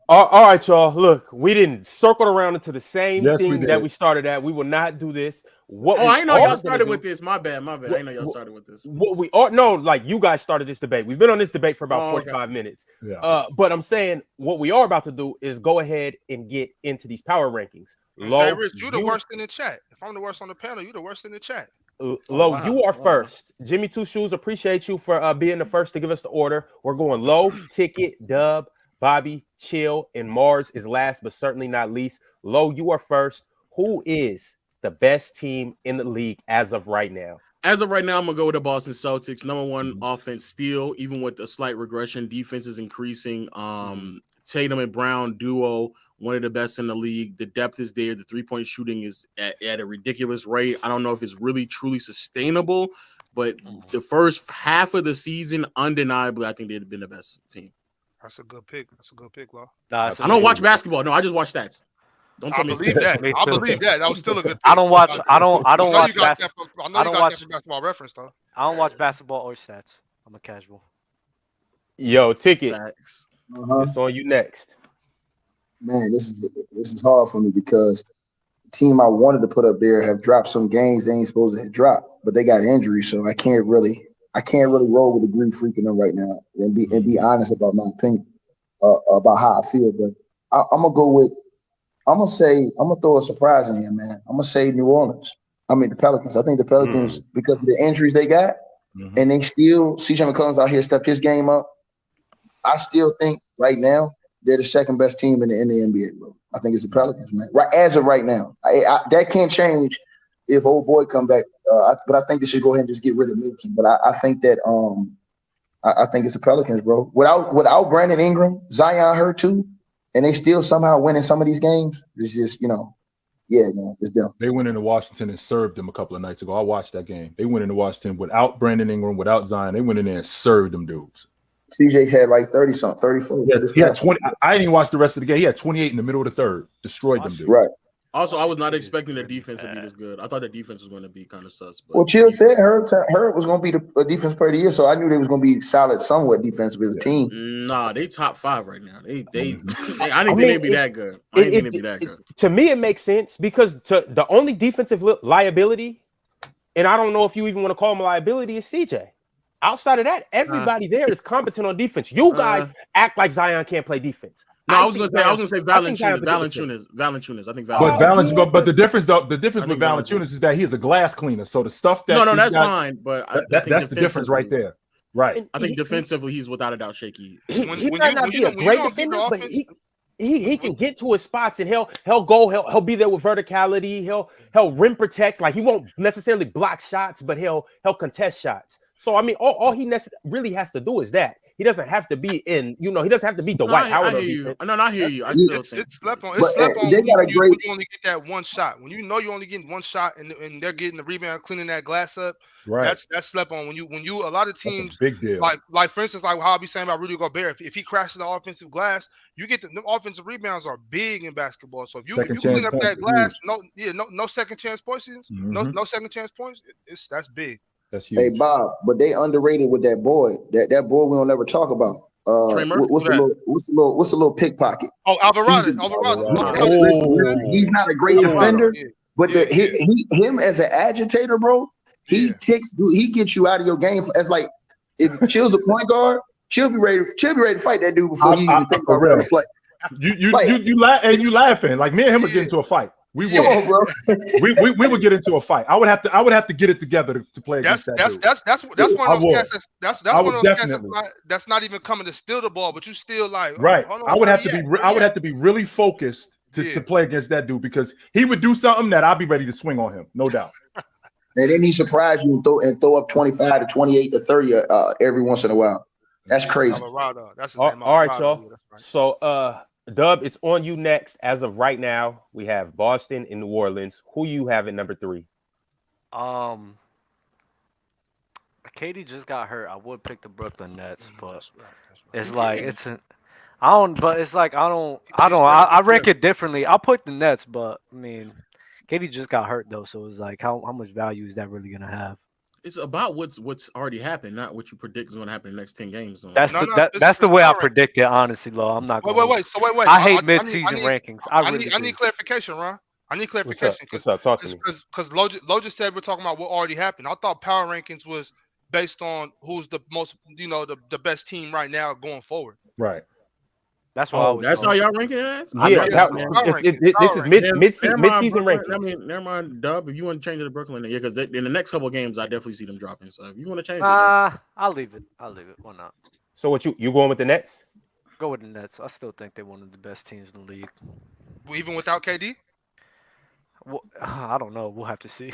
All right, y'all. Look, we didn't circle around into the same thing that we started at. We will not do this. I know y'all started with this. My bad. I know y'all started with this. You guys started this debate. We've been on this debate for about 45 minutes. Yeah. But I'm saying what we are about to do is go ahead and get into these power rankings. Hey, Rich, you're the worst in the chat. If I'm the worst on the panel, you're the worst in the chat. Low, you are first. Jimmy Two Shoes, appreciate you for being the first to give us the order. We're going Low, Ticket, Dub, Bobby, Chill, and Marz is last, but certainly not least. Low, you are first. Who is the best team in the league as of right now? As of right now, I'm going to go with the Boston Celtics. Number one offense still, even with a slight regression. Defense is increasing. Tatum and Brown duo, one of the best in the league. The depth is there. The three-point shooting is at a ridiculous rate. I don't know if it's really, truly sustainable, but the first half of the season, undeniably, I think they'd have been the best team. That's a good pick. Law. I don't watch basketball. No, I just watch stats. Don't tell me. I believe that. That was still a good pick. I don't watch basketball reference, though. I don't watch basketball or stats. I'm a casual. Yo, Ticket. It's on you next. Man, this is hard for me because the team I wanted to put up there have dropped some games they ain't supposed to have dropped, but they got injuries, so I can't really I can't really roll with the Greek freaking them right now and be honest about my opinion about how I feel. But I'm gonna go with. I'm gonna throw a surprise in here, man. I'm gonna say New Orleans. I mean the Pelicans. I think the Pelicans because of the injuries they got, and they still CJ McCollum's out here stepped his game up. I still think right now they're the second best team in the NBA, bro. I think it's the Pelicans, man. Right as of right now, that can't change if old boy come back. But I think they should go ahead and just get rid of Middleton. But I think that I think it's the Pelicans, bro. Without Brandon Ingram, Zion hurt too, and they still somehow winning some of these games. It's just yeah, man, it's them. They went into Washington and served them a couple of nights ago. I watched that game. They went into Washington without Brandon Ingram, without Zion. They went in there and served them dudes. CJ had like 30-something, 34. Yeah, he had 20. I didn't even watch the rest of the game. He had 28 in the middle of the third. Destroyed them dudes. Right. Also, I was not expecting the defense to be this good. I thought the defense was going to be kind of sus. But well, Chill said Herb was going to be the defense player of the year, so I knew they was going to be solid somewhat defensive as a team. Nah, they top 5 right now. I didn't think they'd be that good. I didn't think they'd be that good. To me, it makes sense because the only defensive liability, and I don't know if you even want to call him a liability, is CJ. Outside of that, everybody there is competent on defense. You guys act like Zion can't play defense. No, I was gonna say Valanciunas. I think Valanciunas. But the difference with Valanciunas is that he is a glass cleaner. So the stuff that that's fine. But that's the difference right there. Right. I think defensively, he's without a doubt shaky. He might not be a great defender, but he can get to his spots and he'll be there with verticality. He'll rim protect. Like he won't necessarily block shots, but he'll contest shots. So I mean, all he really has to do is that. He doesn't have to be in, he doesn't have to be Dwight Howard. I hear you. It's slept on. It's slept on when you only get that one shot. When you know you're only getting one shot and they're getting the rebound, cleaning that glass up. Right. That's slept on. When you a lot of teams, big deal. Like for instance, like how I be saying about Rudy Gobert, if he crashes the offensive glass, you get the offensive rebounds are big in basketball. So if you clean up that glass, no second chance points, no second chance points. That's big. That's huge. Hey Bob, but they underrated with that boy. That boy we don't never talk about. What's a little pickpocket? Oh, Alvarado. He's not a great defender, but him as an agitator, bro. He gets you out of your game. As like if Chill's a point guard, Chill be ready to fight that dude before you even think about real play. You laughing like me and him would get into a fight. We would, we would get into a fight. I would have to get it together to play against that. That's one of those cats. That's one of those cats that's not even coming to steal the ball, but you still like right. I would have to be really focused to play against that dude because he would do something that I'll be ready to swing on him, no doubt. And then he surprised you and throw up 25 to 28 to 30 every once in a while. That's crazy. That's all right, y'all. So Dub, it's on you next. As of right now, we have Boston and New Orleans. Who you have at number 3? KD just got hurt. I would pick the Brooklyn Nets, but it's like I rank it differently. I'll put the Nets, but I mean, KD just got hurt though, so it's like how much value is that really gonna have? It's about what's already happened, not what you predict is going to happen in the next 10 games. That's the way I predict it, honestly, Lo. I'm not. Wait. I hate mid-season rankings. I need clarification, Ron. I need clarification because Lo just said we're talking about what already happened. I thought power rankings was based on who's the most, the best team right now going forward. Right. That's why. That's how y'all ranking it as? Yeah, this is mid-season rankings. I mean, never mind, Dub. If you want to change it to Brooklyn, because in the next couple of games, I definitely see them dropping. So if you want to change it, I'll leave it. Why not? So what you going with the Nets? Go with the Nets. I still think they're one of the best teams in the league. Even without KD? Well, I don't know. We'll have to see.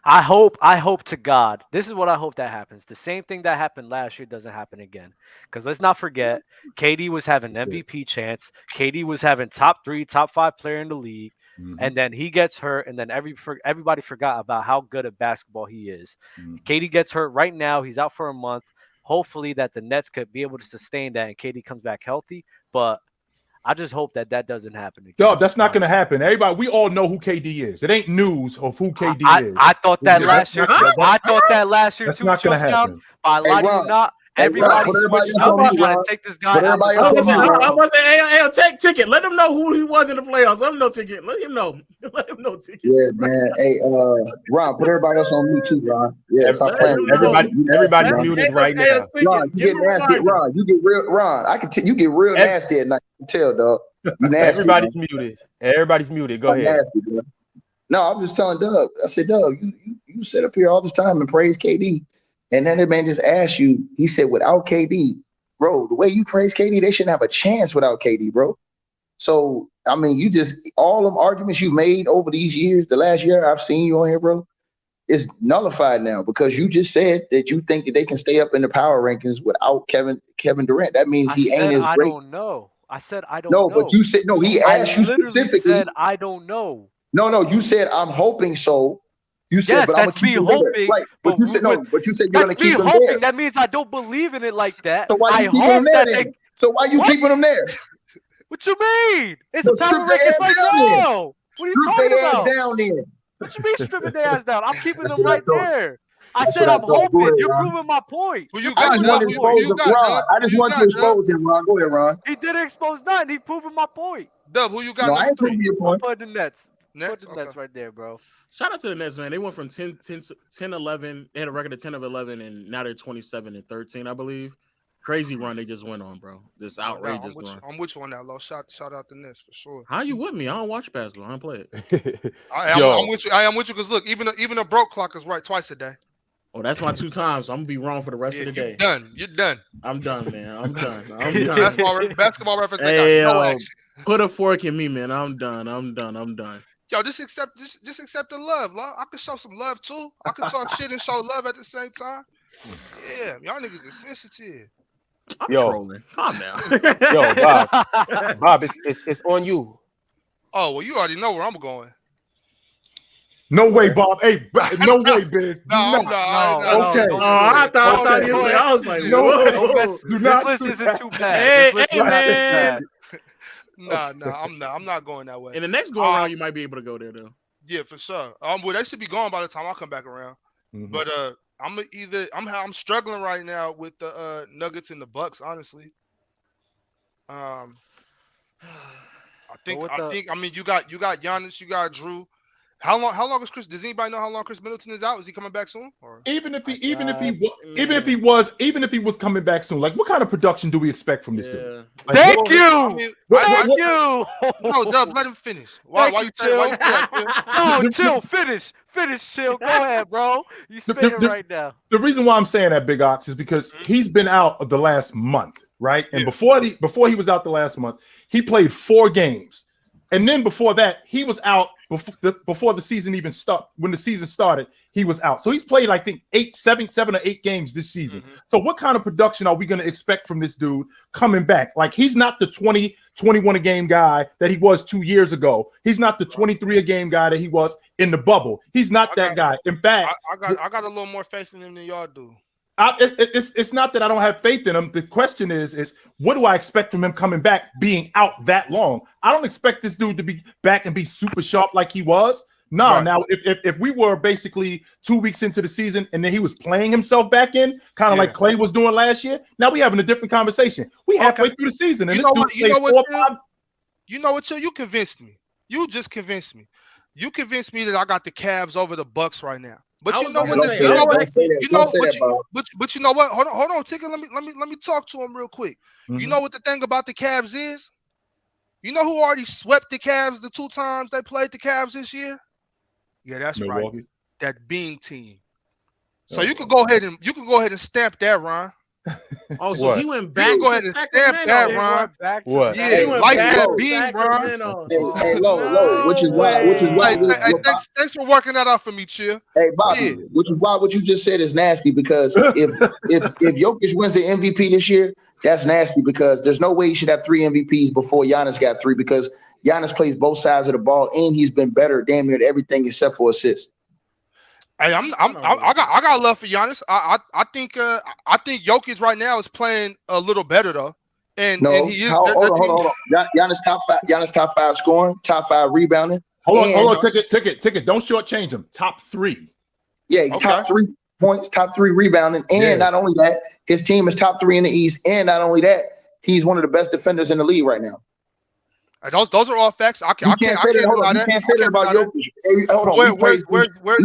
I hope to God. This is what I hope that happens. The same thing that happened last year doesn't happen again. Because let's not forget, KD was having MVP chance. KD was having top 3, top 5 player in the league. Mm-hmm. And then he gets hurt. And then everybody forgot about how good at basketball he is. Mm-hmm. KD gets hurt right now. He's out for a month. Hopefully that the Nets could be able to sustain that and KD comes back healthy. But I just hope that doesn't happen again. Dub, that's not going to happen. Everybody, we all know who KD is. It ain't news of who KD is. I thought that last year. I thought that last year. That's not going to happen. I lie to you not. Everybody put everybody switched else up on me, trying Ron. to take this guy Put out everybody the else on me, top. Ron. I was saying, hey, take Ticket. Let him know who he was in the playoffs. Let him know Ticket. Let him know. Let him know Ticket. Yeah, man. Hey, Ron, put everybody else on me too, Ron. Yeah, stop playing. Everybody's Ron. muted right now. Ron, you get nasty. Ron, you get real. Ron, I can. You get real nasty at night. I can tell, dog. You nasty. Everybody's muted. Everybody's muted. Go ahead. Nasty, bro. No, I'm just telling Doug. I said, Doug, you sit up here all this time and praise KD, and then the man just asked you. He said, without KD, bro, the way you praise KD, they shouldn't have a chance without KD, bro. So I mean, you just all them arguments you've made over these years, the last year I've seen you on here, bro, is nullified now because you just said that you think that they can stay up in the power rankings without Kevin Durant. That means he ain't as great. I don't know. I said I don't know. No, but you said no. He asked you specifically. Said I don't know. No, you said I'm hoping so. You said, yes, but I'm gonna keep him there. Right, but you said no. But you said you're gonna keep him there. That means I don't believe in it like that. So why you keeping him there? Then? So why you keeping him there? What you mean? It's a power rankings right now. What are you talking about? Down there. What you mean stripping their ass down? I'm keeping them right there. I said I'm hoping. You're proving my point. I just want to expose him, Ron. I just want to expose him, Ron. Go ahead, Ron. He didn't expose nothing. He proving my point. Dub, who you got? No, I ain't proving your point. Put the Nets. Nets? Put the Nets right there, bro. Shout out to the Nets, man. They went from 10-11. They had a record of 10-11, and now they're 27-13, I believe. Crazy run they just went on, bro. This outrageous run. I'm with you on that, Lo. Shout out the Nets for sure. How you with me? I don't watch basketball. I don't play it. I'm with you. I am with you because look, even a broke clock is right twice a day. Oh, that's my 2 times. So I'm gonna be wrong for the rest of the day. You're done. I'm done, man. I'm done. Basketball reference. Hey, no action. Put a fork in me, man. I'm done. Yo, just accept the love, Lo. I can show some love too. I can talk shit and show love at the same time. Yeah, y'all niggas are sensitive. I'm trolling. Calm down. Yo, Bob, it's on you. Oh well, you already know where I'm going. No way, Bob. Hey, no way, Biz. No. Okay. I thought you said. I was like, no. Do not. This isn't too bad. Hey, man. I'm not going that way. In the next go around, you might be able to go there though. Yeah, for sure. Well, they should be gone by the time I come back around. Mm-hmm. But I'm struggling right now with the Nuggets and the Bucks, honestly. I mean, you got Giannis, you got Drew. How long is Chris? Does anybody know how long Khris Middleton is out? Is he coming back soon? Or? Even if he was coming back soon, like what kind of production do we expect from this dude? Like, Thank you. No, Dub, let him finish. Why you say that? No, chill. Finish, chill. Go ahead, bro. You spinning right now. The reason why I'm saying that, Big Ox, is because he's been out of the last month, right? And before he was out the last month, he played 4 games. And then before that, he was out before the season even started. When the season started, he was out. So he's played, I think, 7 or 8 games this season. Mm-hmm. So what kind of production are we going to expect from this dude coming back? Like, he's not the 20, 21 a game guy that he was 2 years ago. He's not the 23 a game guy that he was in the bubble. He's not that guy. In fact, I got a little more faith in him than y'all do. It's not that I don't have faith in him. The question is what do I expect from him coming back being out that long? I don't expect this dude to be back and be super sharp like he was. No, right. Now if we were basically 2 weeks into the season and then he was playing himself back in, kind of like Clay was doing last year, now we having a different conversation. We halfway through the season, and you know what, Chill? You convinced me. You just convinced me. You convinced me that I got the Cavs over the Bucks right now. But you know what? But you know what? Hold on, Ticket. Let me talk to him real quick. Mm-hmm. You know what the thing about the Cavs is? You know who already swept the Cavs the 2 times they played the Cavs this year? Yeah, that's Milwaukee. Right. That Bean team. So you can go ahead and stamp that, Ron. Oh, so he went back. You can go ahead and stamp that, Ron. What? Yeah, like that Bean, Ron. Hey, low. Which is why. Thanks for working that out for me, Chill. Hey, Bobby. Which is why what you just said is nasty, because if Jokic wins the MVP this year, that's nasty, because there's no way he should have 3 MVPs before Giannis got 3, because Giannis plays both sides of the ball and he's been better damn near at everything except for assists. Hey, I got love for Giannis. I think Jokic right now is playing a little better though, and he is. Hold on. Giannis top 5 scoring, top 5 rebounding. Hold on. Ticket. Don't shortchange him. Top 3. Yeah, okay. Top 3 points, top 3 rebounding, and not only that, his team is top 3 in the East, and not only that, he's one of the best defenders in the league right now. Those are all facts. I can't say that. You can't say that about Jokic. Hey, hold on. Where's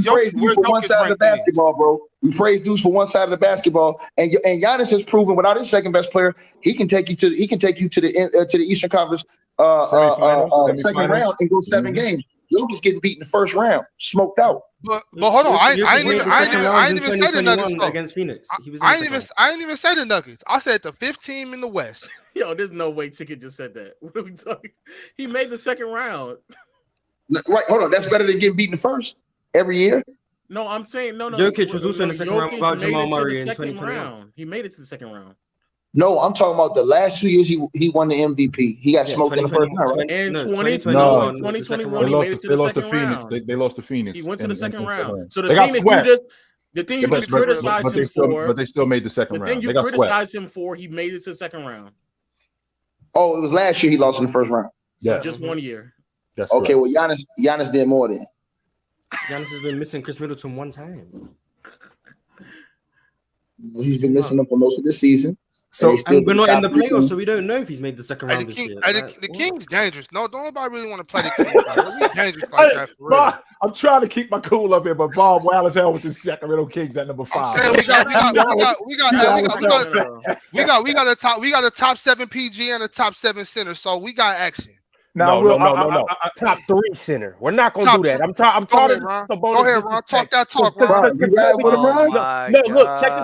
Jokic for one side of the basketball, bro? We praise dudes for one side of the basketball, and Giannis has proven without his second best player, he can take you to the Eastern Conference second round and go 7 games. Jokic getting beat in the first round, smoked out. But hold on, I ain't even say the Nuggets against Phoenix. I ain't even say the Nuggets. I said the 5th team in the West. Yo, there's no way Ticket just said that. What are we talking? He made the second round. Right, hold on. That's better than getting beat in the first every year. No, I'm saying no. Jokic was also in the second round without Jamal Murray in 2021. He made it to the second round. No, I'm talking about the last 2 years he won the MVP. He got smoked in the first round, right? And 2021, he made it to the second round. They lost to Phoenix. He went to the second round. So the thing you criticized him for, but they still made the second round. The thing you criticized him for, he made it to the second round. Oh, it was last year he lost in the first round. So just 1 year. That's okay. Well, Giannis did more than. Giannis has been missing Khris Middleton 1 time. He's been missing him for most of the season. So we're not in the playoffs, so we don't know if he's made the second round this year. The Kings dangerous. No, don't nobody really want to play the Kings. We dangerous like that for real. I'm trying to keep my cool up here, but Bob wild as hell with the Sacramento Kings at number 5. We got a top 7 PG and a top 7 center, so we got action. No. Top 3 center. We're not gonna do that. I'm talking. Go ahead, Ron. Talk that talk, Ron. Look, check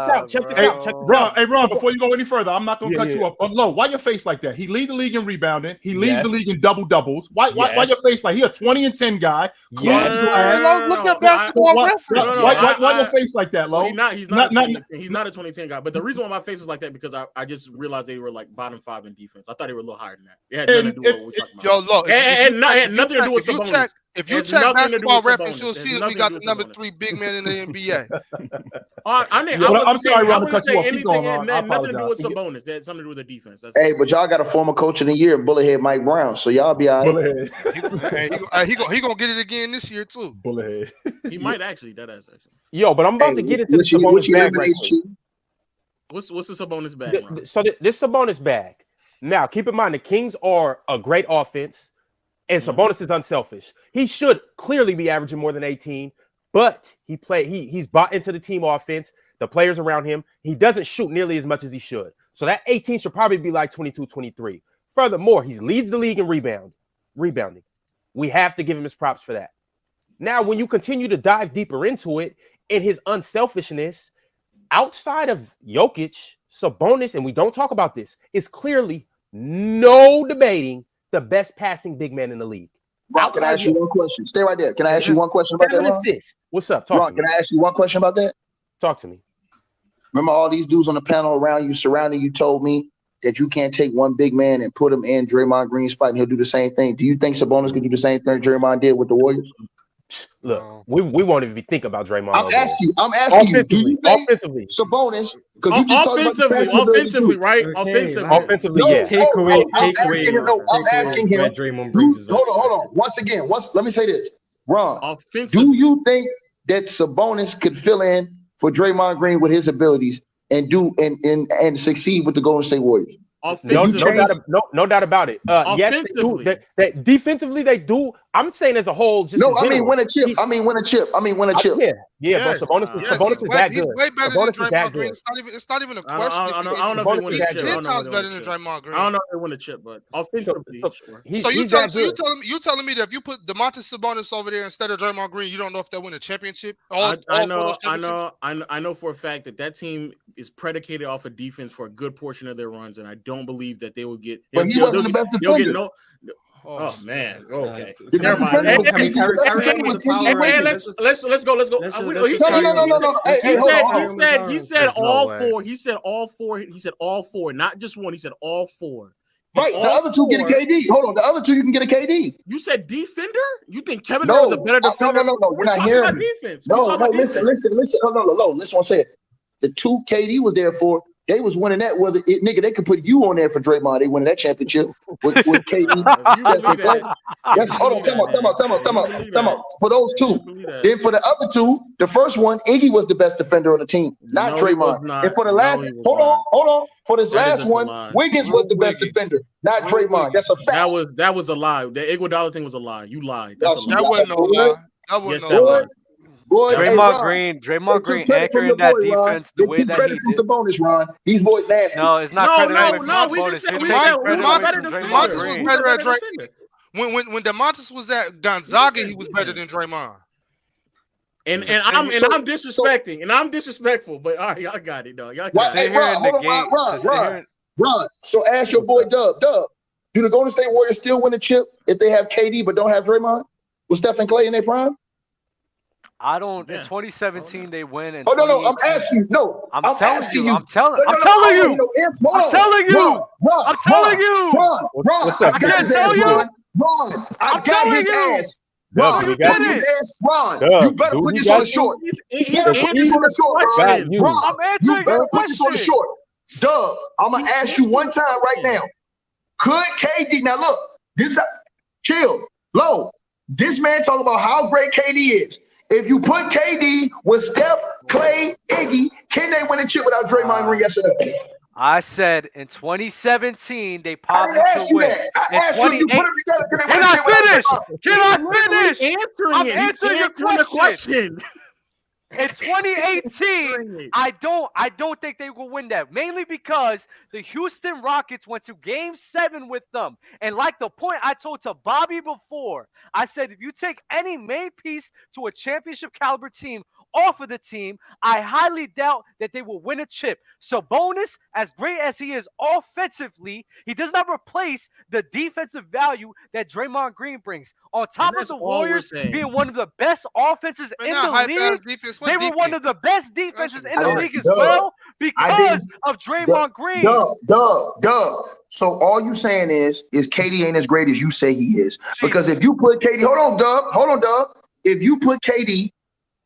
this out. Ron, hey, Ron, before you go any further, I'm not gonna cut you off. Low, why your face like that? He leads the league in rebounding. He leads the league in double doubles. Why your face like he a 20 and 10 guy? Look at basketball reference. Why your face like that, Low? He's not a 20-10 guy. But the reason why my face was like that because I just realized they were like bottom 5 in defense. I thought they were a little higher than that. It had nothing to do with what we're talking about. Look, and nothing to do with Sabonis. If you check basketball reference, you'll see we got the number 3 big man in the NBA. I'm sorry, Ron, to cut you off. Keep going, Ron. Nothing to do with Sabonis. That had something to do with the defense. Hey, but y'all got a former coach of the year, Bullethead Mike Brown, so y'all be all right. He gonna get it again this year too. Bullethead. He might actually. That is actually. Yo, but I'm about to get into the Sabonis bag right quick. What's the Sabonis bag? So this Sabonis bag. Now, keep in mind the Kings are a great offense, and Sabonis is unselfish. He should clearly be averaging more than 18, but he's bought into the team offense, the players around him. He doesn't shoot nearly as much as he should. So that 18 should probably be like 22, 23. Furthermore, he leads the league in rebounding. We have to give him his props for that. Now, when you continue to dive deeper into it, in his unselfishness, outside of Jokic, Sabonis, and we don't talk about this, is clearly no debating the best passing big man in the league. Ron, can I ask you one question? Stay right there. Can I ask you one question about that, Ron? What's up? Ron, can I ask you one question about that? Talk to me. Remember all these dudes on the panel around you, surrounding you, told me that you can't take one big man and put him in Draymond Green's spot and he'll do the same thing. Do you think Sabonis could do the same thing Draymond did with the Warriors? Look, we won't even think about Draymond. I'm asking you. Do you think offensively, Sabonis? Because you just offensively, right? Offensively, no, yeah. Take away. I'm asking him. Hold on. Once again, let me say this, Ron. Do you think that Sabonis could fill in for Draymond Green with his abilities and do and succeed with the Golden State Warriors? No doubt about it. Yes, they do. That defensively, they do. I'm saying as a whole, just win a chip. I mean, win a chip. Yeah. But Sabonis is that good. He's way better than Draymond Green. It's not even a question. I don't know if they win a chip. He's 10 times better than Draymond Green. I don't know if they win a chip, but offensively, sure. So you telling me that if you put Domantas Sabonis over there instead of Draymond Green, you don't know if they win a championship? I know for a fact that team is predicated off of defense for a good portion of their runs, and I don't believe that they will get. But he wasn't the best defender. Oh man. Okay. Never mind. Let's go. He said all four. Not just one. He said all four. Right. The other two get a KD. Hold on. The other two you can get a KD. You said defender? You think Kevin Durant is a better defender? No. We're not hearing defense. No. Listen. No. Listen what I'm saying. The two KD was there for They was winning that. Nigga, they could put you on there for Draymond. They winning that championship with KD. Steph and Clay. That's hold on. Time out. For those two. Then for the other two, the first one, Iggy was the best defender on the team, not Draymond. And for the last, hold on. For this last one, Wiggins was the best defender, not Draymond. That's a fact. That was a lie. The Iguodala thing was a lie. You lied. That wasn't no lie. That wasn't no lie. Boy, Draymond Green anchoring that defense the way that he did. Credit from Sabonis, Ron. These boys nasty. No, it's not credit from No, we Sabonis. just said Demontis was better at Draymond. When Demontis was at Gonzaga, he was better than Draymond. And I'm disrespecting, and I'm disrespectful, but all right, y'all got it, dog. Y'all got it. Hey, Ron. So ask your boy Dub. Do the Golden State Warriors still win the chip if they have KD but don't have Draymond? With Steph and Clay in their prime? I don't. In 2017, they win. Oh no! I'm asking you. No, I'm asking you. I'm telling you. Ron, I got his ass. Ron, I got his ass. Ron, you got his ass. Ron, you better put this on the short. You better put this on the short, Ron. You better put this on the short. Dub, I'm gonna ask you one time right now. Could KD now look? Chill, low. This man talking about how great KD is. If you put KD with Steph, Clay, Iggy, can they win a chip without Draymond Green? Yes or no? I said in 2017 they possibly could win. I asked you to put them together. Can I finish? I'm answering your question. In 2018, I don't think they will win that. Mainly because the Houston Rockets went to Game 7 with them. And like the point I told to Bobby before, I said if you take any main piece to a championship caliber team off of the team, I highly doubt that they will win a chip. Sabonis, as great as he is offensively, he does not replace the defensive value that Draymond Green brings. On top of the Warriors being one of the best offenses in the league, they were one of the best defenses in the league as well because of Draymond Green. Duh. So all you saying is KD ain't as great as you say he is. Because if you put KD, hold on, Dub. If you put KD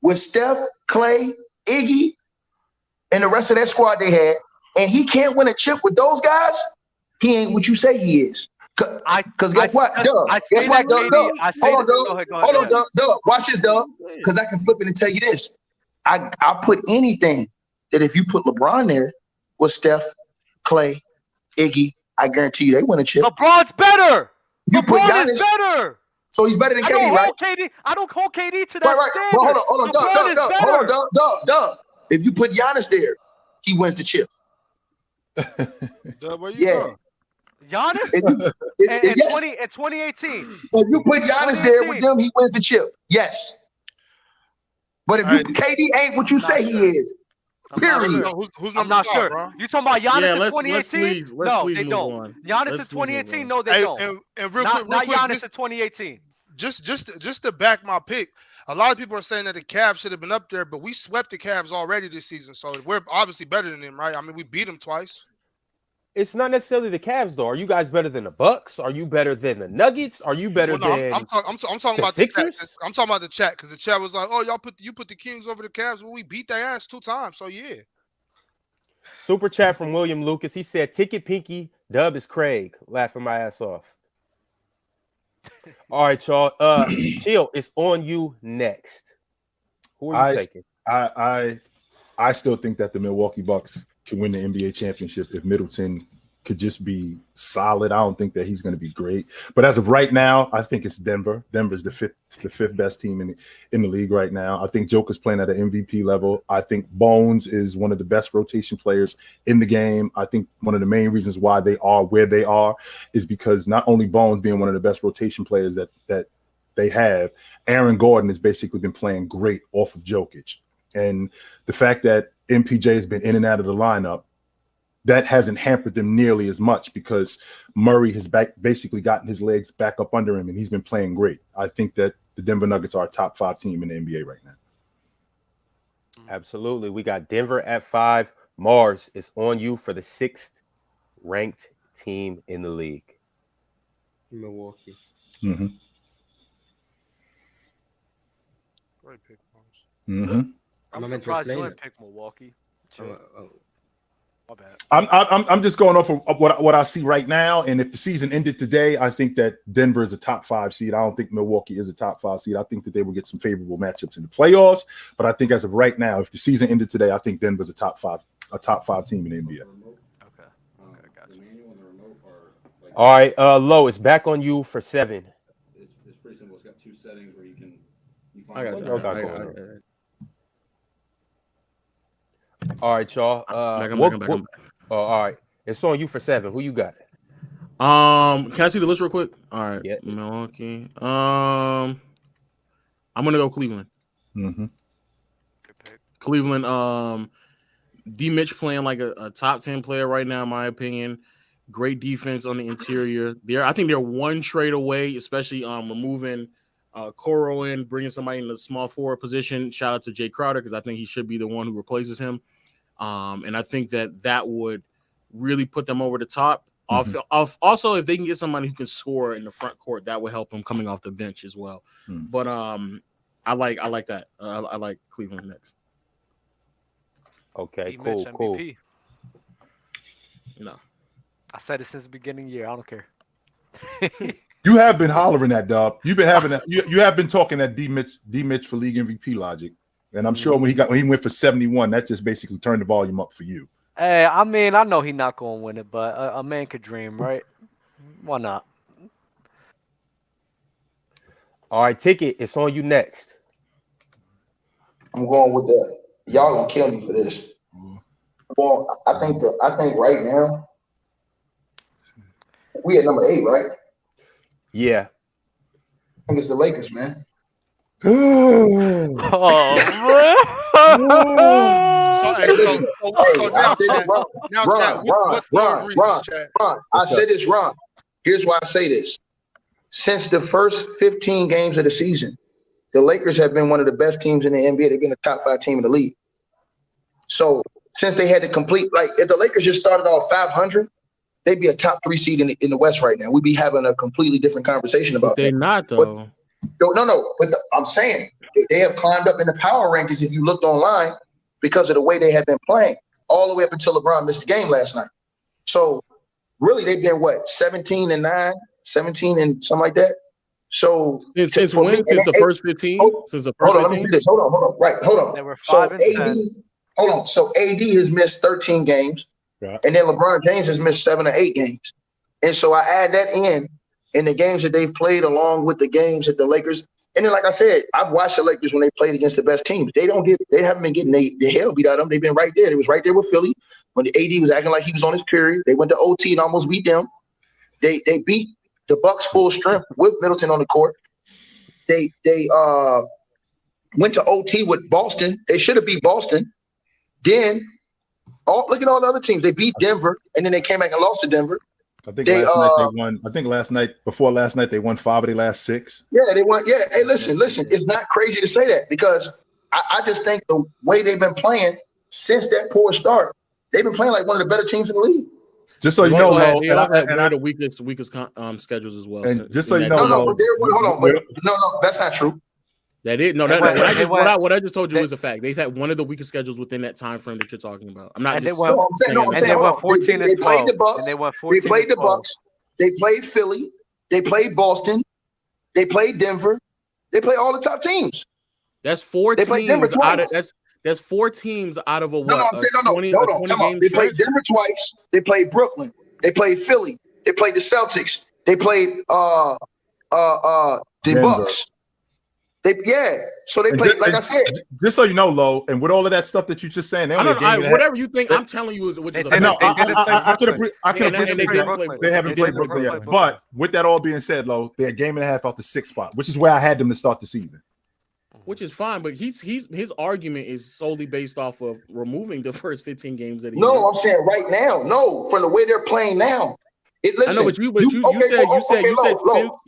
with Steph, Clay, Iggy, and the rest of that squad they had, and he can't win a chip with those guys, he ain't what you say he is. Because guess what, Dub? Guess what, Dub? Hold on, Dub. Watch this, Dub. Because I can flip it and tell you this. I put anything that if you put LeBron there with Steph, Clay, Iggy, I guarantee you they win a chip. LeBron's better. You put LeBron Giannis is better. So he's better than KD, right? I don't hold KD to that standard. Well, hold on, Dub. If you put Giannis there, he wins the chip. Dub, where you go? Giannis? In 2018. If you put Giannis there with them, he wins the chip. Yes. But if KD ain't what you say he is, period. I'm not sure. Bro? You talking about Giannis in 2018? No, they don't. Giannis in 2018? No, they don't. And real quick, not Giannis in 2018. Just to back my pick, a lot of people are saying that the Cavs should have been up there, but we swept the Cavs already this season, so we're obviously better than them, right? I mean, we beat them twice. It's not necessarily the Cavs, though. Are you guys better than the Bucks? Are you better than the Nuggets? Are you better than I'm talking about Sixers? The chat. I'm talking about the chat because the chat was like, "Oh, you put the Kings over the Cavs." Well, we beat their ass 2 times, so yeah. Super chat from William Lucas. He said, "Ticket Pinky, Dub is Craig." Laughing my ass off. All right, y'all. Chill. It's on you next. Who are you taking? I still think that the Milwaukee Bucks can win the NBA championship if Middleton could just be solid. I don't think that he's going to be great, but as of right now, I think it's Denver. Denver's the fifth best team in the league right now. I think Joker's playing at an MVP level. I think Bones is one of the best rotation players in the game. I think one of the main reasons why they are where they are is because not only Bones being one of the best rotation players that they have, Aaron Gordon has basically been playing great off of Jokic, and the fact that MPJ has been in and out of the lineup, that hasn't hampered them nearly as much because Murray has basically gotten his legs back up under him, and he's been playing great. I think that the Denver Nuggets are a top 5 team in the NBA right now. Absolutely. We got Denver at 5. Marz is on you for the 6th ranked team in the league. Milwaukee. Mm-hmm. Great pick, Marz. Mm-hmm. I'm surprised you didn't pick Milwaukee. I'm just going off of what I see right now. And if the season ended today, I think that Denver is a top 5 seed. I don't think Milwaukee is a top 5 seed. I think that they will get some favorable matchups in the playoffs. But I think as of right now, if the season ended today, I think Denver's a top 5 team in the NBA. Okay, gotcha. All right, Lo, it's back on you for 7. It's pretty simple. It's got 2 settings where you find. I got you. All right, y'all. I'm back. All right. It's on you for 7. Who you got? Can I see the list real quick? All right. Yeah. Milwaukee. I'm gonna go Cleveland. Mm-hmm. Cleveland. D. Mitch playing like a top 10 player right now, in my opinion. Great defense on the interior. I think they're one trade away, especially removing Coro in, bringing somebody in the small forward position. Shout out to Jay Crowder because I think he should be the one who replaces him. And I think that would really put them over the top. Mm-hmm. Also, if they can get somebody who can score in the front court, that would help them coming off the bench as well. Mm-hmm. But I like that. I like Cleveland next. Okay, cool. No, I said it since the beginning of the year. I don't care. You have been hollering that, Dub. You've been having that. You have been talking that D Mitch for league MVP logic, and I'm sure when he went for 71, that just basically turned the volume up for you. Hey, I mean, I know he's not going to win it, but a man could dream, right? Why not? All right, Ticket. It's on you next. I'm going with that. Y'all gonna kill me for this. Well, I think right now we at number 8, right? Yeah. I think it's the Lakers, man. Oh, Ron, I say this wrong. Here's why I say this. Since the first 15 games of the season, the Lakers have been one of the best teams in the NBA. They've been a top 5 team in the league. So since they had to complete, like if the Lakers just started off 500, they'd be a top 3 seed in the West right now. We'd be having a completely different conversation about that. They're not though. No. But I'm saying they have climbed up in the power rankings if you looked online because of the way they have been playing all the way up until LeBron missed the game last night. So really they've been 17-9, 17 and something like that. So since when? Since the first 15? Since the first 15? Let me see this. Hold on. Right, hold on. They were 5 and 10. Hold on. So AD has missed 13 games, right, and then LeBron James has missed 7 or 8 games. And so I add that in the games that they've played along with the games that the Lakers. And then, like I said, I've watched the Lakers when they played against the best teams. They haven't been getting the hell beat out of them. They've been right there. It was right there with Philly when the AD was acting like he was on his period. They went to OT and almost beat them. They beat the Bucks full strength with Middleton on the court. They went to OT with Boston. They should have beat Boston. Then look at all the other teams. They beat Denver, and then they came back and lost to Denver. I think last night they won. I think before last night they won 5 of their last 6. Yeah, they won. Yeah, hey, listen. It's not crazy to say that because I just think the way they've been playing since that poor start, they've been playing like one of the better teams in the league. Just so you know, one of the weakest schedules as well. And just so you know, hold on. No, that's not true. That is what I just told you is a fact. They've had one of the weakest schedules within that time frame that you're talking about. I'm not. And just they won 14 and 12. They played the Bucks. They played the Bucks. They played Philly. They played Boston. They played Denver. They play all the top teams. That's 4 they teams Denver twice. That's 4 teams out of a what? No, I'm saying no. Hold on. Come on. They played Denver twice. They played Brooklyn. They played Philly. They played the Celtics. They played the Bucks. So they played, like I said. Just so you know, Lo, and with all of that stuff that you just saying, whatever you think, I'm telling you which is a fact. I can appreciate that. They haven't played Brooklyn yet. But with that all being said, Lo, they're a game and a half out the 6th spot, which is where I had them to start the season. Which is fine, but his argument is solely based off of removing the first 15 games that he. No, I'm saying right now. No, from the way they're playing now. I know, but you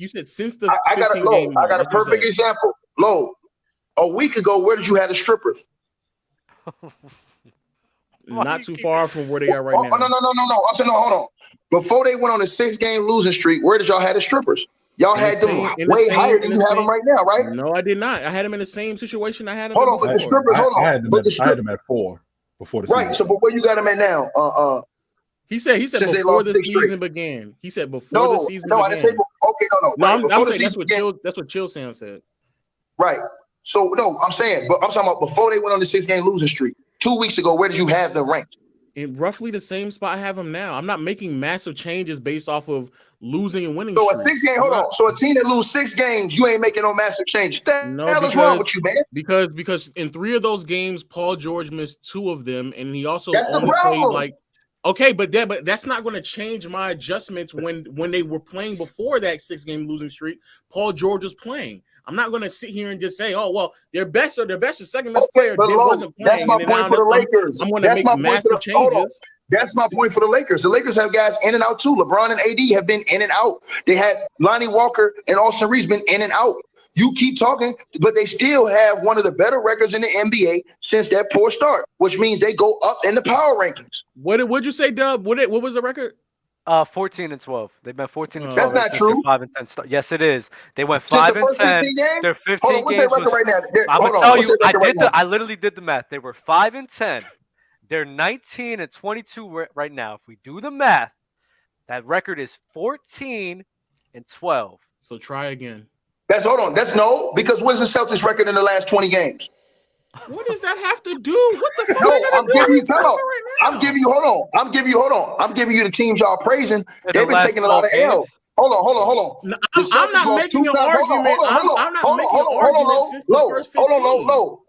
said since the 15 games. I got a perfect example. Lo, a week ago, where did you have the strippers? Not too far from where they are right now. No. I'm saying, no, hold on. Before they went on a 6-game losing streak, where did y'all have the strippers? Y'all had them way higher than you have them right now, right? No, I did not. I had them in the same situation I had them. Hold on, but the strippers, I had them at 4. before the Right. season. So, but where you got them at now? He said Since they before lost the 6 straight. season began. He said before the season no, began. I didn't say before. Okay, no. No, Right, I'm before the saying season that's what Chill Sam said. Right. So no, I'm saying, but I'm talking about before they went on the 6-game losing streak. 2 weeks ago, where did you have them ranked? In roughly the same spot I have him now. I'm not making massive changes based off of losing and winning. So a streaks. 6-game, hold on. So a team that lose 6 games, you ain't making no massive change. What the No, hell is wrong with you, man? Because in 3 of those games, Paul George missed 2 of them, and he also That's the only played problem. like. Okay, but that's not going to change my adjustments when they were playing before that 6-game losing streak. Paul George was playing. I'm not going to sit here and just say, "Oh, well, their best or second best player wasn't playing." That's my point for the Lakers. I'm going to make massive changes. That's my point for the Lakers. The Lakers have guys in and out too. LeBron and AD have been in and out. They had Lonnie Walker and Austin Reeves been in and out. You keep talking, but they still have one of the better records in the NBA since that poor start, which means they go up in the power rankings. What'd you say, Dub? What was the record? 14-12. They've been 14-12. That's not true. 5 and 10. Yes, it is. They went Since 5 the and first 10. 15 games? Their 15 Hold on, what's their games. record right now? I'm Hold gonna on, tell what's you. their record right now? I literally did the math. They were 5 and 10. They're 19 and 22 right now. If we do the math, that record is 14 and 12. So try again. Hold on. That's no, because what's the Celtics record in the last 20 games? What does that have to do? What the fuck? No, I'm giving you time out. I'm giving you the teams y'all praising. They've been taking a lot of L's. Hold on. No, I'm not making an argument. I'm not making an argument since the first 15.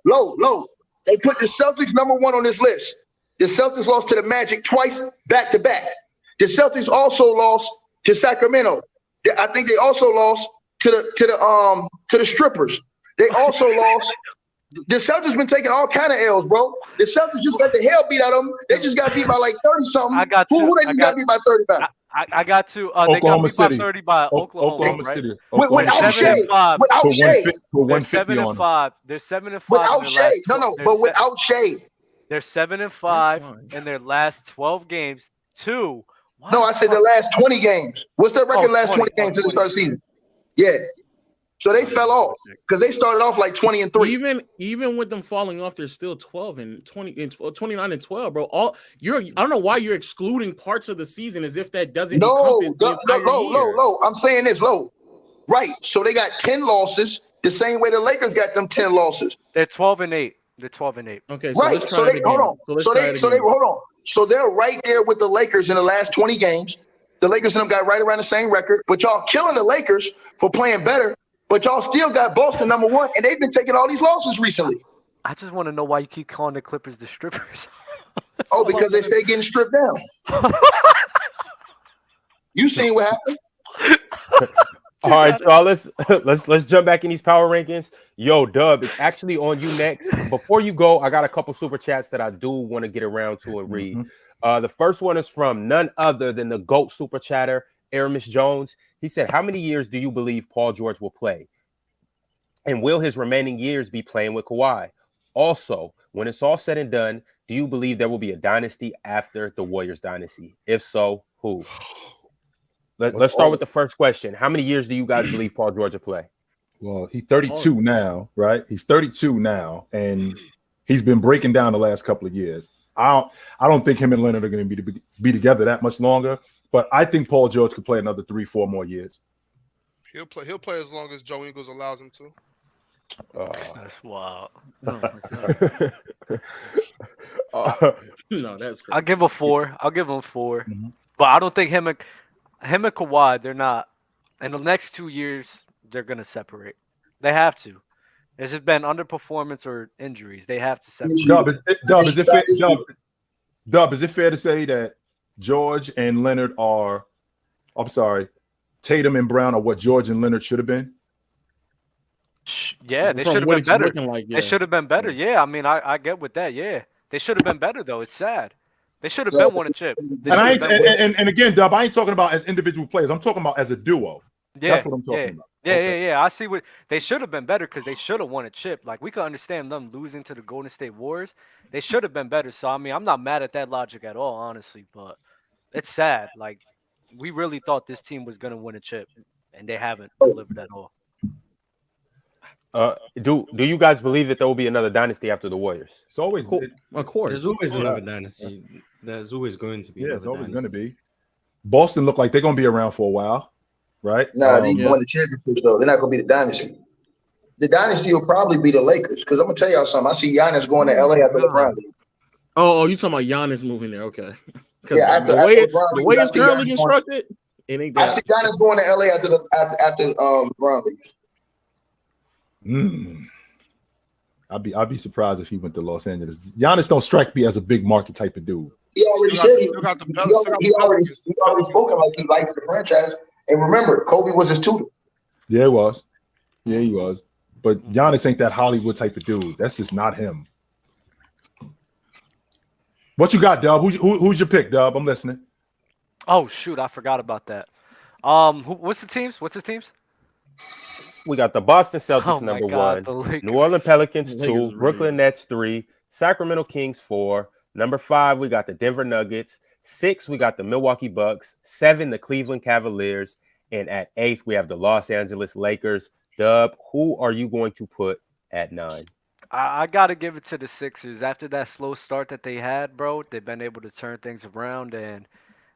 Low. They put the Celtics number 1 on this list. The Celtics lost to the Magic twice back to back. The Celtics also lost to Sacramento. I think they also lost to the strippers. They also lost. The Celtics been taking all kind of L's, bro. The Celtics just got the hell beat out of them. They just got beat by like 30 something. Who they just got beat by 30 by? I got to. Oklahoma they got beat City. by 30 by Oklahoma City. Right? Without Shea. Without Shea. They're 7-5. They're 7-5. Without Shea. But without Shea. They're 7-5 in their last 12 games. No, I said the last 20 games. What's their record last 20 games to the start of the season? Yeah. So they fell off because they started off like 20 and 3. Even with them falling off, they're still 12 and 20 and 29 and 12, bro. I don't know why you're excluding parts of the season as if that doesn't encompass the entire year. Low. I'm saying this low. Right. So they got 10 losses the same way the Lakers got them 10 losses. They're 12 and 8. They're 12 and 8. Okay. So right. Let's try it again. Hold on. Hold on. So they're right there with the Lakers in the last 20 games. The Lakers and them got right around the same record, but y'all killing the Lakers for playing better. But y'all still got Boston number 1, and they've been taking all these losses recently. I just want to know why you keep calling the Clippers the strippers. Because they stay getting stripped down. You seen what happened? All right, y'all. Let's jump back in these power rankings. Yo, Dub, it's actually on you next. Before you go, I got a couple super chats that I do want to get around to and read. The first one is from none other than the GOAT super chatter, Aramis Jones. He said, "How many years do you believe Paul George will play? And will his remaining years be playing with Kawhi? Also, when it's all said and done, do you believe there will be a dynasty after the Warriors dynasty? If so, who?" Let's start with the first question. How many years do you guys believe Paul George will play? Well, he's 32 now, right? He's 32 now, and he's been breaking down the last couple of years. I don't think him and Leonard are going to be together that much longer, but I think Paul George could play another 3-4 more years. He'll play as long as Joe Ingles allows him to. That's wild. No, that's crazy. I'll give him 4. But I don't think him and Kawhi, they're not. In the next 2 years, they're gonna separate. They have to. It's just been underperformance or injuries. They have to separate. Dub, is it fair to say that George and Leonard are, Tatum and Brown are what George and Leonard should have been? Yeah, they should have been better. They should have been better. Yeah, I mean, I get with that. Yeah, they should have been better though. It's sad. They should have been won a chip. And again, Dub, I ain't talking about as individual players. I'm talking about as a duo. Yeah, that's what I'm talking about. Yeah. I see what they should have been better because they should have won a chip. Like we could understand them losing to the Golden State Warriors. They should have been better. So I mean, I'm not mad at that logic at all, honestly. But it's sad. Like we really thought this team was gonna win a chip, and they haven't delivered at all. Do you guys believe that there will be another dynasty after the Warriors? It's always, of course. There's always another dynasty. There's always going to be. Yeah, it's always going to be. Boston look like they're going to be around for a while, right? Nah, they won the championships though. They're not going to be the dynasty. The dynasty will probably be the Lakers because I'm gonna tell y'all something. I see Giannis going to LA after LeBron. Oh, you talking about Giannis moving there? Okay. Yeah, after the way LeBron, it's currently constructed, it ain't that. I see Giannis going to LA after LeBron leaves. I'd be surprised if he went to Los Angeles. Giannis don't strike me as a big market type of dude. He already said he already spoken like he likes the franchise. And remember, Kobe was his tutor. Yeah, he was. Yeah, he was. But Giannis ain't that Hollywood type of dude. That's just not him. What you got, Dub? Who's your pick, Dub? I'm listening. Oh shoot, I forgot about that. What's the teams? What's his teams? We got the Boston Celtics number 1, New Orleans Pelicans 2, Brooklyn Nets 3, Sacramento Kings 4. Number 5, we got the Denver Nuggets. 6, we got the Milwaukee Bucks. 7, the Cleveland Cavaliers. And at 8th, we have the Los Angeles Lakers. Dub, who are you going to put at 9? I got to give it to the Sixers. After that slow start that they had, bro, they've been able to turn things around, and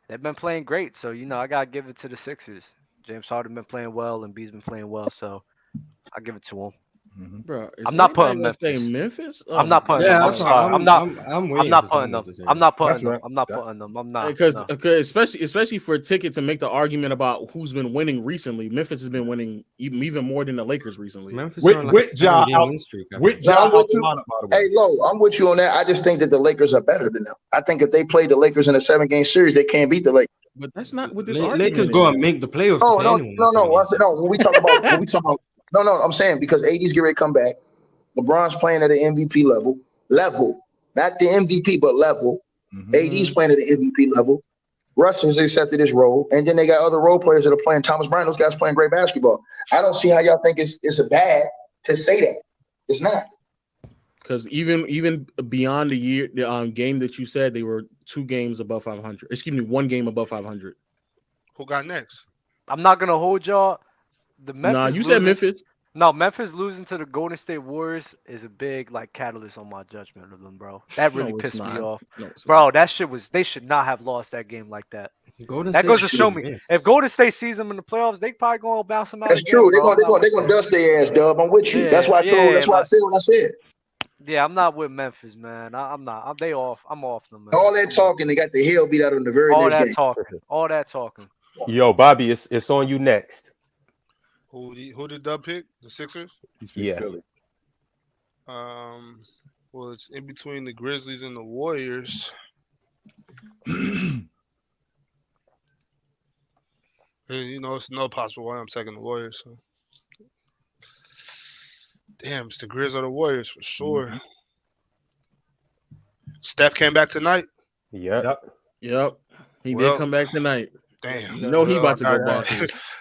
they've been playing great. So, I got to give it to the Sixers. James Harden been playing well, and B's been playing well, so I'll give it to him. Bro, I'm not putting Memphis. Oh, I'm not putting them. I'm not putting them. I'm not putting them. I'm not putting them. I'm not. Because especially for a ticket to make the argument about who's been winning recently, Memphis has been winning even more than the Lakers recently. Memphis with Ja out. Hey, Lo, I'm with you on that. I just think that the Lakers are better than them. I think if they play the Lakers in a 7-game series, they can't beat the Lakers. But that's not what this Lakers go and make the playoffs. Oh no. When we talk about no, I'm saying because AD's getting ready to come back. LeBron's playing at an MVP level, not the MVP, but level. AD's playing at the MVP level. Russ has accepted his role, and then they got other role players that are playing. Thomas Bryant, those guys playing great basketball. I don't see how y'all think it's a bad to say that. It's not. Because even beyond the game that you said, they were 2 games above 500. Excuse me, 1 game above 500. Who got next? I'm not gonna hold y'all. You said Memphis. No, Memphis losing to the Golden State Warriors is a big catalyst on my judgment of them, bro. That really pissed me off, bro. That shit was. They should not have lost that game like that. That goes to show me if Golden State sees them in the playoffs, they probably gonna bounce them out. That's true. They're gonna dust their ass, Dub. I'm with you. Yeah, that's why I said what I said. Yeah, I'm not with Memphis, man. I'm not. They off. I'm off them, man. All that talking, they got the hell beat out of them the very next game. All that talking. Yo, Bobby, it's on you next. Who did Dub pick? The Sixers? Yeah. Well, it's in between the Grizzlies and the Warriors. And, it's no possible way I'm taking the Warriors. So. Damn, it's the Grizz or the Warriors for sure. Steph came back tonight? Yep. He did come back tonight. Damn. You know he about to go back.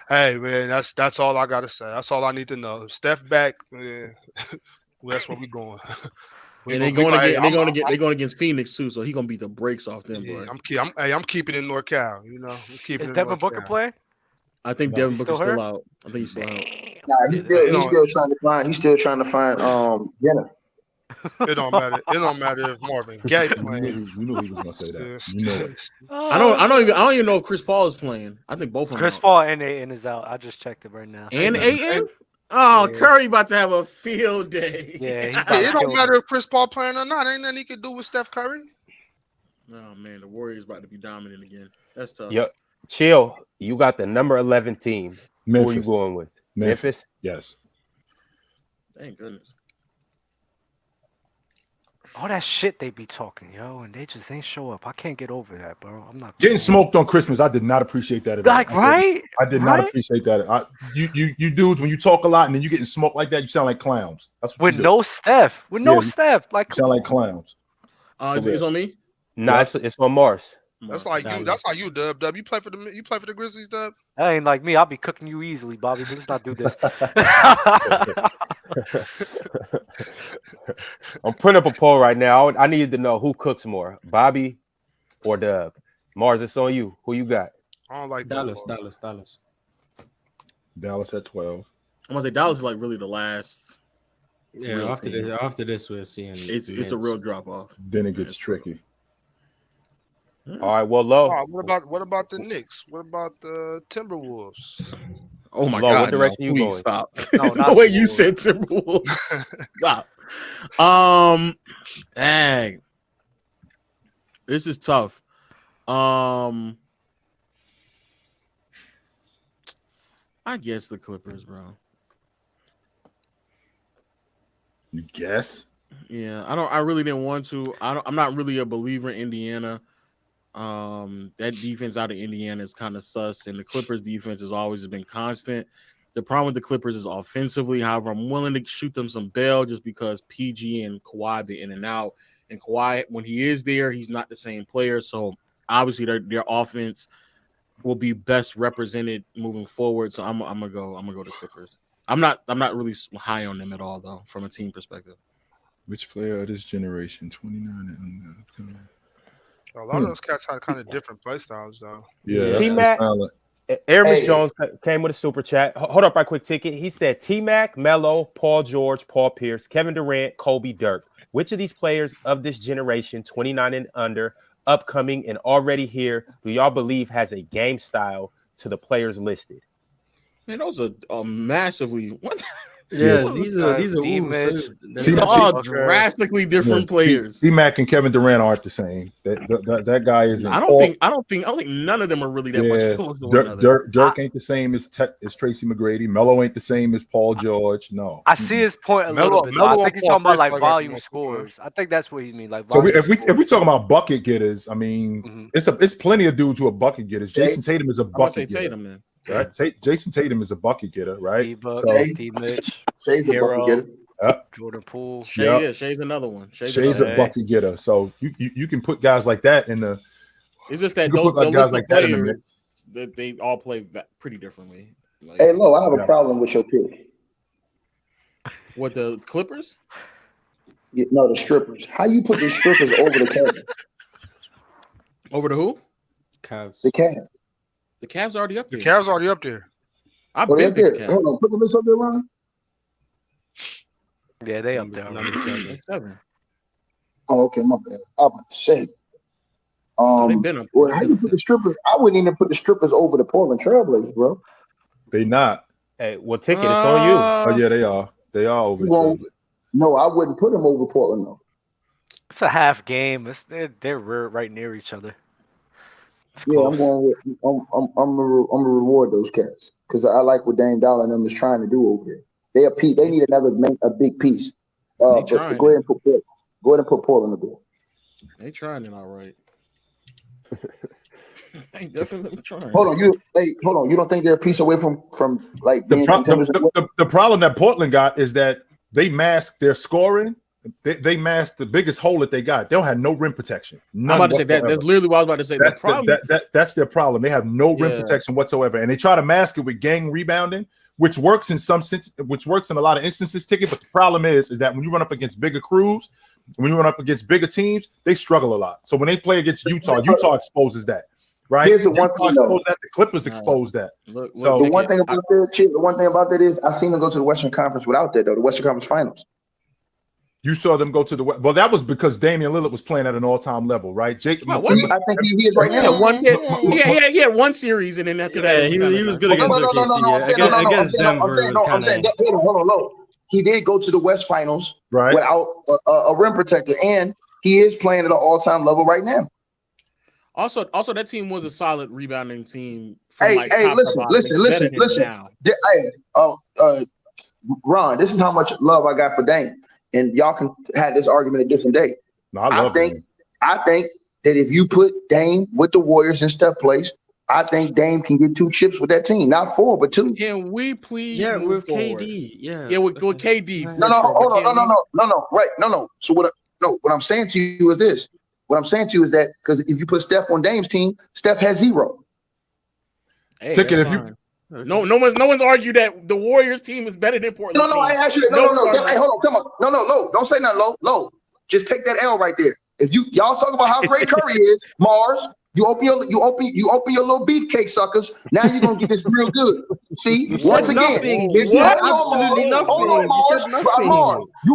Hey, man, that's all I got to say. That's all I need to know. If Steph back, well, that's where we going. And they're going against Phoenix too, so he's gonna beat the brakes off them. Yeah, I'm keeping it in NorCal. Is Devin Booker playing? I think Devin Booker's still out. I think he's still out. Nah, he's still trying to find Jenner. It don't matter. It don't matter if Marvin Gaye playing. You knew he was gonna say that. I don't even know if Chris Paul is playing. I think both of them. Chris Paul and AN is out. I just checked it right now. And AN? Oh, yeah. Curry about to have a field day. Yeah, it don't matter if Chris Paul playing or not. Ain't nothing he can do with Steph Curry. Oh man, the Warriors about to be dominant again. That's tough. Yep. Chill. You got the number 11 team. Memphis. Who are you going with? Memphis? Yes. Thank goodness. All that shit they be talking, yo, and they just ain't show up. I can't get over that, bro. I'm not getting smoked on Christmas. I did not appreciate that at all. I did not appreciate that. You dudes, when you talk a lot and then you getting smoked like that, you sound like clowns. That's what with no Steph. With no Steph. Like, you sound like clowns. It's on me? Nah, it's on Marz. That's like you. That's like you, Dub. You play for the Grizzlies, Dub. That ain't like me. I'll be cooking you easily, Bobby. Let's not do this. I'm putting up a poll right now. I need to know who cooks more, Bobby or Dub. Marz, it's on you. Who you got? I don't like Dallas at 12. I'm gonna say Dallas is like really the last Yeah, after this, we're seeing it's a real drop off. Then it gets tricky. All right, well, low. What about the Knicks? What about the Timberwolves? Oh my Low, God! what direction you going? Stop. No, the way you said Timberwolves. Stop. Dang. This is tough. I guess the Clippers, bro. You guess? Yeah, I really didn't want to. I'm not really a believer in Indiana. That defense out of Indiana is kind of sus, and the Clippers defense has always been constant. The problem with the Clippers is offensively. However, I'm willing to shoot them some bail just because PG and Kawhi be in and out. And Kawhi, when he is there, he's not the same player. So obviously their offense will be best represented moving forward. So I'm gonna go to Clippers. I'm not really high on them at all though, from a team perspective. Which player of this generation? 29 and A lot of those cats had kind of different play styles, though. Yeah, T-Mac, Aramis Jones came with a super chat. Hold up right quick, Ticket. He said T-Mac, Melo, Paul George, Paul Pierce, Kevin Durant, Kobe, Dirk. Which of these players of this generation, 29 and under, upcoming and already here, do y'all believe has a game style to the players listed? Man, those are massively what? Yeah, these are all drastically different players. T-Mac and Kevin Durant aren't the same. That guy is. I don't think none of them are really that much close to one another. Dirk ain't the same as Tracy McGrady. Melo ain't the same as Paul George. No, I see his point a little bit. I think he's talking about like volume scores. I think that's what he means. Like, so if we talking about bucket getters, I mean, it's plenty of dudes who are bucket getters. Jayson Tatum is a bucket getter. Tatum, man. Right? Jayson Tatum is a bucket getter, right? D-Mitch, Shay's a bucket getter. Jordan Poole. Shay's another one. Shay's a bucket getter. So you can put guys like that in the. It's just that those guys like players that they all play pretty differently. Like, hey, Lo, I have a problem with your pick. What, the Clippers? No, the strippers. How you put the strippers over the Cavs? Over the who? Cavs. The Cavs. The Cavs already up there. The Cavs already up there. I've been there. Hold on, put the list up there, Ron. Yeah, they up there. Number 7. Oh, okay, my bad. I'm about to say. They've been up Well, how you put the strippers? I wouldn't even put the strippers over the Portland Trailblazers, bro. They not. Hey, well, Ticket, it's on you. Oh yeah, they are. They are over. No, I wouldn't put them over Portland though. It's a half game. They're right near each other. Yeah, I'm going. I'm gonna reward those cats because I like what Dame Dollar and them is trying to do over there. They need a big piece. But go ahead and put Portland up there. They trying it all right. They definitely trying. Hold on, you don't think they're a piece away from like being contenders? The problem that Portland got is that they mask their scoring. They masked the biggest hole that they got. They don't have no rim protection. I'm about to say that. That's literally what I was about to say. That's their problem. They have no rim protection whatsoever, and they try to mask it with gang rebounding, which works in some sense, which works in a lot of instances. Ticket, but the problem is that when you run up against bigger crews, when you run up against bigger teams, they struggle a lot. So when they play against Utah exposes that. Right? Here's the one thing. The Clippers exposed that. So the one thing about that is I seen them go to the Western Conference without that though. The Western Conference Finals. You saw them go to the well. That was because Damian Lillard was playing at an all-time level, right? I think he is right now. He had one series, and then after that, he was good against OKC. Against Denver, I'm saying, hold on. He did go to the West Finals without a rim protector, and he is playing at an all-time level right now. Also, that team was a solid rebounding team. Listen. Ron, this is how much love I got for Dame. And y'all can have this argument a different day. No, I think that if you put Dame with the Warriors and Steph plays, I think Dame can get 2 chips with that team. Not 4, but 2. Can we please? Yeah, move with forward? KD. Yeah, with KD. No. Right. No. So what I'm saying to you is this. What I'm saying to you is that because if you put Steph on Dame's team, Steph has 0. Hey, Ticket, no one's argued that the Warriors team is better than Portland. No, I actually no. Hey, hold on, no, Lo, don't say nothing, Lo. Just take that L right there. If y'all talk about how great Curry is, Marz, you open your little beefcake suckers. Now you're gonna get this real good. See, once again, if you Absolutely nothing. hold on, Marz.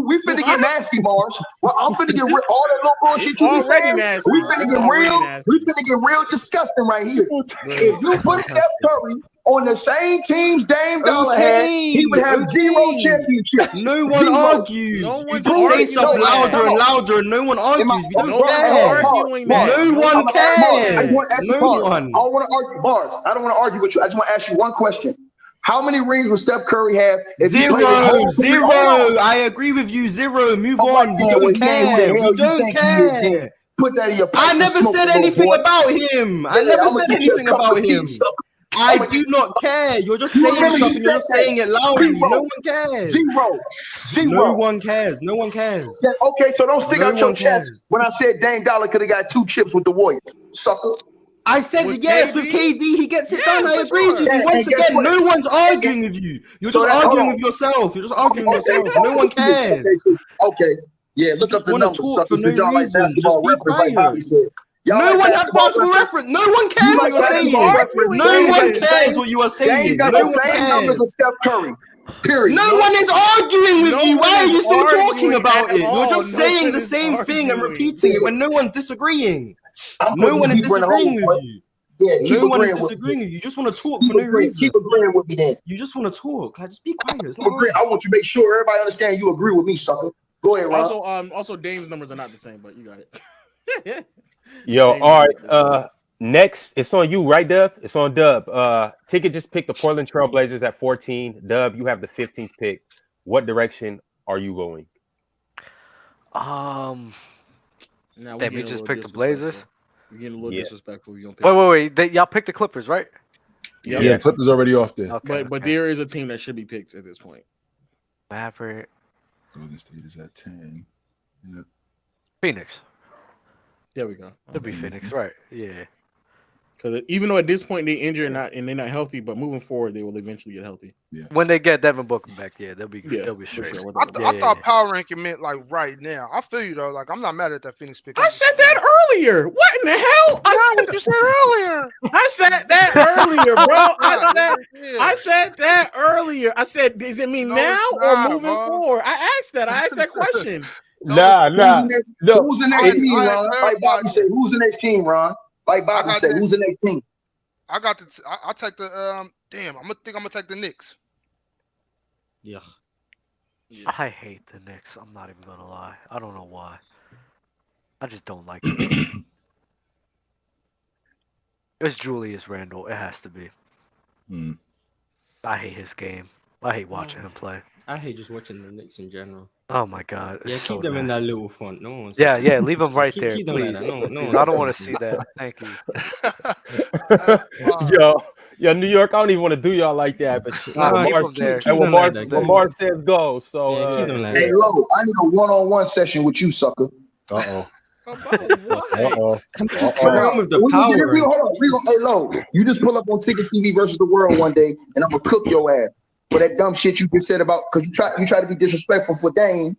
We finna get nasty, Marz. Well, I'm finna get all that little bullshit you be saying. Nasty. We finna get real. We finna get real disgusting right here. If you put Steph Curry on the same teams Dame Dollar had, he would have 0 championships. No one argues. No You one's just say arguing stuff that. louder and louder, and no one argues. We don't care. arguing that. No one cares. I just want to ask you, No Marz. one. I don't want to argue, Marz. I don't want to argue with you. I just want to ask you one question. How many rings would Steph Curry have? If he played his whole career? Zero. I agree with you. Zero. Move on. We don't care. We don't care. Put that in your pipe. I never said anything about him. I never said anything about him. I do not care. You're just saying stuff and you're just saying it loudly. No one cares. Zero. No one cares. No one cares. Yeah, okay, so don't stick out your chest when I said Dame Dollar could have got 2 chips with the Warriors, sucker. I said yes, with KD, he gets it done. I agree with you. Once again, no one's arguing with you. You're just arguing with yourself. You're just arguing with yourself. No one cares. Okay. Yeah, look up the numbers, sucker. For no reason. Just be quiet. Bobby said. No one has basketball reference. No one cares what you're saying. No one cares what you are saying. Dame got the same numbers as Steph Curry. Period. No one is arguing with you. Why are you still talking about it? You're just saying the same thing and repeating it when no one's disagreeing. No one is disagreeing with you. Yeah, no one is disagreeing with you. You just want to talk for no reason. Keep agreeing with me then. You just want to talk. Like, just be quiet. I want you to make sure everybody understands you agree with me, sucker. Go ahead, Ron. Also, Dame's numbers are not the same, but you got it. Yo, all right. Next, it's on you, right, Dub? It's on Dub. Ticket just picked the Portland Trailblazers at 14. Dub, you have the 15th pick. What direction are you going? Damn, you just picked the Blazers. You're getting a little disrespectful. You don't pick wait. Y'all picked the Clippers, right? Yeah, Clippers already off there. Okay, but there is a team that should be picked at this point. Maverick. Golden State is at 10. Yep. Phoenix. There we go. It'll be Phoenix, right? Yeah. Because even though at this point they're injured and they're not healthy, but moving forward they will eventually get healthy. Yeah. When they get Devin Booker back, they'll be straight. Sure. I thought power ranking meant like right now. I feel you though. Like I'm not mad at that Phoenix pick. I said that earlier. What in the hell? I said what you said earlier. I said that earlier, bro. I said that earlier. I said, does it mean now or moving forward? I asked that question. No. Who's the next team, Ron? Like Bobby said, who's the next team, Ron? Like Bobby said, who's the next team? I got the. I'll take the. Damn, I'm gonna take the Knicks. Yeah. I hate the Knicks. I'm not even gonna lie. I don't know why. I just don't like it. It's Julius Randle. It has to be. I hate his game. I hate watching him play. I hate just watching the Knicks in general. Oh my god! Yeah, keep them in that little font. No one. Yeah, leave them right there, keep them please. like that. No, I don't want to see that. Thank you. Yo, New York. I don't even want to do y'all like that, but when Marz says go, so keep them like hey, Lo, I need a one-on-one session with you, sucker. Just carry on with the power. Hey, Lo, you just pull up on TICKETtv versus the world one day, and I'm gonna cook your ass for that dumb shit you just said about because you try to be disrespectful for Dame,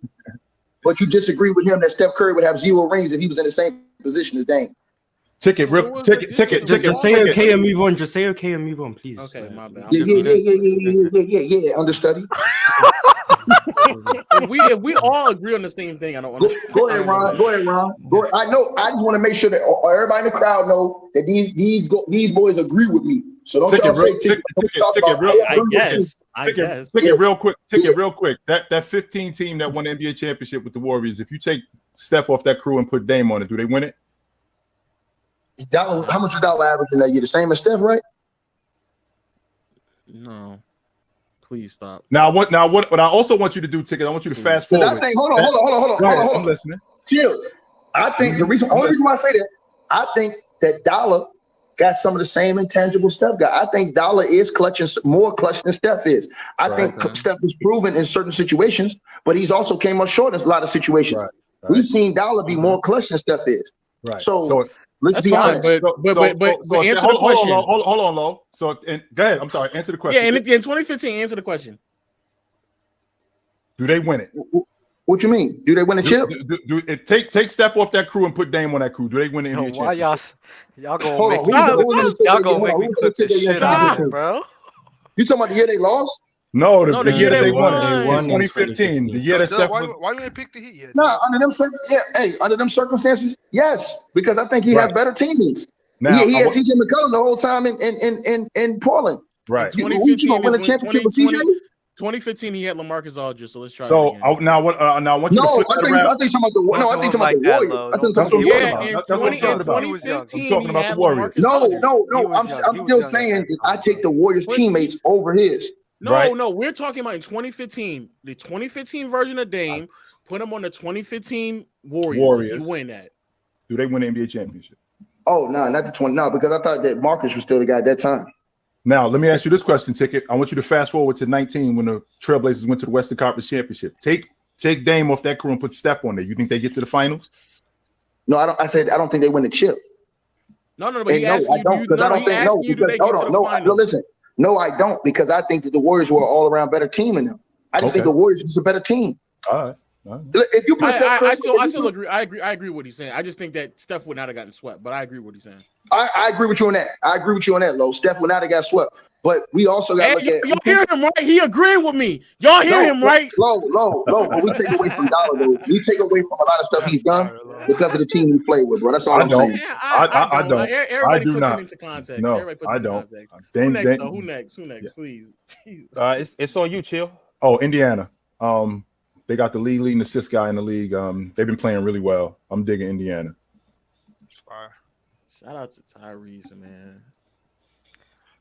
but you disagree with him that Steph Curry would have 0 rings if he was in the same position as Dame. Ticket. Just say okay and move on. Just say okay and move on, please. Okay, my bad. Yeah. Understudy. If we all agree on the same thing, I don't want to. Go ahead, Ron. I know. I just want to make sure that everybody in the crowd know that these boys agree with me. So don't y'all say Ticket real quick. That 15 team that won the NBA championship with the Warriors. If you take Steph off that crew and put Dame on it, do they win it? How much is Dollar averaging that year? The same as Steph, right? No. Please stop. Now what I also want you to do, Ticket, I want you to fast forward. I think, hold on. I'm listening. Chill. I think the only reason why I say that, I think that Dollar got some of the same intangible Steph got. I think Dollar is more clutch than Steph is. I think Steph is proven in certain situations, but he's also came up short in a lot of situations. Right. We've seen Dollar be more clutch than Steph is. Right. So let's be honest. But answer the question. Hold on, Lo. So go ahead. I'm sorry. Answer the question. Yeah, in 2015, answer the question. Do they win it? What you mean? Do they win a chip? Do it take Steph off that crew and put Dame on that crew? Do they win the NBA championship? Y'all gonna make bro? You talking about the year they lost? No, No, the year they won. They won in 2015. The year that Steph why was. you ain't picked the Heat yet? No, under them circumstances, yes, because I think he had better teammates. Now, he had CJ McCollum the whole time in Portland. Right. You gonna win a championship with CJ? 2015, he had LaMarcus Aldridge. So let's try. So now what? Now I want you to flip that around. I think talking about the no. I think talking about the Warriors. I think talking about That's what I'm talking about. I'm talking about the Warriors. No. I'm still saying that I take the Warriors teammates over his. No, we're talking about in 2015, the 2015 version of Dame. Put him on the 2015 Warriors. He win that. Do they win the NBA championship? Oh no, not the 20. No, because I thought that Marcus was still the guy at that time. Now, let me ask you this question, Ticket. I want you to fast forward to 19 when the Trailblazers went to the Western Conference Championship. Take Dame off that crew and put Steph on there. You think they get to the finals? No, I don't. I said I don't think they win the chip. No, but he asked you. Do they get to the finals? Listen. No, I don't, because I think that the Warriors were all around better team than them. I just think the Warriors is a better team. All right. If you put Steph I still agree. I agree with what he's saying. I just think that Steph would not have gotten swept, but I agree with what he's saying. I agree with you on that. I agree with you on that, Lo. Steph would not have got swept. But we also got to look at. Y'all hear him, right? He agreed with me. Y'all hear him, right? Low. But we take away from Dollar, though. We take away from a lot of stuff he's done because of the team he's played with, bro. That's all I'm saying. I don't. Everybody puts it into context. No, I don't. Who next, though? Who next? Please. It's on you, Chill. Oh, Indiana. They got the leading assist guy in the league. They've been playing really well. I'm digging Indiana. It's fire. Shout out to Tyrese, man.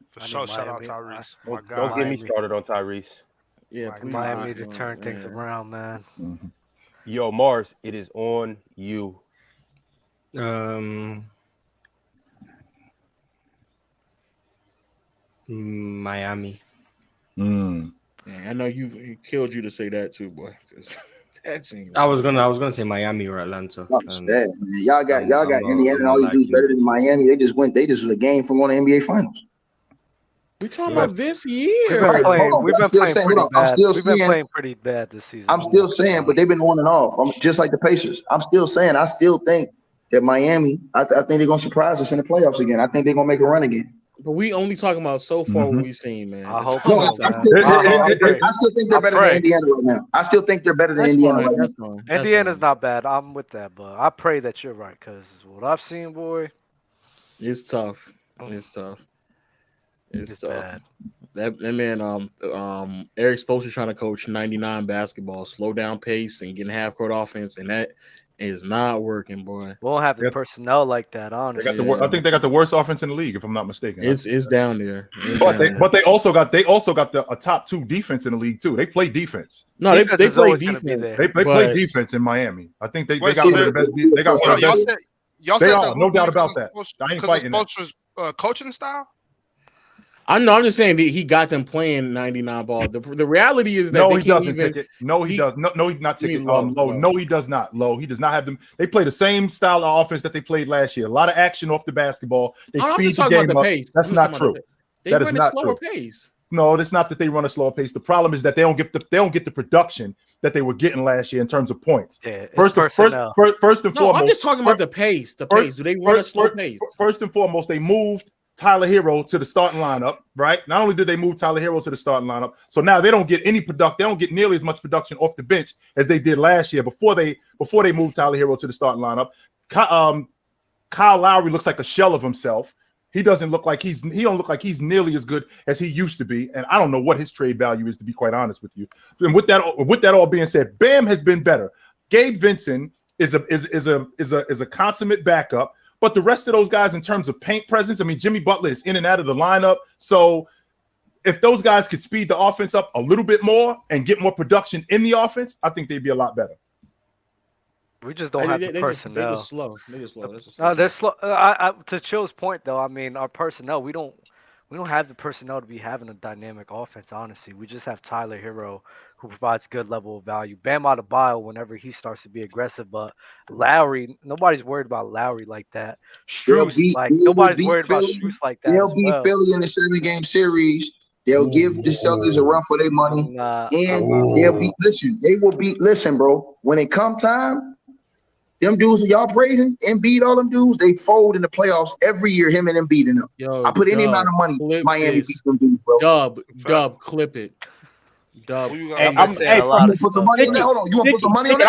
For sure, shout out Tyrese. Don't get me started on Tyrese. Yeah, Miami need to turn things around, man. Mm-hmm. Yo, Marz, it is on you. Miami. Man, I know he killed you to say that too, boy. I was gonna say Miami or Atlanta. Man. Y'all got Indiana and all you do better than Miami. They just went a game from going to NBA Finals. We talking about this year. We've been playing pretty bad this season. I'm still saying, but they've been on and off. I'm just like the Pacers. I'm still saying, I still think that Miami, I think they're gonna surprise us in the playoffs again. I think they're gonna make a run again. But we only talking about so far what we've seen, man. I hope so. I still think they're better than Indiana right now. I still think they're better than Indiana right now. Indiana's not bad. I'm with that, but I pray that you're right, because what I've seen, boy, it's tough. It's tough. That man, Eric Spoelstra trying to coach 99 basketball, slow down pace and getting half court offense, and that is not working, boy. We won't have the personnel like that, honestly. I think they got the worst offense in the league, if I'm not mistaken. It's down there. But they also got a top 2 defense in the league too. They play defense. No, they play defense. They play defense in Miami. I think they got one of the best. They got one of the best. Y'all said no doubt about that. I ain't fighting that. Coaching style. I'm just saying that he got them playing 99 ball. The reality is that he doesn't take it. No, he does. No, he's not taking low. No, he does not. Low. He does not have them. They play the same style of offense that they played last year. A lot of action off the basketball. They speed the game up. That's not true. That is not true. Pace. No, it's not that they run a slower pace. The problem is that they don't get the production that they were getting last year in terms of points. Yeah, first and foremost. I'm just talking about the pace. The pace. Do they run a slow pace? First and foremost, they moved Tyler Hero to the starting lineup, right? Not only did they move Tyler Hero to the starting lineup, so now they don't get any production. They don't get nearly as much production off the bench as they did last year before they moved Tyler Hero to the starting lineup. Kyle Lowry looks like a shell of himself. He don't look like he's nearly as good as he used to be, and I don't know what his trade value is, to be quite honest with you. And with that all being said, Bam has been better. Gabe Vincent is a consummate backup. But the rest of those guys, in terms of paint presence, I mean, Jimmy Butler is in and out of the lineup. So if those guys could speed the offense up a little bit more and get more production in the offense, I think they'd be a lot better. We just don't have the personnel. They're just slow. They're slow. No, they're slow. To Chill's point, though, I mean, our personnel, we don't have the personnel to be having a dynamic offense, honestly. We just have Tyler Hero, who provides good level of value. Bam Adebayo whenever he starts to be aggressive, but Lowry, nobody's worried about Lowry like that. Strus, nobody's worried about Strus like that. They'll beat Philly in the 7-game series. They'll give the Celtics a run for their money, and they'll beat. Listen, bro. When it come time, them dudes that y'all praising, Embiid, all them dudes, they fold in the playoffs every year. Him and Embiid and them. Yo, I put any amount of money. Miami beat them dudes, bro. Dub, clip it. Dub. Hey, put some money on that. Hold on, you want to put some money on that?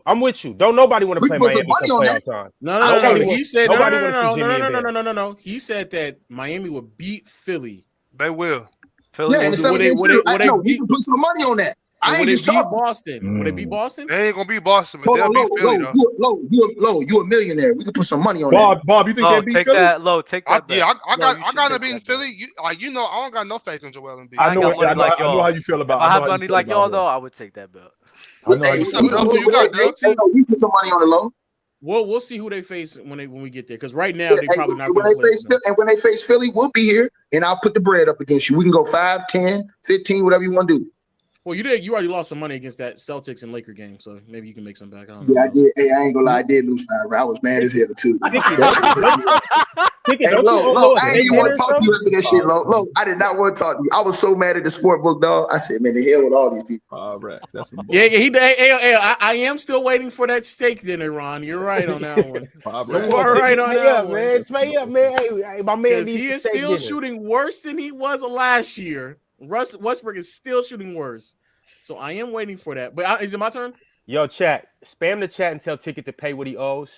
I'm with you. Don't nobody want to play Miami until playoff time. No. He said no. He said that Miami would beat Philly. They will. Philly and we can put some money on that. I ain't just talking Boston. Would they beat Boston? They ain't gonna beat Boston, but they'll beat Philly. Low, you a millionaire. We can put some money on that. Bob, you think they beat Philly? Take that. Yeah, I got to beat Philly. I don't got no faith in Joel Embiid. I know how you feel about. If I have money like y'all though, I would take that bet. We put some money on the low. We'll see who they face when we get there. Because right now they probably not. When they face Philly, we'll be here, and I'll put the bread up against you. We can go 5, 10, 15, whatever you want to do. Well, you already lost some money against that Celtics and Laker game, so maybe you can make some back. I did. Hey, I ain't gonna lie, I did lose 5. I was mad as hell too. I ain't even want to talk to you after that shit, Low. I did not want to talk to you. I was so mad at the sport book, dog. I said, man, the hell with all these people. All right, I am still waiting for that steak dinner, Ron. You're right on that one. All right on that one, man. Pay up, man. Hey, my man, he is still shooting worse than he was last year. Westbrook is still shooting worse. So I am waiting for that. But is it my turn? Yo, chat. Spam the chat and tell Ticket to pay what he owes.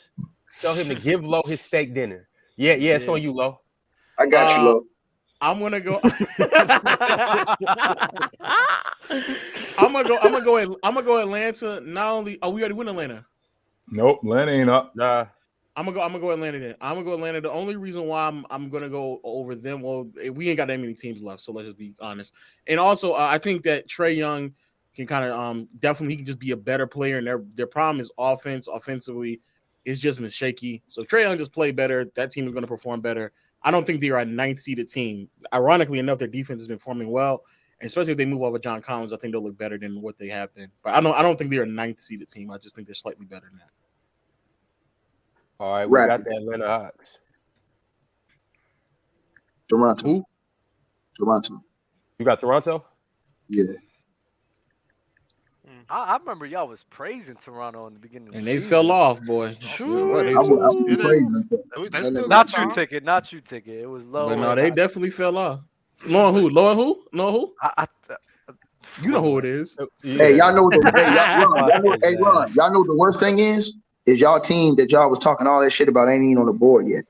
Tell him to give Low his steak dinner. Yeah, it's on you, Low. I got you, Low. I'm gonna go. I'm gonna go Atlanta. Not only we already win Atlanta. Nope, Atlanta ain't up. Nah. I'm gonna go Atlanta then. I'm gonna go Atlanta. The only reason why I'm gonna go over them, well, we ain't got that many teams left, so let's just be honest. And also, I think that Trae Young can kind of definitely he can just be a better player. And their problem is offensively, it's just been shaky. So Trae Young just play better. That team is gonna perform better. I don't think they are a 9th seeded team. Ironically enough, their defense has been performing well, and especially if they move over John Collins, I think they'll look better than what they have been. But I don't think they're a 9th seeded team. I just think they're slightly better than that. All right, we got the Atlanta Hawks. Toronto. Who? Toronto. You got Toronto? Yeah. I remember y'all was praising Toronto in the beginning of the season. They fell off, boy. Not you, Ticket. It was Low. But no, they definitely fell off. Low who? You know who it is. Hey, y'all know Ron, y'all know the worst thing is y'all team that y'all was talking all that shit about ain't even on the board yet.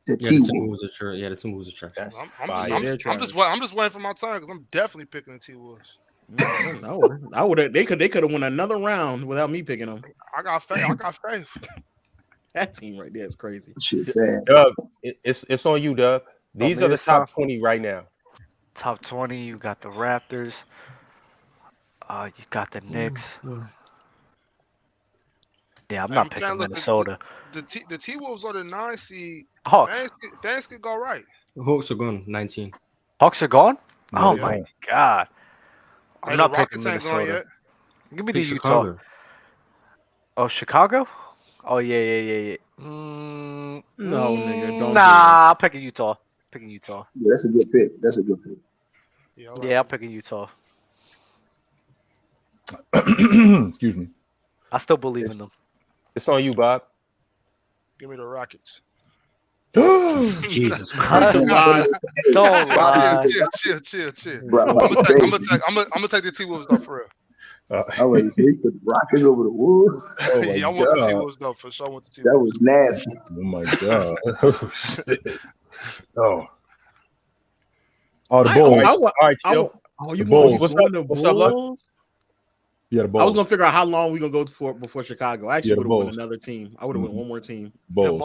The T-Wolves are trash. Yeah, the T-Wolves are trash. I'm just waiting for my turn because I'm definitely picking the T-Wolves. I would have. They could have won another round without me picking them. I got faith. That team right there is crazy. Shit's sad. Doug, it's on you, Doug. These are the top 20 right now. Top 20. You got the Raptors. You got the Knicks. Yeah, I'm not picking Minnesota. The T-Wolves are the 9 seed. Hawks. Things could go right. Hawks are gone. 19. Hawks are gone? Yeah, oh my god. I'm not picking Minnesota. Yet. Give me the Utah. Oh, Chicago? Oh yeah. No, nigga, don't. Nah, I'm picking Utah. Yeah, that's a good pick. Yeah, I'm picking Utah. Excuse me. I still believe in them. It's on you, Bob. Give me the Rockets. Jesus Christ. Don't lie. Chill. I'm gonna take the T-Wolves though for real. I was say put the Rockets over the Wolves. I want the T-Wolves though for sure. That was nasty. Oh my god. Oh, the Bulls. All right, chill. You Bulls. What's up, Luck? Yeah, the Bulls. I was gonna figure out how long we gonna go for before Chicago. I actually would have won another team. I would have won one more team. Bulls.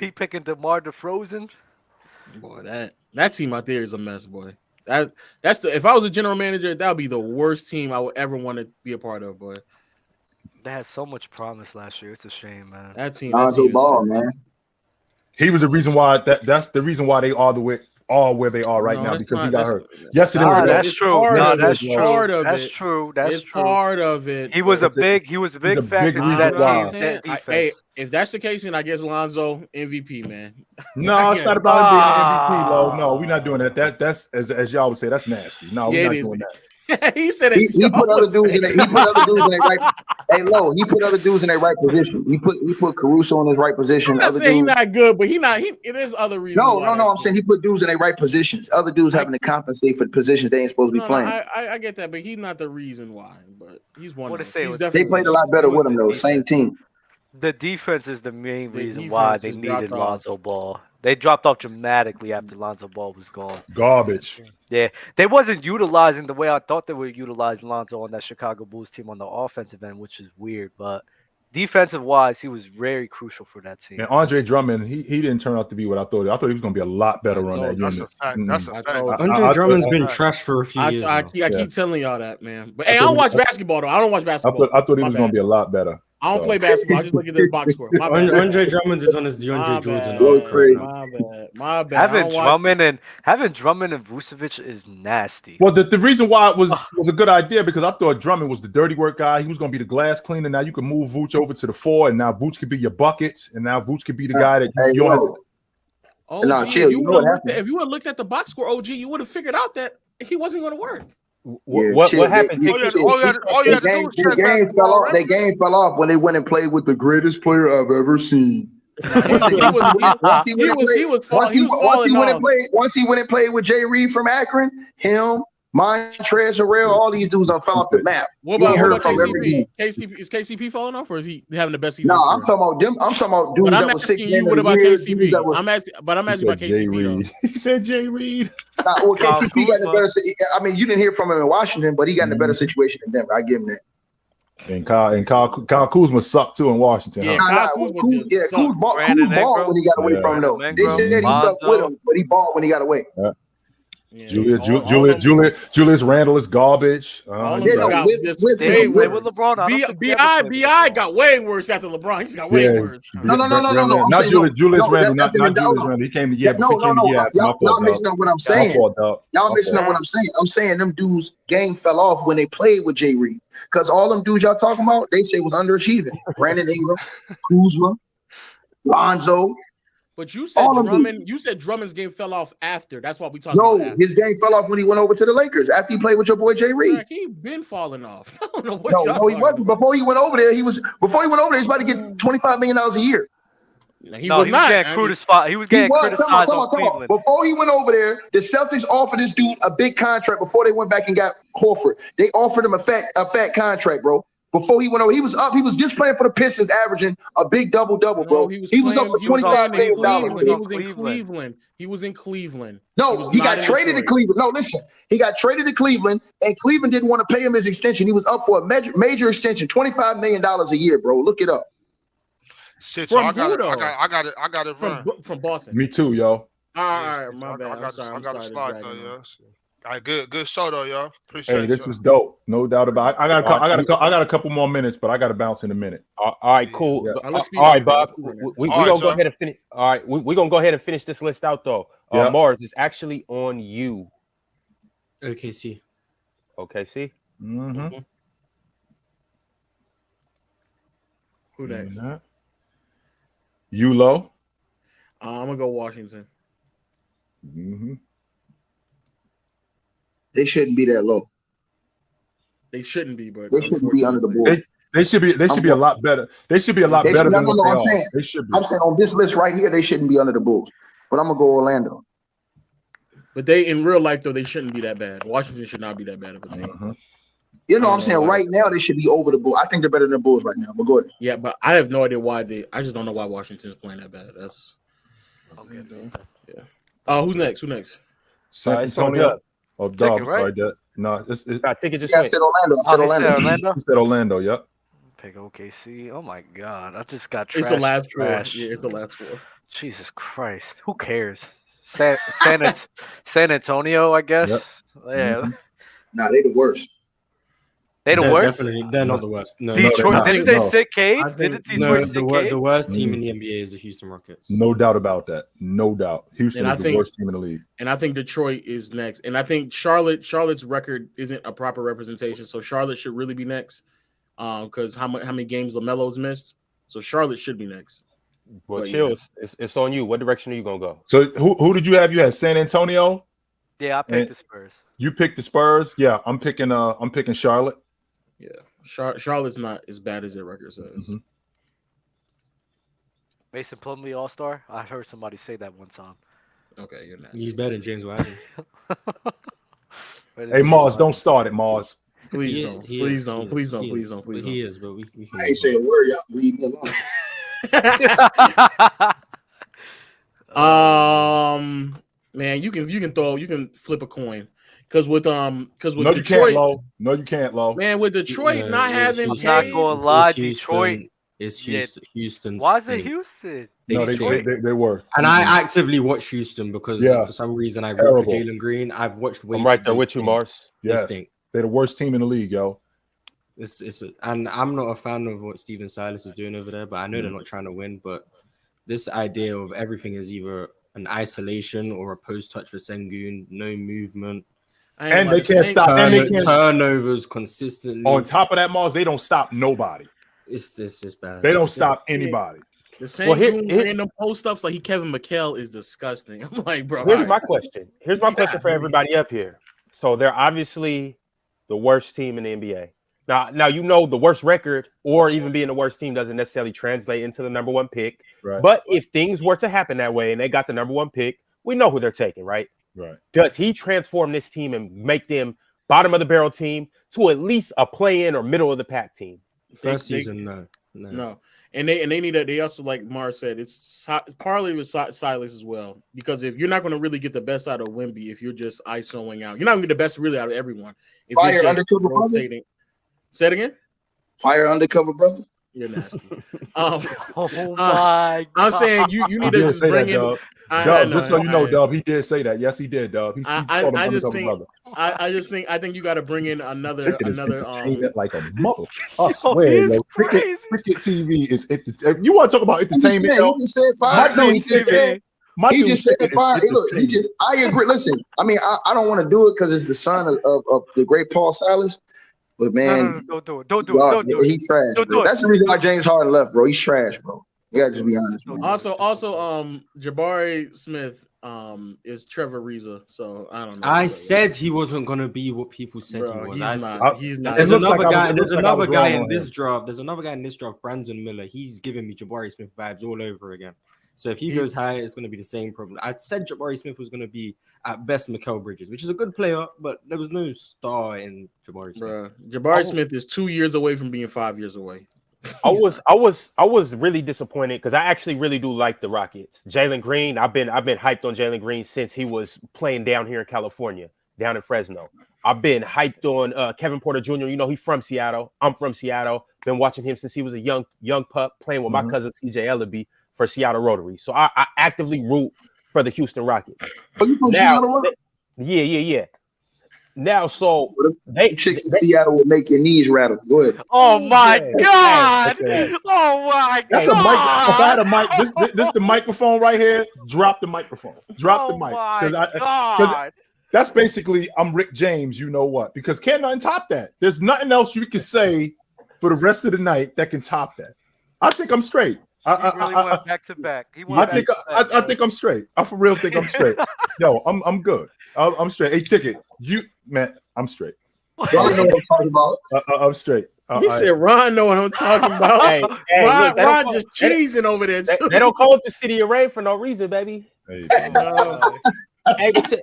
We picking DeMar DeRozan. Boy, that team out there is a mess, boy. That's the if I was a general manager, that would be the worst team I would ever want to be a part of, boy. They had so much promise last year. It's a shame, man. That team. Alonzo Ball, man. He was the reason why that's the reson why they are where they are right now because he got hurt. Yes, it is. That's true. That's true. That's true. Part of it. He was a big factor to that team. Hey, if that's the case, then I guess Lonzo MVP, man. No, it's not about him being MVP, though. No, we're not doing that. That's as y'all would say, that's nasty. No, we're not doing that. He said he put other dudes in it. He put other dudes in their right. Hey, Lo, he put other dudes in their right position. He put Caruso in his right position. I'm not other saying dudes. he's not good, but it is other reasons. No. I'm saying he put dudes in their right positions. Other dudes having to compensate for the positions they ain't supposed to be playing. I get that, but he's not the reason why. But he's one. They played a lot better with him though. Same team. The defense is the main reason why they needed Lonzo Ball. They dropped off dramatically after Lonzo Ball was gone. Garbage. Yeah, they wasn't utilizing the way I thought they would utilize Lonzo on that Chicago Bulls team on the offensive end, which is weird. But defensive wise, he was very crucial for that team. And Andre Drummond, he didn't turn out to be what I thought. I thought he was going to be a lot better on that That's unit. a fact. That's a fact. Andre Drummond's been trash for a few years. I keep telling y'all that, man. But hey, I don't watch basketball though. I don't watch basketball. I thought he was going to be a lot better. I don't play basketball. I just look at the box score. Andre Drummond is on his DeAndre Jordan. My bad. Having Drummond and Vucevic is nasty. Well, the reason why it was a good idea because I thought Drummond was the dirty work guy. He was going to be the glass cleaner. Now you can move Vooch over to the 4, and now Vooch could be your buckets, and now Vooch could be the guy that you don't have. Chill. If you would have looked at the box score, OG, you would have figured out that he wasn't going to work. What happened? Their game fell off when they went and played with the greatest player I've ever seen. Once he went and played with Jay Reed from Akron, him, Montrez Harrell, all these dudes fell off the map. What about KCP? Is KCP falling off, or is he having the best season? No, I'm talking about them. I'm talking about dudes that was 6 games. What about KCP? I'm asking about KCP. He said Jay Reed. Well, KCP got in a better. I mean, you didn't hear from him in Washington, but he got in a better situation than Denver. I give him that. And Kyle Kuzma sucked too in Washington. Yeah, Kuz balled when he got away from him. Though they said he sucked with him, but he balled when he got away. Yeah. Julius Randle is garbage. With LeBron, B.I. got way worse after LeBron. He's got way worse. No. Not Julius Randle. Not Julius Randle. He came to Y'all mixing up what I'm saying. Y'all mixing up what I'm saying. I'm saying them dudes' game fell off when they played with Jay Reed. Because all them dudes y'all talking about, they say was underachieving. Brandon Ingram, Kuzma, Lonzo. But you said Drummond's game fell off after. That's what we talking about. No, his game fell off when he went over to the Lakers after he played with your boy Jay Reed. Like, he been falling off. I don't know what. No, he wasn't. Before he went over there, he was about to get $25 million a year. He was getting criticized. He was getting criticized on Cleveland. Before he went over there, the Celtics offered this dude a big contract before they went back and got Horford. They offered him a fat contract, bro. Before he went over, he was up. He was just playing for the Pistons, averaging a big double-double, bro. He was up for $25 million. He was in Cleveland. No, he got traded to Cleveland. No, listen. He got traded to Cleveland, and Cleveland didn't want to pay him his extension. He was up for a major extension, $25 million a year, bro. Look it up. Shit, so I got it from Boston. Me too, yo. All right, my bad. I got to slide though, yo. All right, good show though, y'all. Appreciate it. Hey, this was dope, no doubt about it. I got a couple more minutes, but I got to bounce in a minute. All right, cool. Yeah. All right, Bob. We're gonna go ahead and finish. All right, we're gonna go ahead and finish this list out though. Marz is actually on you. OKC. Mm-hmm. Who next? Yulo. I'm gonna go Washington. Mm-hmm. They shouldn't be that low. They shouldn't be, but they shouldn't be under the Bulls. They should be a lot better. They should be a lot better than what they are. They should be. I'm saying on this list right here, they shouldn't be under the Bulls. But I'm gonna go Orlando. But they in real life though, they shouldn't be that bad. Washington should not be that bad of a team. Mm-hmm. You know what I'm saying? Right now, they should be over the Bulls. I think they're better than the Bulls right now. But go ahead. Yeah, but I have no idea why I just don't know why Washington's playing that bad. That's okay. Yeah. Who's next? San Antonio. Oh, dog. I'm sorry, that. No, I think it just. I said Orlando. You said Orlando. Yep. Pick OKC. Oh my God! I just got trash. It's the last trash. Four. Yeah, it's the last four. Jesus Christ! Who cares? San Antonio, I guess. Yep. Yeah. Mm-hmm. Nah, they the worst. They the worst. Definitely, they're not the worst. No, Detroit. Didn't they sit Cade? The worst team in the NBA is the Houston Rockets. No doubt about that. No doubt. Houston is the worst team in the league. And I think Detroit is next. And I think Charlotte's record isn't a proper representation. So Charlotte should really be next. Because how many games LaMelo's missed. So Charlotte should be next. Well, chill. Yeah. It's on you. What direction are you gonna go? So who did you have? You had San Antonio. Yeah, I picked the Spurs. You picked the Spurs? Yeah, I'm picking Charlotte. Yeah, Charlotte's not as bad as their record says. Mm-hmm. Mason Plumlee All-Star? I heard somebody say that one time. Okay, you're not. He's better than James Wiseman. Hey, Marz, don't start it, Marz. Please don't. Please don't. Please don't. Please don't. Please don't. He is, but we can. I ain't saying a word, y'all. Leave me alone. Man, you can flip a coin. Because with No, Detroit, you can't, Lo. No, you can't, Lo. Man, with Detroit not having I'm not gonna lie, Detroit. It's Houston. Why is it Houston? No, they were. And I actively watch Houston because for some reason I root for Jalen Green. I've watched. I'm right there with you, Marz. Yes, they're the worst team in the league, yo. And I'm not a fan of what Steven Silas is doing over there, but I know they're not trying to win. But this idea of everything is either an isolation or a post touch for Sengun, no movement. And they can't stop turnovers consistently. On top of that, Marz, they don't stop nobody. It's bad. They don't stop anybody. The same random post ups like Kevin McHale is disgusting. I'm like, bro. Here's my question. Here's my question for everybody up here. So they're obviously the worst team in the NBA. Now you know the worst record or even being the worst team doesn't necessarily translate into the number one pick. Right. But if things were to happen that way and they got the number one pick, we know who they're taking, right? Right. Does he transform this team and make them bottom of the barrel team to at least a play-in or middle of the pack team? First season, no. And they need that. They also, like Marz said, it's partly with Silas as well. Because if you're not going to really get the best out of Wemby, if you're just isoing out, you're not going to get the best really out of everyone. If Fire undercover rotating. Say it again. Fire undercover brother. You're nasty. Oh my God. I'm saying you need to just bring in. Dub, just so you know, Dub, he did say that. Yes, he did, Dub. I just think you got to bring in another. Like a mother. I swear, yo, cricket TV is. You want to talk about entertainment? He just said fire. No, he just said. He just said fire. Hey, look, I agree. Listen, I mean, I don't want to do it because it's the son of the great Paul Silas. But man, don't do it. Don't do it. He's trash. Bro. That's the reason why James Harden left, bro. He's trash, bro. You gotta just be honest. Man. Also, Jabari Smith is Trevor Ariza, so I don't know. I said he wasn't gonna be what people said he was. He's not. There's another guy in this draft. There's another guy in this draft, Brandon Miller. He's giving me Jabari Smith vibes all over again. So if he goes high, it's going to be the same problem. I said Jabari Smith was going to be at best Mikal Bridges, which is a good player, but there was no star in Jabari Smith. Jabari Smith is 2 years away from being 5 years away. I was really disappointed because I actually really do like the Rockets. Jalen Green, I've been hyped on Jalen Green since he was playing down here in California, down in Fresno. I've been hyped on Kevin Porter Jr. You know, he's from Seattle. I'm from Seattle. Been watching him since he was a young pup playing with my cousin CJ Ellaby for Seattle Rotary. So I actively root for the Houston Rockets. Are you from Seattle? Yeah. Now, so chicks in Seattle will make your knees rattle. Go ahead. Oh my God! Oh my God! That's a mic. If I had a mic, this the microphone right here. Drop the microphone. Drop the mic. God. That's basically I'm Rick James. You know what? Because can't nothing top that. There's nothing else you can say for the rest of the night that can top that. I think I'm straight. He went back to back. I think I'm straight. I for real think I'm straight. Yo, I'm good. I'm straight. Hey, Ticket, I'm straight. Ron know what I'm talking about. I'm straight. He said Ron know what I'm talking about. Ron just cheesing over there. They don't call it the city of rain for no reason, baby. Hey, but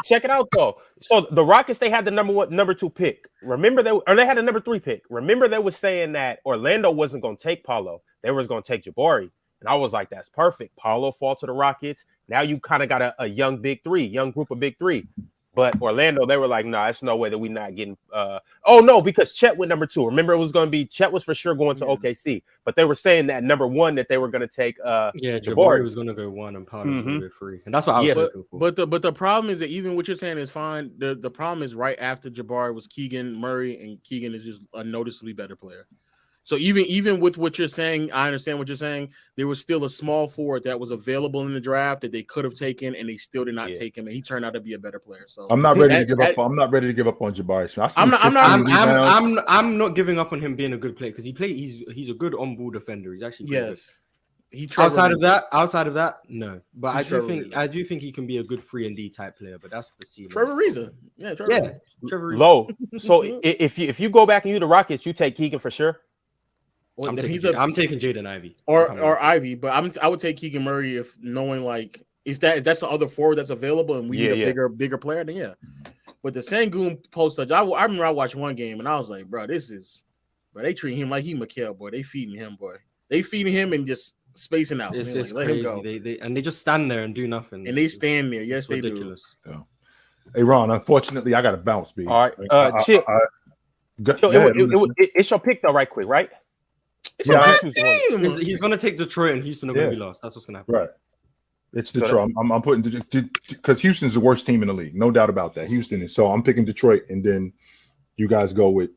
check it out though. So the Rockets, they had the number 2 pick. Remember they had a number 3 pick. Remember they were saying that Orlando wasn't going to take Paulo. They was going to take Jabari. And I was like, that's perfect. Paulo fall to the Rockets. Now you kind of got a young group of big three. But Orlando, they were like, nah, it's no way that we're not getting because Chet went number 2. Remember, it was going to be Chet was for sure going to OKC. But they were saying that number 1 that they were going to take Jabari was going to go 1 and Paulo was going to go 3. And that's what I was looking for. But the problem is that even what you're saying is fine. The problem is right after Jabari was Keegan Murray, and Keegan is just a noticeably better player. So even with what you're saying, I understand what you're saying. There was still a small forward that was available in the draft that they could have taken, and they still did not take him, and he turned out to be a better player. So I'm not ready to give up. I'm not ready to give up on Jabari Smith. I'm not giving up on him being a good player because he's a good on-ball defender. He's actually good. Trevor outside of that, no. But He's I do think he can be a good 3-and-D type player. But that's the ceiling. Trevor Ariza. Yeah, Trevor. Yeah, Trevor Ariza. Low. So if you go back and you the Rockets, you take Keegan for sure. I'm taking Jaden Ivey or Ivy, but I would take Keegan Murray if knowing like if that's the other forward that's available and we need a bigger player, then yeah. But the Sengun post touch, I remember I watched one game and I was like, bro, they treat him like he Mikal, boy. They feeding him, boy. They feeding him and just spacing out. It's just like, crazy. They just stand there and do nothing. And they stand there. Yes, it's they ridiculous. do. Yeah. Hey Ron, unfortunately, I got to bounce, B. All right, Chip. It's your pick though, right quick, right? He's gonna take Detroit and Houston are gonna be lost. That's what's gonna happen. Right. It's Detroit. I'm putting because Houston's the worst team in the league, no doubt about that. Houston is. So I'm picking Detroit, and then you guys go with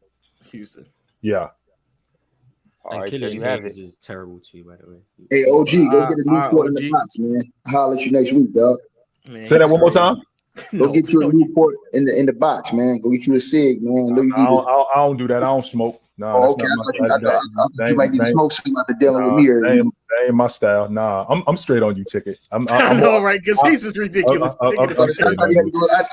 Houston. Yeah. And right, Killian Hayes is terrible too, by the way. Hey, OG, go get a new port in the box, man. I'll holler at you next week, dog. Man, say that one more time. Go get you a new port in the box, man. Go get you a cig, man. I don't do that. I don't smoke. No, okay. I thought you might need to smoke something after dealing with me. That ain't my style. Nah, I'm straight on you, Ticket. I know, right? Because he's just ridiculous. I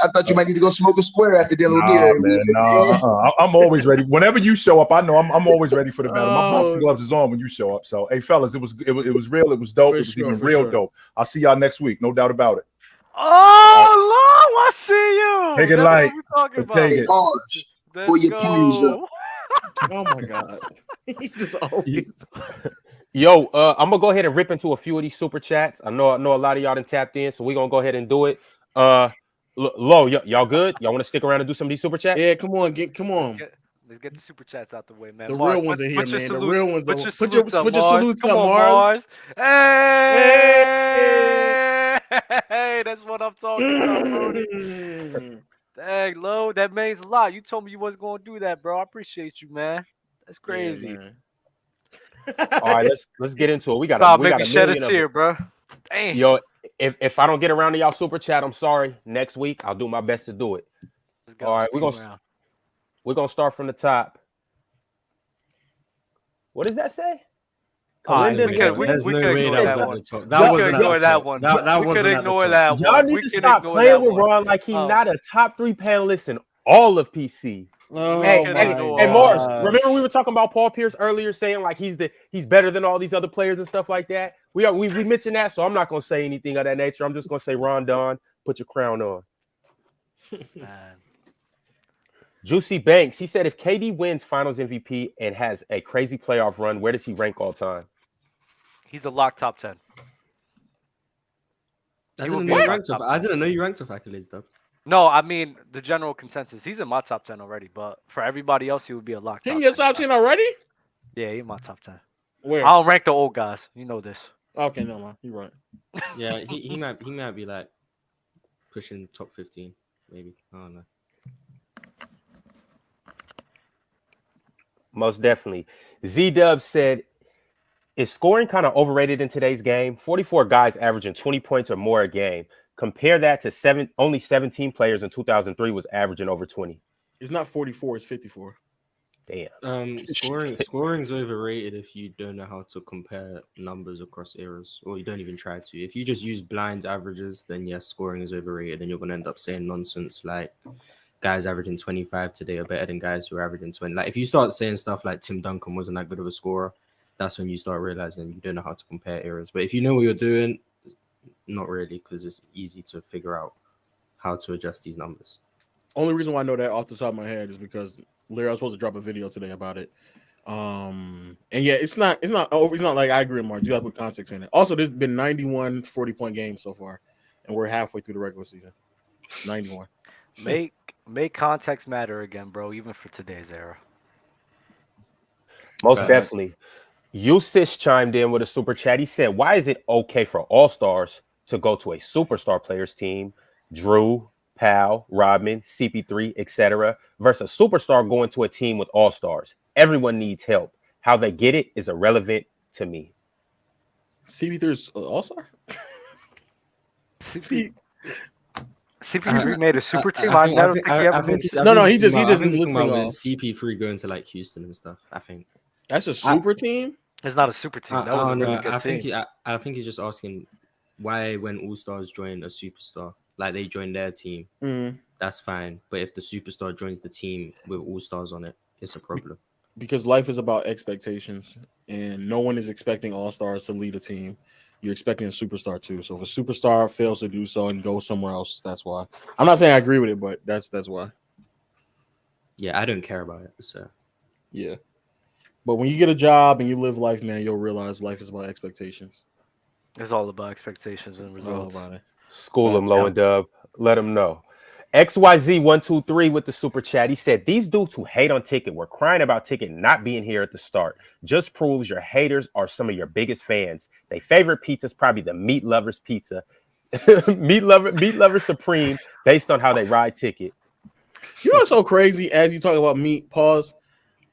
thought you might need to go smoke a square after dealing with me. I'm always ready. Whenever you show up, I know I'm always ready for the battle. My boxing gloves is on when you show up. So, hey, fellas, it was real. It was dope. It was even real dope. I'll see y'all next week. No doubt about it. Oh, Lord, I see you. Take it light. Take it. Pull your panties up. Oh my God. He just always. Yo, I'm gonna go ahead and rip into a few of these super chats. I know a lot of y'all done tapped in, so we're gonna go ahead and do it. Lo, y'all good? Y'all want to stick around and do some of these super chats? Yeah, come on. Let's get the super chats out the way, man. The real ones are here, man. The real ones. Put your salutes up, on, Marz. Hey, that's what I'm talking about, bro. Dang, Lo, that means a lot. You told me you wasn't gonna do that, bro. I appreciate you, man. That's crazy. Yeah, man. All right, let's get into it. We got me shed a tear, bro. Damn. Yo, if I don't get around to y'all super chat, I'm sorry. Next week, I'll do my best to do it. All right, we're gonna start from the top. What does that say? We could ignore that one. We could ignore that one. Y'all need to stop playing with Ron like he's not a top 3 panelist in all of PC. Hey, Marz, remember we were talking about Paul Pierce earlier, saying like he's better than all these other players and stuff like that. We mentioned that, so I'm not gonna say anything of that nature. I'm just gonna say Ron Don, put your crown on. Juicy Banks, he said if KD wins Finals MVP and has a crazy playoff run, where does he rank all time? He's a lock top 10. I didn't know you ranked off accolades, though. No, I mean the general consensus. He's in my top 10 already, but for everybody else, he would be a lock. He in your top 10 already? Yeah, he's in my top 10. Where? I don't rank the old guys. You know this. Okay, no man, you're right. Yeah, he might be like pushing top 15, maybe. I don't know. Most definitely. Z-Dub said, is scoring kind of overrated in today's game? 44 guys averaging 20 points or more a game. Compare that to only 17 players in 2003 was averaging over 20. It's not 44, it's 54. Damn. Scoring's overrated if you don't know how to compare numbers across eras, or you don't even try to. If you just use blind averages, then yes, scoring is overrated, and you're gonna end up saying nonsense like guys averaging 25 today are better than guys who are averaging 20. Like if you start saying stuff like Tim Duncan wasn't that good of a scorer, that's when you start realizing you don't know how to compare eras. But if you know what you're doing, not really, because it's easy to figure out how to adjust these numbers. Only reason why I know that off the top of my head is because Larry, I was supposed to drop a video today about it. And yeah, it's not like I agree with Mark. You have to put context in it. Also, there's been 91 40-point games so far, and we're halfway through the regular season. 91. Make context matter again, bro, even for today's era. Most definitely. Usage chimed in with a super chat. He said, why is it okay for all-stars to go to a superstar players team, Drew, Powell, Rodman, CP3, etc., versus a superstar going to a team with all-stars? Everyone needs help. How they get it is irrelevant to me. CP3 is all-star? CP3 made a super team. I never think he ever did. He just listing about CP3 going to like Houston and stuff. I think that's a super team. It's not a super team. That was a really good team. I think he's just asking why when all-stars join a superstar, like they join their team, that's fine. But if the superstar joins the team with all-stars on it, it's a problem. Because life is about expectations, and no one is expecting all-stars to lead a team. You're expecting a superstar too. So if a superstar fails to do so and goes somewhere else, that's why. I'm not saying I agree with it, but that's why. Yeah, I don't care about it. So yeah. But when you get a job and you live life, man, you'll realize life is about expectations. It's all about expectations and results. All about it. School him, Low and Dub. Let him know. XYZ123 with the super chat. He said, these dudes who hate on Ticket were crying about Ticket not being here at the start. Just proves your haters are some of your biggest fans. They favorite pizza is probably the Meat Lovers pizza. Meat Lover Supreme, based on how they ride Ticket. You know what's so crazy as you talk about meat? Pause.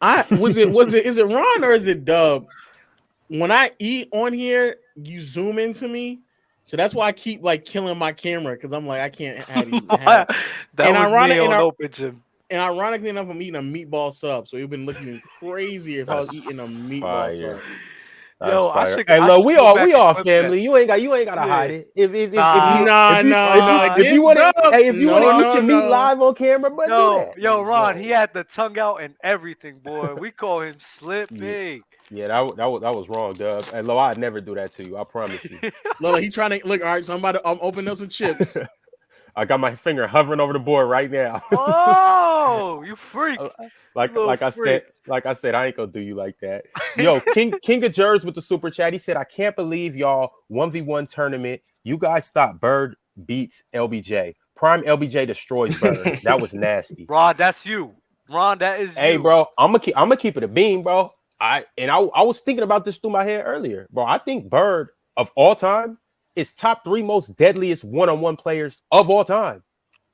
Is it Ron or is it Dub? When I eat on here, you zoom into me. So that's why I keep like killing my camera because I'm like I can't have it. And ironically enough, I'm eating a meatball sub, so you've been looking crazy if I was eating a meatball sub. Yo, hey, look, we all family. You ain't gotta hide it. If you want to eat your meat live on camera, but yo, Ron, he had the tongue out and everything, boy. We call him Slippy. Yeah, that was wrong, Dub. And Lo, I'd never do that to you. I promise you. Look, he trying to look. All right, so I'm opening up some chips. I got my finger hovering over the board right now. Oh, you freak! like I said, I ain't gonna do you like that. Yo, King of Jers with the super chat. He said, I can't believe y'all 1v1 tournament. You guys stopped Bird beats LBJ. Prime LBJ destroys Bird. That was nasty. Ron, that's you. Ron, that is you. Hey, bro, I'm gonna keep it a beam, bro. I was thinking about this through my head earlier, bro. I think Bird of all time is top 3 most deadliest one-on-one players of all time.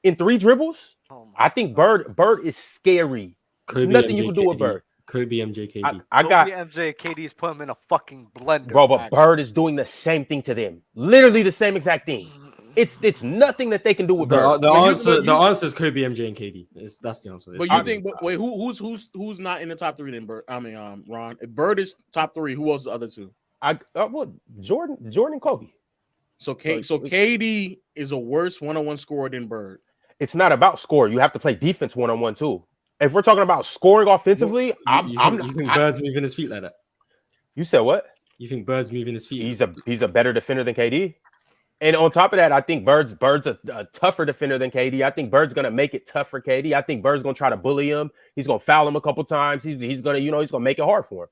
In 3 dribbles, I think Bird is scary. There's nothing you can do with Bird. Kobe, MJ, KD. I got MJ, KD is putting him in a fucking blender. Bro, but Bird is doing the same thing to them. Literally the same exact thing. It's nothing that they can do with Bird. The answer is Kobe, MJ, and KD. That's the answer. But you think? Wait, who's not in the top 3 then? Bird. I mean, Ron. If Bird is top 3, who else is the other 2? Jordan and Kobe. So KD is a worse one-on-one scorer than Bird. It's not about score. You have to play defense one-on-one too. If we're talking about scoring offensively, you think Bird's moving his feet like that? You said what? You think Bird's moving his feet? He's a better defender than KD. And on top of that, I think Bird's a tougher defender than KD. I think Bird's gonna make it tough for KD. I think Bird's gonna try to bully him. He's gonna foul him a couple times. He's gonna make it hard for him.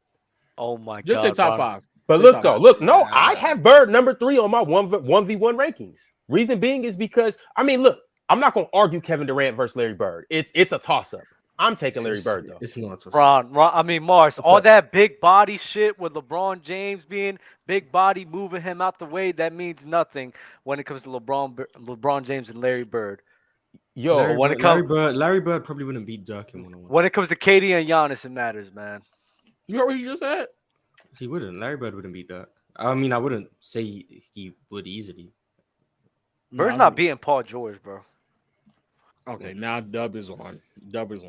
Oh my god! Just say top 5. But look, I have Bird number 3 on my 1v1 rankings. Reason being is because I'm not gonna argue Kevin Durant versus Larry Bird. It's a toss up. I'm taking Larry Bird though. It's not. Ron, Marz, all that big body shit with LeBron James being big body, moving him out the way, that means nothing when it comes to LeBron James and Larry Bird. Yo, Larry Bird probably wouldn't beat Dirk in one-on-one. When it comes to KD and Giannis, it matters, man. You heard what he just said? He wouldn't. Larry Bird wouldn't beat Dirk. I mean, I wouldn't say he would easily. Bird's not beating Paul George, bro. Okay, now Dub is on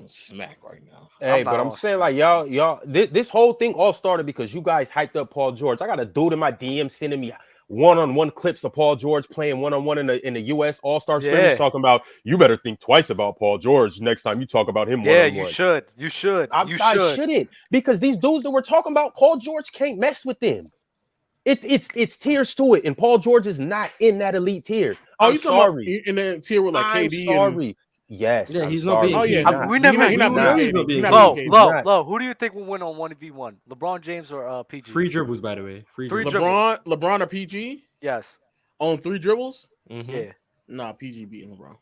smack right now. Hey, but I'm saying like y'all, this whole thing all started because you guys hyped up Paul George. I got a dude in my DM sending me one-on-one clips of Paul George playing one-on-one in the U.S. All-Star scrimmage, talking about you better think twice about Paul George next time you talk about him. Yeah, you should. I shouldn't, because these dudes that we're talking about, Paul George can't mess with them. It's tiers to it, and Paul George is not in that elite tier. I'm sorry. In the tier with like KD. I'm sorry. Yes. Yeah, he's not being. Oh yeah, we never. He's not being. Low. Who do you think will win on 1v1? LeBron James or PG? Free dribbles, by the way. LeBron or PG? Yes. On 3 dribbles? Mm-hmm. Yeah. Nah, PG beating LeBron.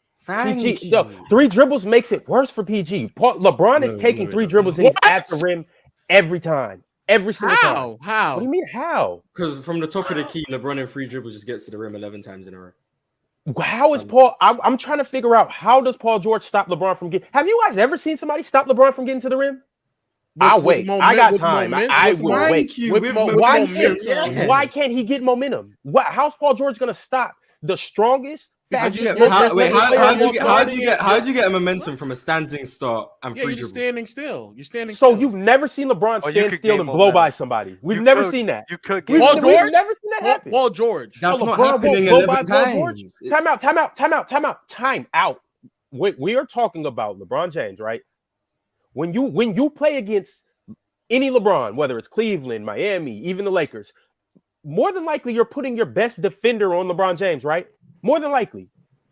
PG, 3 dribbles makes it worse for PG. LeBron is taking 3 dribbles and he's at the rim every time. Every single time. How? What do you mean how? Because from the top of the key, LeBron in 3 dribbles just gets to the rim 11 times in a row. How is Paul? I'm trying to figure out, how does Paul George stop LeBron from getting? Have you guys ever seen somebody stop LeBron from getting to the rim? I'll wait. I got time. I will wait. Why can't he get momentum? How's Paul George going to stop the strongest How'd you get a momentum from a standing start and Yeah, free you're just dribbles? standing still. You're standing So still. you've never seen LeBron stand still and blow by somebody. We've never seen that. You could We've Paul George? never seen that happen. Paul George. That's So not LeBron happening won't blow 11 by Paul George? times. Time out. We are talking about LeBron James, right? When you play against any LeBron, whether it's Cleveland, Miami, even the Lakers, more than likely you're putting your best defender on LeBron James, right? More than likely.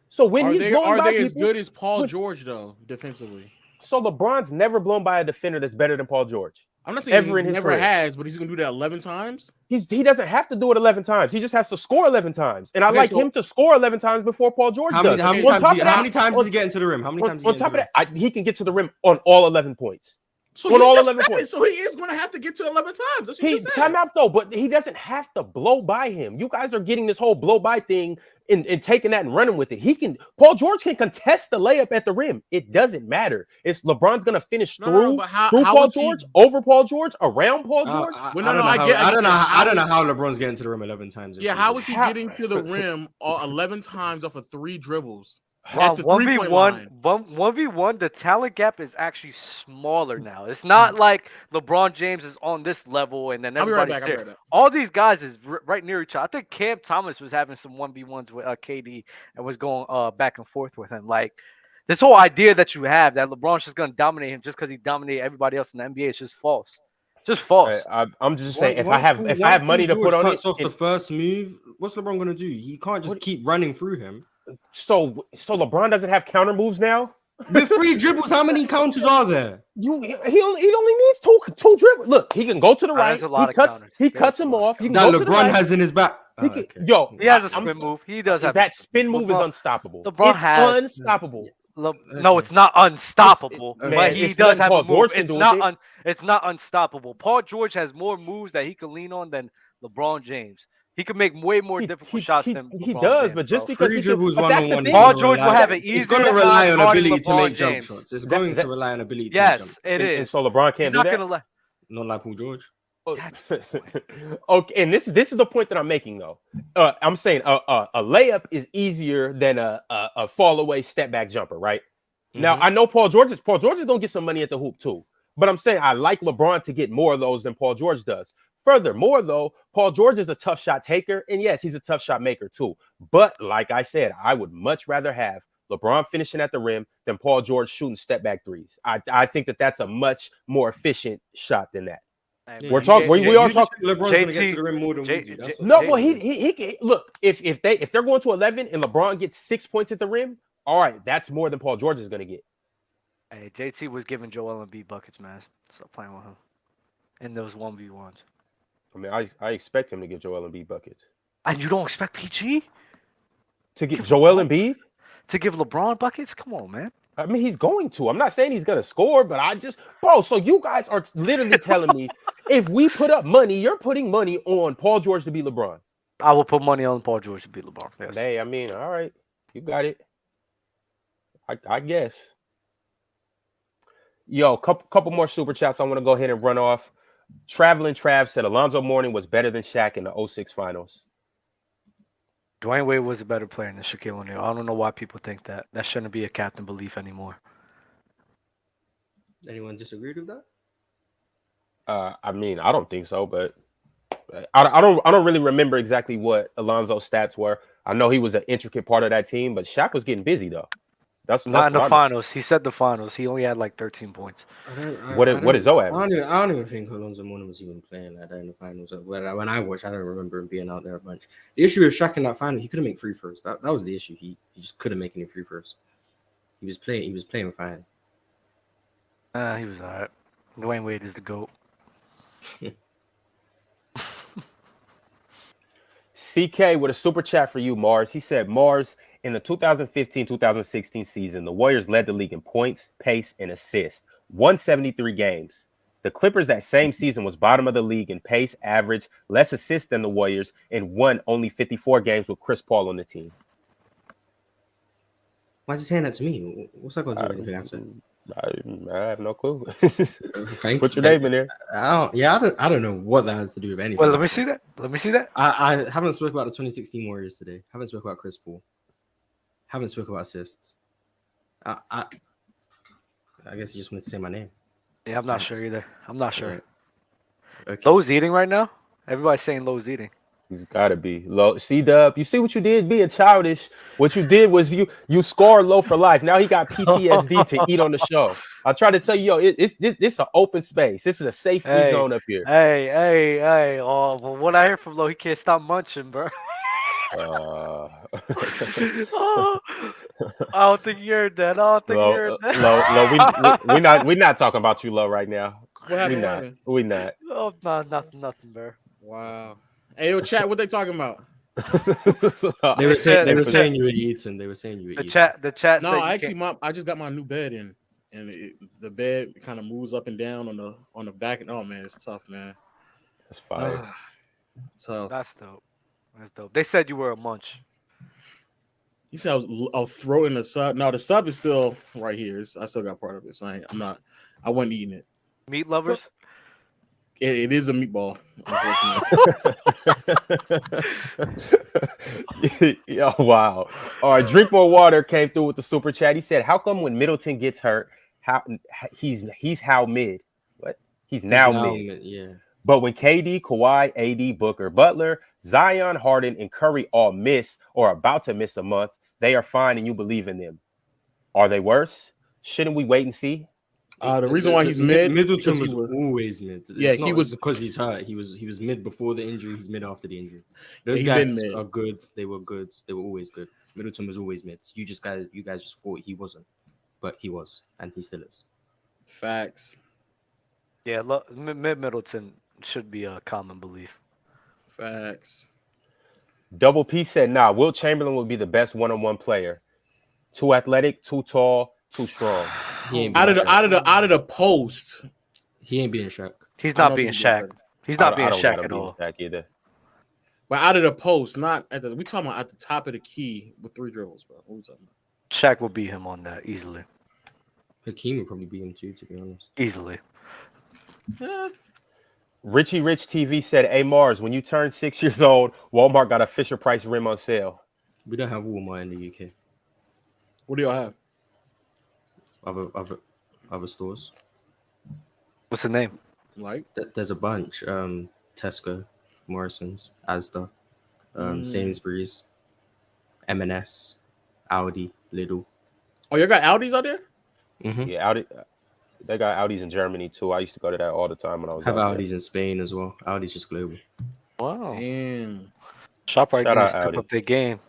So when Are he's they, blown are by they as people, good as Paul George though defensively? So LeBron's never blown by a defender that's better than Paul George. I'm not saying ever he in his never career. has, but he's gonna do that 11 times. He doesn't have to do it 11 times. He just has to score 11 times. And I like him to score 11 times before Paul George does. How many times does he get into the rim? How many times? On top of that, he can get to the rim on all 11 points. So on you all just 11 said it, points. so he is going to have to get to 11 times. That's what you said. Time out though, but he doesn't have to blow by him. You guys are getting this whole blow by thing and taking that and running with it. Paul George can contest the layup at the rim. It doesn't matter. It's LeBron's going to finish through Paul George, over Paul George, around Paul George. I don't know how LeBron's getting to the rim 11 times. Yeah, how is he getting to the rim 11 times off of 3 dribbles? Wow, 1v1, the talent gap is actually smaller now. It's not like LeBron James is on this level and then everybody's there. All these guys is right near each other. I think Cam Thomas was having some 1v1s with KD and was going back and forth with him. Like, this whole idea that you have that LeBron's just going to dominate him just because he dominated everybody else in the NBA is just false. Just false. I'm just saying, if I have money to put on it, off the first move, what's LeBron going to do? He can't just keep running through him. So LeBron doesn't have counter moves now? With 3 dribbles, how many counters are there? He only needs two dribbles. Look, he can go to the right. He cuts him off. You can that go LeBron to the right. has in his back. He has a spin move. He does have that spin move is unstoppable. LeBron has unstoppable. No, it's not unstoppable. But he does have a move. It's not unstoppable. Paul George has more moves that he can lean on than LeBron James. He can make way more difficult shots than he LeBron does, James, but just bro. because he dribbles one-on-one, Paul George will have it easier. It's going to rely on ability to make James. jump shots. It's going to rely on ability to yes, make jump shots. it is. And so LeBron can't do that? Not like Paul George. Okay, and this is the point that I'm making though. I'm saying a layup is easier than a fall away step back jumper, right? Mm-hmm. Now I know Paul George is gonna get some money at the hoop too, but I'm saying I like LeBron to get more of those than Paul George does. Furthermore, though, Paul George is a tough shot taker, and yes, he's a tough shot maker too. But like I said, I would much rather have LeBron finishing at the rim than Paul George shooting step back threes. I think that's a much more efficient shot than that. Yeah, we are talking. LeBron's going to get to the rim more than we do. Well, he can look if they're going to 11 and LeBron gets 6 points at the rim. All right, that's more than Paul George is going to get. Hey, JT was giving Joel Embiid buckets, man. Stop playing with him in those 1v1s. I mean, I expect him to give Joel Embiid buckets. And you don't expect PG to get Joel Embiid to give LeBron buckets? Come on, man. I mean, he's going to. I'm not saying he's going to score, but so you guys are literally telling me if we put up money, you're putting money on Paul George to be LeBron. I will put money on Paul George to be LeBron. Yes. Hey, I mean, all right, you got it. I guess. Yo, couple more super chats. I want to go ahead and run off. Traveling Trav said Alonzo Mourning was better than Shaq in the 06 finals. Dwayne Wade was a better player than Shaquille O'Neal. I don't know why people think that. That shouldn't be a captain belief anymore. Anyone disagreed with that? I mean, I don't think so, but I don't really remember exactly what Alonzo's stats were. I know he was an intricate part of that team, but Shaq was getting busy though. That's not in the finals. He said the finals. He only had like 13 points. What is Zoe? I don't even think Alonzo Mourning was even playing like that in the finals. When I watched, I don't remember him being out there a bunch. The issue with Shaq in that final, he couldn't make free throws. That was the issue. He just couldn't make any free throws. He was playing fine. He was alright. Dwayne Wade is the GOAT. CK with a super chat for you, Marz. He said, Marz, in the 2015-2016 season, the Warriors led the league in points, pace, and assists. 173 games. The Clippers that same season was bottom of the league in pace, average, less assists than the Warriors, and won only 54 games with Chris Paul on the team. Why is he saying that to me? What's that going to do with anything I have no clue. Put your name in there. I don't know what that has to do with anything. Well, let me see that. I haven't spoken about the 2016 Warriors today. I haven't spoken about Chris Paul. Haven't spoken about assists. I guess you just wanted to say my name. Yeah, I'm not sure either. I'm not sure. Right. Okay. Lowe's eating right now. Everybody's saying Lowe's eating. He's gotta be low. C-Dub, you see what you did being childish. What you did was you scored low for life. Now he got PTSD to eat on the show. I try to tell you, it's an open space. This is a safe free zone up here. Hey. Oh, well, what I hear from Low, he can't stop munching, bro. Oh, I don't think you heard that. Low, we're not talking about you, Low, right now. What happened? We not. Oh, no, nothing, bro. Wow. Hey, yo, chat. What they talking about? They were saying you were eating. They were saying you were eating. The chat. No, actually, I just got my new bed in, and the bed kind of moves up and down on the back. And oh man, it's tough, man. That's fine. Tough. That's dope. They said you were a munch. You said I was throwing the sub. No, the sub is still right here. I still got part of it. So I wasn't eating it. Meat lovers. It is a meatball, unfortunately. Yo, wow. All right, Drink More Water came through with the super chat. He said, how come when Middleton gets hurt, he's how mid? What? He's now mid. Yeah. But when KD, Kawhi, AD, Booker, Butler, Zion, Harden, and Curry all miss or about to miss a month, they are fine and you believe in them. Are they worse? Shouldn't we wait and see? The reason why he's mid, Middleton was always mid. Yeah, he was because he's hurt. He was mid before the injury. He's mid after the injury. Those guys are good. They were good. They were always good. Middleton was always mid. You guys just thought he wasn't, but he was, and he still is. Facts. Yeah, Middleton should be a common belief. Facts. Double P said, nah, Wilt Chamberlain would be the best one-on-one player. Too athletic, too tall, too strong. Out of the post, he ain't being Shaq. He's not being Shaq. He's not being Shaq at all. Shaq either. But out of the post, not at the. We talking about at the top of the key with 3 dribbles, bro. What we talking about? Shaq will beat him on that easily. Hakeem would probably beat him too, to be honest. Easily. Richie Rich TV said, hey, Marz, when you turn 6 years old, Walmart got a Fisher Price rim on sale. We don't have Walmart in the UK. What do y'all have? Other stores. What's the name? Like? There's a bunch. Tesco, Morrison's, Asda, Sainsbury's, M&S, Audi, Lidl. Oh, you got Audis out there? Mm-hmm. Yeah, Audi. They got Audis in Germany too. I used to go to that all the time when I was. Have Audis in Spain as well. Audi's just global. Wow. Damn. ShopRite Shout needs out to step Audi. up their game.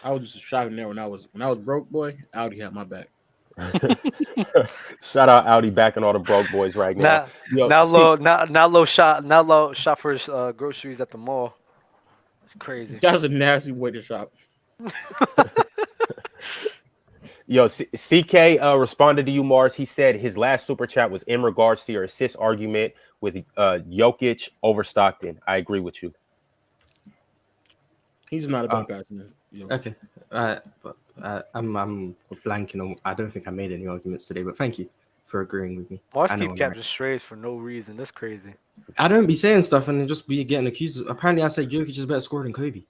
I was just shopping there when I was broke, boy. Audi had my back. Shout out Audi backing all the broke boys right now. Now low shop for his, groceries at the mall. It's crazy. That's a nasty way to shop. Yo, CK responded to you, Marz. He said his last super chat was in regards to your assist argument with Jokic over Stockton. I agree with you. He's not about passing this. Okay. But I'm blanking on. I don't think I made any arguments today, but thank you for agreeing with me. Marz keep capturing strays for no reason. That's crazy. I don't be saying stuff and then just be getting accused. Apparently, I said Jokic is better scorer than Kobe.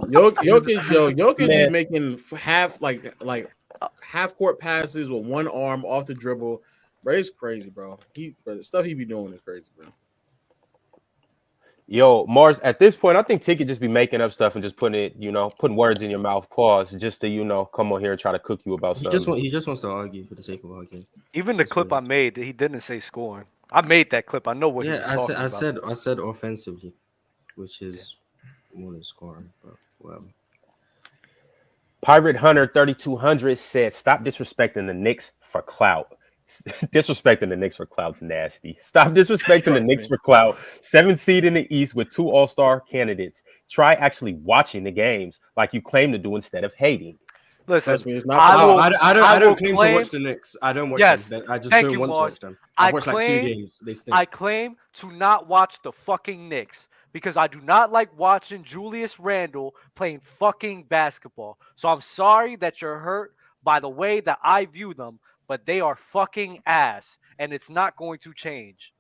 Jokic is making half half court passes with one arm off the dribble. Bro, it's crazy, bro. The stuff he be doing is crazy, bro. Yo, Marz, at this point, I think Ticket just be making up stuff and just putting words in your mouth, pause, just to, come on here and try to cook you about something. He just wants to argue for the sake of arguing. Even the clip I made, he didn't say scoring. I made that clip. I know what he was talking about. I said offensively, which is more than scoring, but well. Pirate Hunter 3200 said, stop disrespecting the Knicks for clout. Disrespecting the Knicks for clout's nasty. Stop disrespecting the Knicks for clout. 7th seed in the East with 2 all-star candidates. Try actually watching the games like you claim to do instead of hating. Listen, I don't claim to watch the Knicks. I don't watch them. I just don't want to watch them. I watched like 2 games. They stink. I claim to not watch the fucking Knicks because I do not like watching Julius Randle playing fucking basketball. So I'm sorry that you're hurt by the way that I view them, but they are fucking ass, and it's not going to change.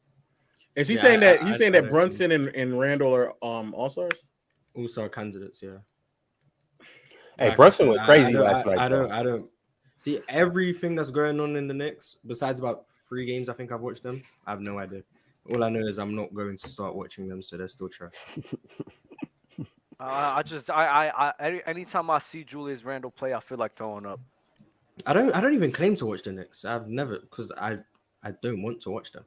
Is he saying that he's saying that Brunson and Randle are all-stars? All-star candidates, yeah. Hey, Brunson went crazy last night. I don't see everything that's going on in the Knicks. Besides about 3 games, I think I've watched them. I have no idea. All I know is I'm not going to start watching them, so they're still trash. Anytime I see Julius Randle play, I feel like throwing up. I don't even claim to watch the Knicks. I've never, because I don't want to watch them.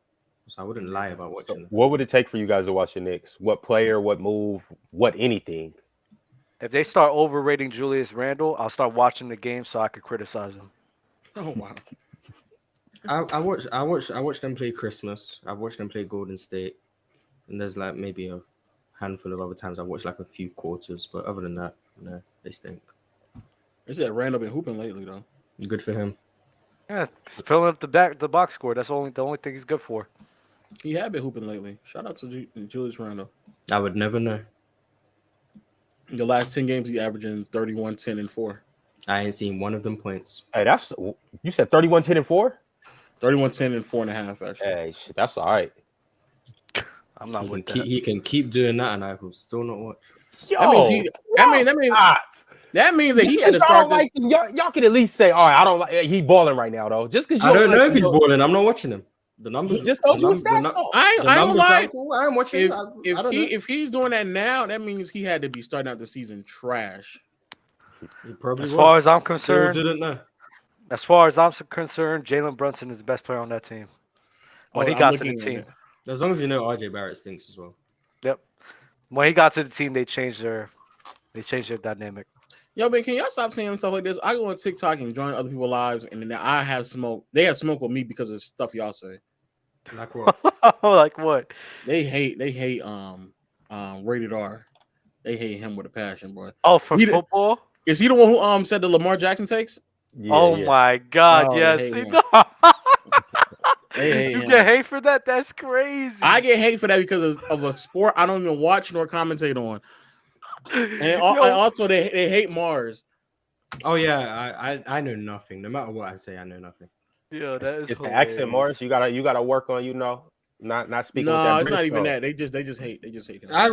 So I wouldn't lie about watching them. What would it take for you guys to watch the Knicks? What player, what move, what anything? If they start overrating Julius Randle, I'll start watching the game so I could criticize him. Oh wow. I watched them play Christmas. I've watched them play Golden State. And there's like maybe a handful of other times I've watched like a few quarters, but other than that, no, they stink. They said Randle been hooping lately though. Good for him. Yeah, he's filling up the box score. That's the only thing he's good for. He had been hooping lately. Shout out to Julius Randle. I would never know. In the last 10 games, he averaging 31, 10, and 4. I ain't seen one of them points. Hey, you said 31, 10, and 4? 31, 10, and 4.5, actually. Hey, shit, that's all right. I'm not with that. He can keep doing that, and I will still not watch. Yo, that means that he had to start. Like y'all can at least say, all right, I don't like he balling right now though. Just because I don't know if he's balling, I'm not watching him. The numbers just told you stats. I'm watching. If he's doing that now, that means he had to be starting out the season trash. He probably as far as I'm concerned, didn't know. As far as I'm concerned, Jalen Brunson is the best player on that team. When he got to the team, as long as you know RJ Barrett stinks as well. Yep. When he got to the team, they changed their dynamic. Yo, man, can y'all stop saying stuff like this? I go on TikTok and join other people's lives, and then I have smoke. They have smoke with me because of stuff y'all say. Like what? Like what? They hate Rated R. They hate him with a passion, bro. Oh, for football? Is he the one who said the Lamar Jackson takes? Yeah, my God, yes. They hate him. Get hate for that? That's crazy. I get hate for that because of a sport I don't even watch nor commentate on. And also they hate Marz. Oh yeah, I know nothing. No matter what I say, I know nothing. Yeah, that is. It's the accent, Marz. You gotta work on not speaking. No, with that it's not even tone. that. They just hate. They just hate him. I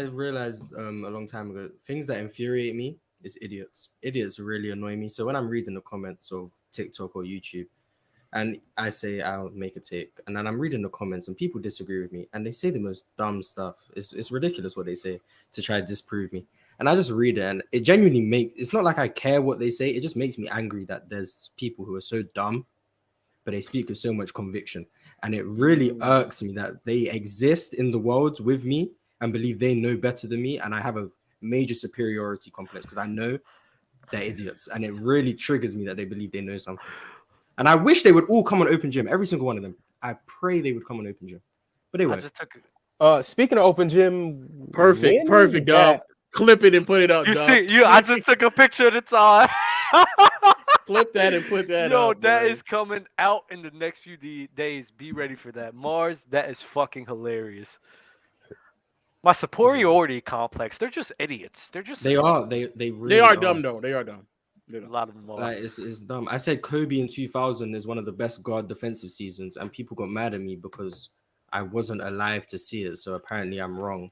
realized a long time ago things that infuriate me is idiots. Idiots really annoy me. So when I'm reading the comments of TikTok or YouTube, and I say I'll make a take, and then I'm reading the comments, and people disagree with me, and they say the most dumb stuff. It's ridiculous what they say to try to disprove me. And I just read it, and it genuinely it's not like I care what they say. It just makes me angry that there's people who are so dumb, but they speak with so much conviction. And it really irks me that they exist in the world with me and believe they know better than me. And I have a major superiority complex because I know they're idiots. And it really triggers me that they believe they know something. And I wish they would all come on Open Gym, every single one of them. I pray they would come on Open Gym, but they won't. Speaking of Open Gym, perfect, dog. Clip it and put it up, dog. I just took a picture of the time. Clip that and put that up. Yo, that is coming out in the next few days. Be ready for that. Marz, that is fucking hilarious. My superiority complex. They're just idiots. They're just They idiots. are. They really they are dumb though. They are dumb. A lot of them are. Like, it's dumb. I said Kobe in 2000 is one of the best guard defensive seasons, and people got mad at me because I wasn't alive to see it. So apparently I'm wrong.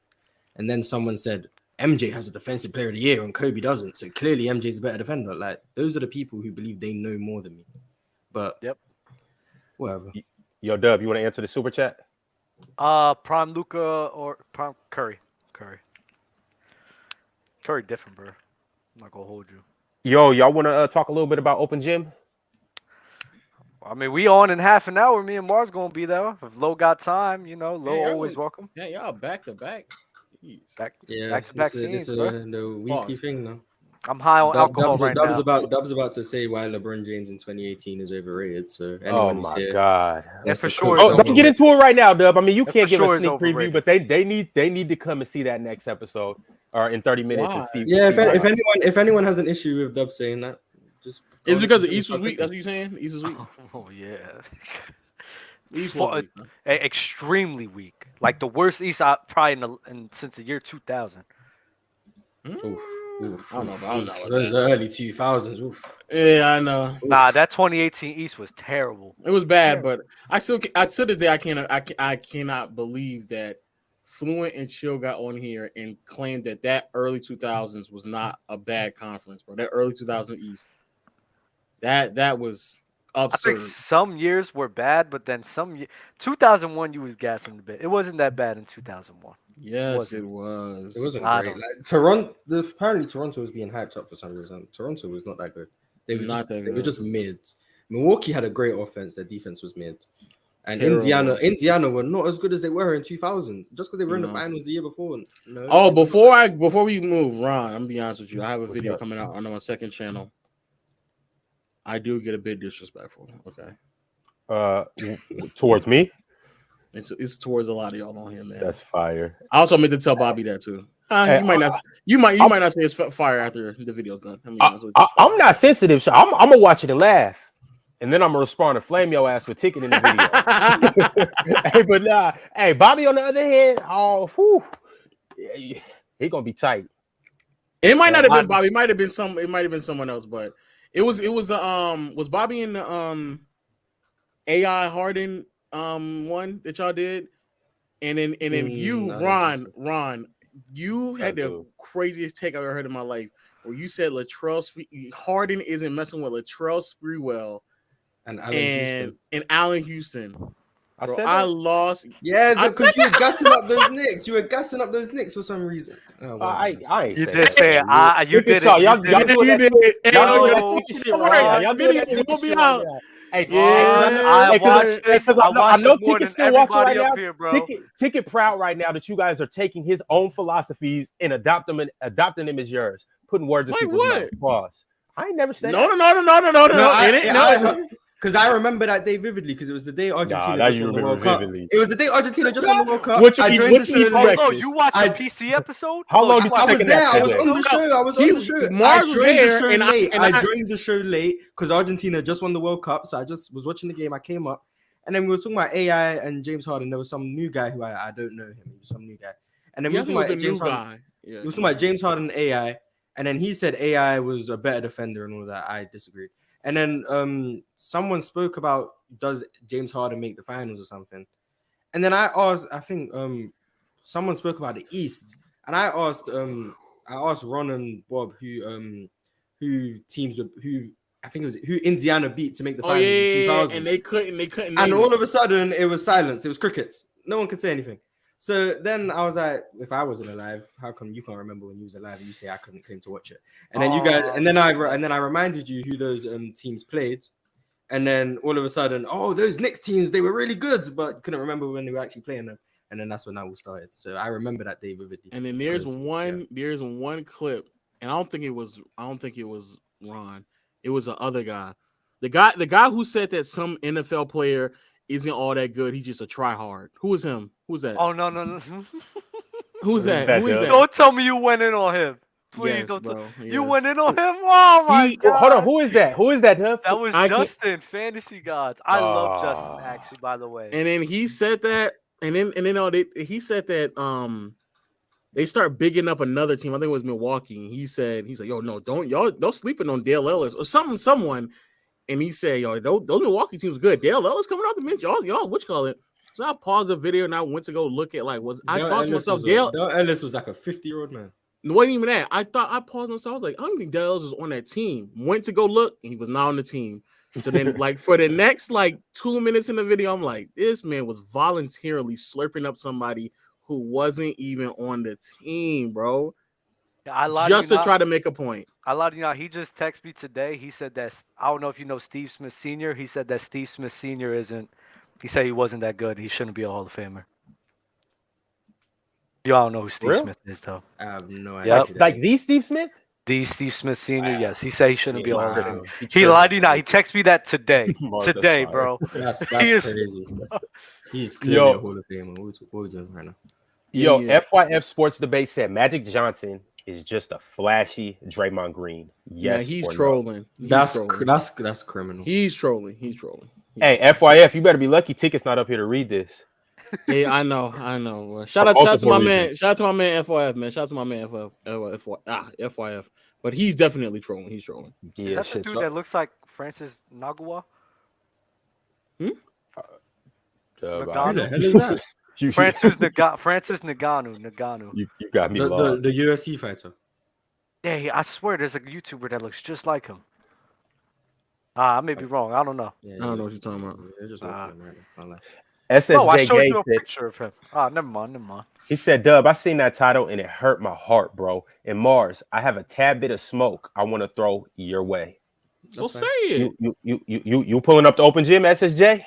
And then someone said MJ has a defensive player of the year and Kobe doesn't. So clearly MJ's a better defender. Like, those are the people who believe they know more than me. But yep, whatever. Yo, Dub, you want to answer the super chat? Prime Luka or Prime Curry different, bro. I'm not gonna hold you. Yo, y'all want to talk a little bit about Open Gym? I mean, we on in half an hour. Me and Marz gonna be there. If Low got time, Low always welcome. Yeah, y'all back to back. Back to back teams, bro. The weekly thing now. I'm high on alcohol right now. Dub's about to say why LeBron James in 2018 is overrated. So oh my god, yeah, for sure. Don't get into it right now, Dub. I mean, you can't give a sneak preview, but they need to come and see that next episode or in 30 minutes to see. Yeah, if anyone has an issue with Dub saying that, just it's because the East was weak. That's what you're saying. East was weak. Oh yeah. East was weak, extremely weak. Like the worst East probably since the year 2000. Oof. I don't know. Those early 2000s. Oof. Yeah, I know. Nah, that 2018 East was terrible. It was bad, but I to this day I cannot believe that Fluent and Chill got on here and claimed that early 2000s was not a bad conference, bro. That early 2000 East, that was I absurd. think some years were bad, but then 2001 you was gassing a bit. It wasn't that bad in 2001. Yes, it was. It wasn't I great. don't- Like Toronto, apparently Toronto was being hyped up for some reason. Toronto was not that good. They were Not that they were good. just mid. Milwaukee had a great offense. Their defense was mid. And Terrible. Indiana were not as good as they were in 2000. Just because they were in the finals the year before. No, Oh, before we move, Ron, I'm gonna be honest with you. I have a video coming out on my second channel. I do get a bit disrespectful. Okay. Towards me? It's towards a lot of y'all on here, man. That's fire. I also meant to tell Bobby that too. Hey, you might not. You might not say it's fire after the video's done. I'm not sensitive. So I'm gonna watch it and laugh, and then I'm gonna respond to flame your ass with ticket in the video. Hey, but nah. Hey, Bobby on the other hand, he gonna be tight. It might not have been Bobby. It might have been someone else. But it was Bobby in the AI Harden one that y'all did, and then you, Ron, you had the craziest take I've ever heard in my life, where you said Harden isn't messing with Latrell Sprewell and Allen Houston. Bro, I lost. Yeah, because you were gassing up those Knicks. You were gassing up those Knicks for some reason. Oh, wow. I ain't. You did say it. You did it. Y'all doing that. Y'all doing that. We'll be out. Hey, I watched this. I know Ticket's still watching right now. Here, bro. Ticket proud right now that you guys are taking his own philosophies and adopting them as yours. Putting words in people's mouth. Pause. I ain't never said No. Because I remember that day vividly, because it was the day Argentina just won the World Cup. It was the day Argentina just won the World Cup. I joined the show. You watched the PC episode? How long did you I was take there. that? I was on the show. I was on the show. Marz was there, and I joined the show late because Argentina just won the World Cup. So I just was watching the game. I came up, and then we were talking about AI and James Harden. There was some new guy who I don't know him. He was some new guy. And then we were talking about James Harden. We were talking about James Harden and AI. And then he said AI was a better defender and all that. I disagreed. And then someone spoke about, does James Harden make the finals or something? And then I asked, I think someone spoke about the East, and I asked Ron and Bob who teams who I think it was who Indiana beat to make the finals in 2000. And they couldn't. And all of a sudden it was silence. It was crickets. No one could say anything. So then I was like, if I wasn't alive, how come you can't remember when you was alive and you say I couldn't claim to watch it? And then you guys, and then I reminded you who those teams played, and then all of a sudden, those Knicks teams, they were really good, but you couldn't remember when they were actually playing them. And then that's when that all started. So I remember that day vividly. And then there's one clip, and I don't think it was Ron. It was the other guy. The guy who said that some NFL player isn't all that good. He's just a try hard. Who was him? Who's that? Oh no. Who's that? Who is that? Don't tell me you went in on him. Please yes, don't. Bro, you went in on him. Oh my god! Hold on. Who is that? Who is that? Huh? That was Justin. Fantasy Gods. I love Justin. Actually, by the way. And then he said that, he said that they start bigging up another team. I think it was Milwaukee. And he's like, yo, no, don't sleeping on Dale Ellis or someone. And he said, yo, those Milwaukee teams good. Dale Ellis coming out the bench. Y'all, what you call it? So I paused the video and I went to go look at I thought to myself, Dale Ellis was like a 50-year-old man. It wasn't even that. I paused myself. I was like, I don't think Dale Ellis was on that team. Went to go look, and he was not on the team. So then, for the next 2 minutes in the video, I'm like, this man was voluntarily slurping up somebody who wasn't even on the team, bro. Just to try to make a point. I lied to you. He just texted me today. He said that I don't know if you know Steve Smith Sr. He said that Steve Smith Sr. isn't. He said he wasn't that good. He shouldn't be a Hall of Famer. You all know who Steve Smith is, though. I have no idea. Yep. Like the Steve Smith? The Steve Smith Sr. Yes, he said he shouldn't be a Hall of Famer. He lied to you now. He texted me that today. Today, bro. That's crazy. He's clearly a Hall of Famer. What are we doing right now? Yo, FYF Sports Debate said Magic Johnson is just a flashy Draymond Green. Yes, he's trolling. That's criminal. He's trolling. Hey, FYF, you better be lucky Ticket's not up here to read this. Hey, I know. Shout out to my man. Shout out to my man FYF, man. Shout out to my man FYF. But he's definitely trolling. He's trolling. Yeah, is that the dude that looks like Francis Nagawa? Who the hell is that? Francis Ngannou. You got me The lost. UFC fighter. Yeah, I swear there's a YouTuber that looks just like him. I may be wrong. I don't know. I don't know what you're talking about. SSJ Oh, I showed you a said, picture of him. Never mind. he said, Dub, I seen that title and it hurt my heart, bro. And Marz, I have a tad bit of smoke I want to throw your way. So say it. You pulling up the open gym, SSJ?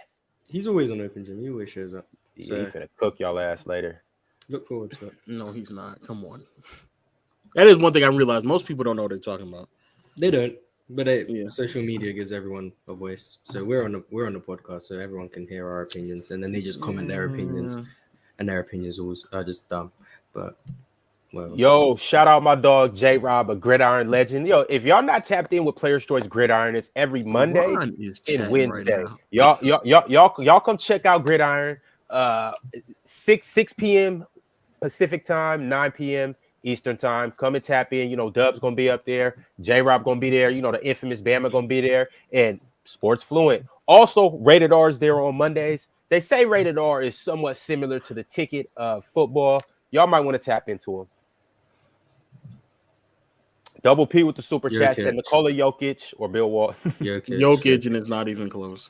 He's always on open gym. He always shows up. So, he finna cook y'all ass later. Look forward to it. No, he's not. Come on. That is one thing I realized. Most people don't know what they're talking about. They don't. But social media gives everyone a voice. So we're on the podcast, so everyone can hear our opinions, and then they just comment their opinions, and their opinions are just dumb. But yo, shout out my dog J Rob, a Gridiron legend. Yo, if y'all not tapped in with Players Choice Gridiron, it's every Monday and Wednesday. Right, y'all come check out Gridiron. 6 p.m. Pacific time, 9 p.m. Eastern time. Come and tap in. You know, Dub's gonna be up there. J-Rob gonna be there. You know, the infamous Bama gonna be there. And Sports Fluent. Also, Rated R is there on Mondays. They say Rated R is somewhat similar to the Ticket of football. Y'all might want to tap into them. Double P with the super chat said Nikola Jokic or Bill Walton. Jokic, and it's not even close.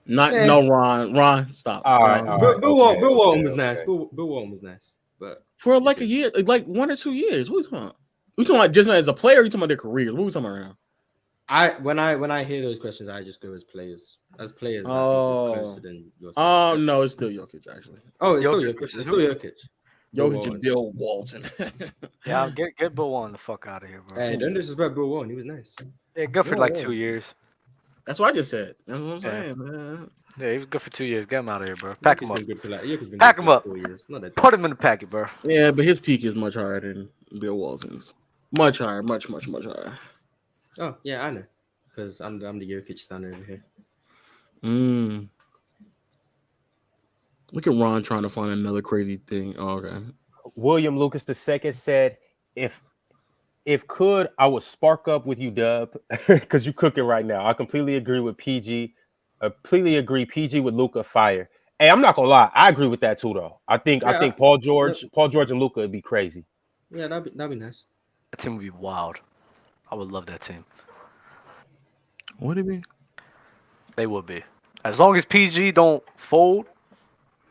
No, Ron, stop. All right. Bill Walton was nice. Bill Walton was nice. But for like a year, like 1 or 2 years. What are you talking about? We talking about just as a player? Or you talking about their careers? What are we talking about right now? When I hear those questions, I just go as players. As players, I think it's closer than yourself. Oh no, it's still Jokic actually. Oh, it's still Jokic. It's still Jokic. Jokic and Bill Walton. Yeah, get Bill Walton the fuck out of here, bro. Hey, don't disrespect Bill Walton. He was nice. Yeah, good for like 2 years. That's what I just said. That's what I'm saying, man. Yeah, he was good for 2 years. Get him out of here, bro. Pack him up. Pack him up. Put him in the packet, bro. Yeah, but his peak is much higher than Bill Walton's. Much higher, much higher. Oh yeah, I know, because I'm the Jokic stan over here. Look at Ron trying to find another crazy thing. Oh, okay. William Lucas II said, if could, I would spark up with you, Dub, because you cooking right now. I completely agree with PG. Completely agree. PG with Luka fire. Hey, I'm not gonna lie. I agree with that too, though. I think Paul George and Luka would be crazy. Yeah, that'd be nice. That team would be wild. I would love that team. Would it be? They would be. As long as PG don't fold,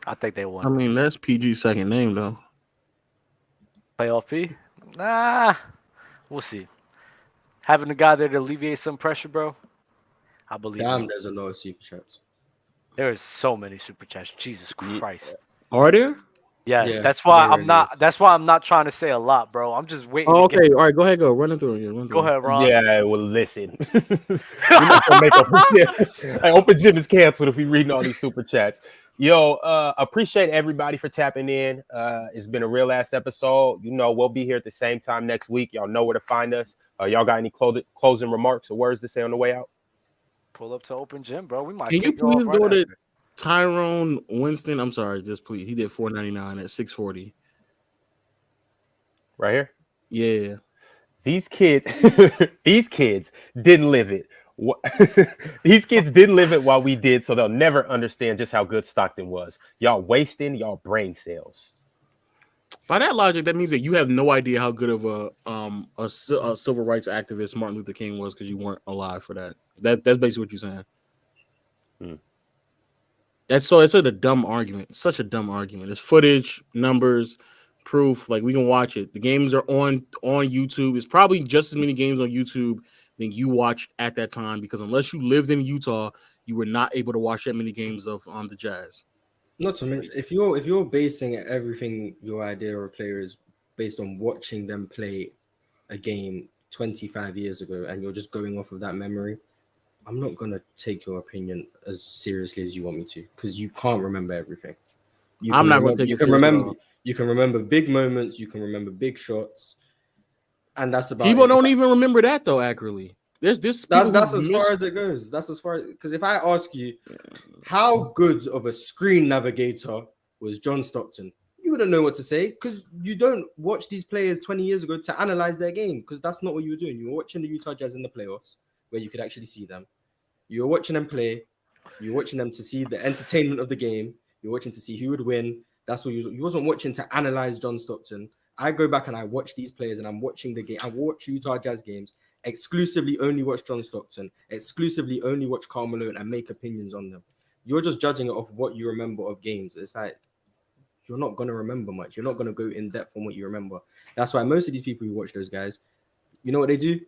I think they won. I mean, that's PG's second name, though. Playoff P? Nah. We'll see. Having a guy there to alleviate some pressure, bro. I believe. Damn, there's a lot of super chats. There is so many super chats. Jesus Christ. Are there? Yes, Yeah, that's why there I'm not. is. That's why I'm not trying to say a lot, bro. I'm just waiting. Oh, okay. All right, go ahead. Go. Run it through again. Go ahead, Ron. Yeah, well, listen. We're not gonna make open gym is canceled if we reading all these super chats. Yo, appreciate everybody for tapping in. It's been a real ass episode. You know, we'll be here at the same time next week. Y'all know where to find us. Y'all got any closing remarks or words to say on the way out? Pull up to open gym, bro. We might. Can you kick off please right go to after. Tyrone Winston? I'm sorry, just please. He did $4.99 at 640. Right here. Yeah. These kids didn't live it. These kids didn't live it while we did, so they'll never understand just how good Stockton was. Y'all wasting y'all brain cells. By that logic, that means that you have no idea how good of a civil rights activist Martin Luther King was because you weren't alive for that. That's basically what you're saying. It's such a dumb argument. It's such a dumb argument. It's footage, numbers, proof. Like, we can watch it. The games are on YouTube. It's probably just as many games on YouTube than you watched at that time, because unless you lived in Utah, you were not able to watch that many games of the Jazz. Not to mention, if you're basing everything, your idea of a player is based on watching them play a game 25 years ago, and you're just going off of that memory, I'm not gonna take your opinion as seriously as you want me to, because you can't remember everything. I'm not gonna take it seriously. You can remember big moments, you can remember big shots, and that's about people it. don't even remember that though. Accurately, there's this. That's as far as it goes. That's as far, because if I ask you how good of a screen navigator was John Stockton, you wouldn't know what to say, because you don't watch these players 20 years ago to analyze their game, because that's not what you were doing. You were watching the Utah Jazz in the playoffs, where you could actually see them. You were watching them play. You were watching them to see the entertainment of the game. You're watching to see who would win. That's what you wasn't watching to analyze John Stockton. I go back and I watch these players and I'm watching the game. I watch Utah Jazz games, exclusively only watch John Stockton, exclusively only watch Karl Malone and make opinions on them. You're just judging it off what you remember of games. It's like, you're not going to remember much. You're not going to go in depth on what you remember. That's why most of these people who watch those guys, you know what they do?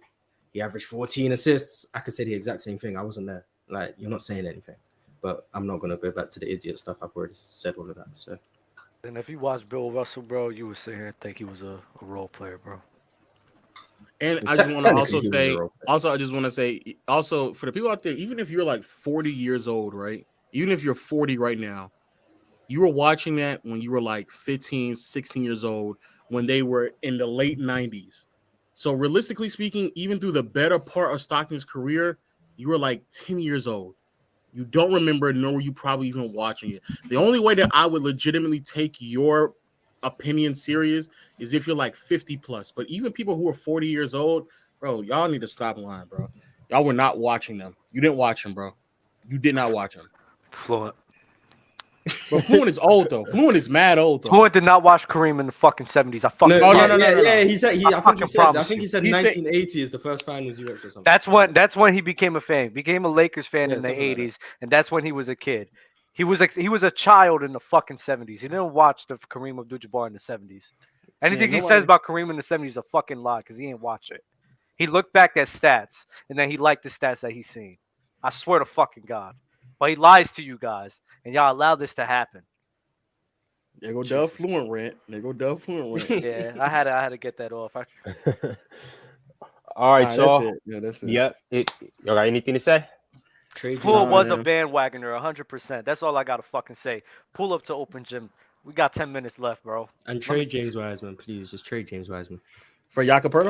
He averaged 14 assists. I could say the exact same thing. I wasn't there. Like, you're not saying anything. But I'm not going to go back to the idiot stuff. I've already said all of that. So. And if you watch Bill Russell, bro, you would sit here and think he was a role player, bro. And I just want to also say, I just want to say, also for the people out there, even if you're like 40 years old, right? Even if you're 40 right now, you were watching that when you were like 15, 16 years old, when they were in the late 90s. So realistically speaking, even through the better part of Stockton's career, you were like 10 years old. You don't remember, nor were you probably even watching it. The only way that I would legitimately take your opinion serious is if you're like 50 plus. But even people who are 40 years old, bro, y'all need to stop lying, bro. Y'all were not watching them. You didn't watch them, bro. You did not watch them. Fluent. But Fluent is old though. Fluent is mad old though. Fluent did not watch Kareem in the fucking 70s. I fucking Yeah, he said I think he said 1980 is the first finals he watched or something. That's when he became a fan. Became a Lakers fan in the 80s, and that's when he was a kid. He was a child in the fucking 70s. He didn't watch the Kareem Abdul-Jabbar in the 70s. Anything he says about Kareem in the 70s is a fucking lie because he ain't watch it. He looked back at stats and then he liked the stats that he's seen. I swear to fucking God. But he lies to you guys, and y'all allow this to happen. There go Dove Fluent rant. Yeah, I had to get that off. All right, y'all. That's it. Yeah, that's it. Yep. Y'all got anything to say? Poole was a bandwagoner, 100%. That's all I gotta fucking say. Pull up to open gym. We got 10 minutes left, bro. And trade James Wiseman, please. Just trade James Wiseman. For Jakob Poeltl?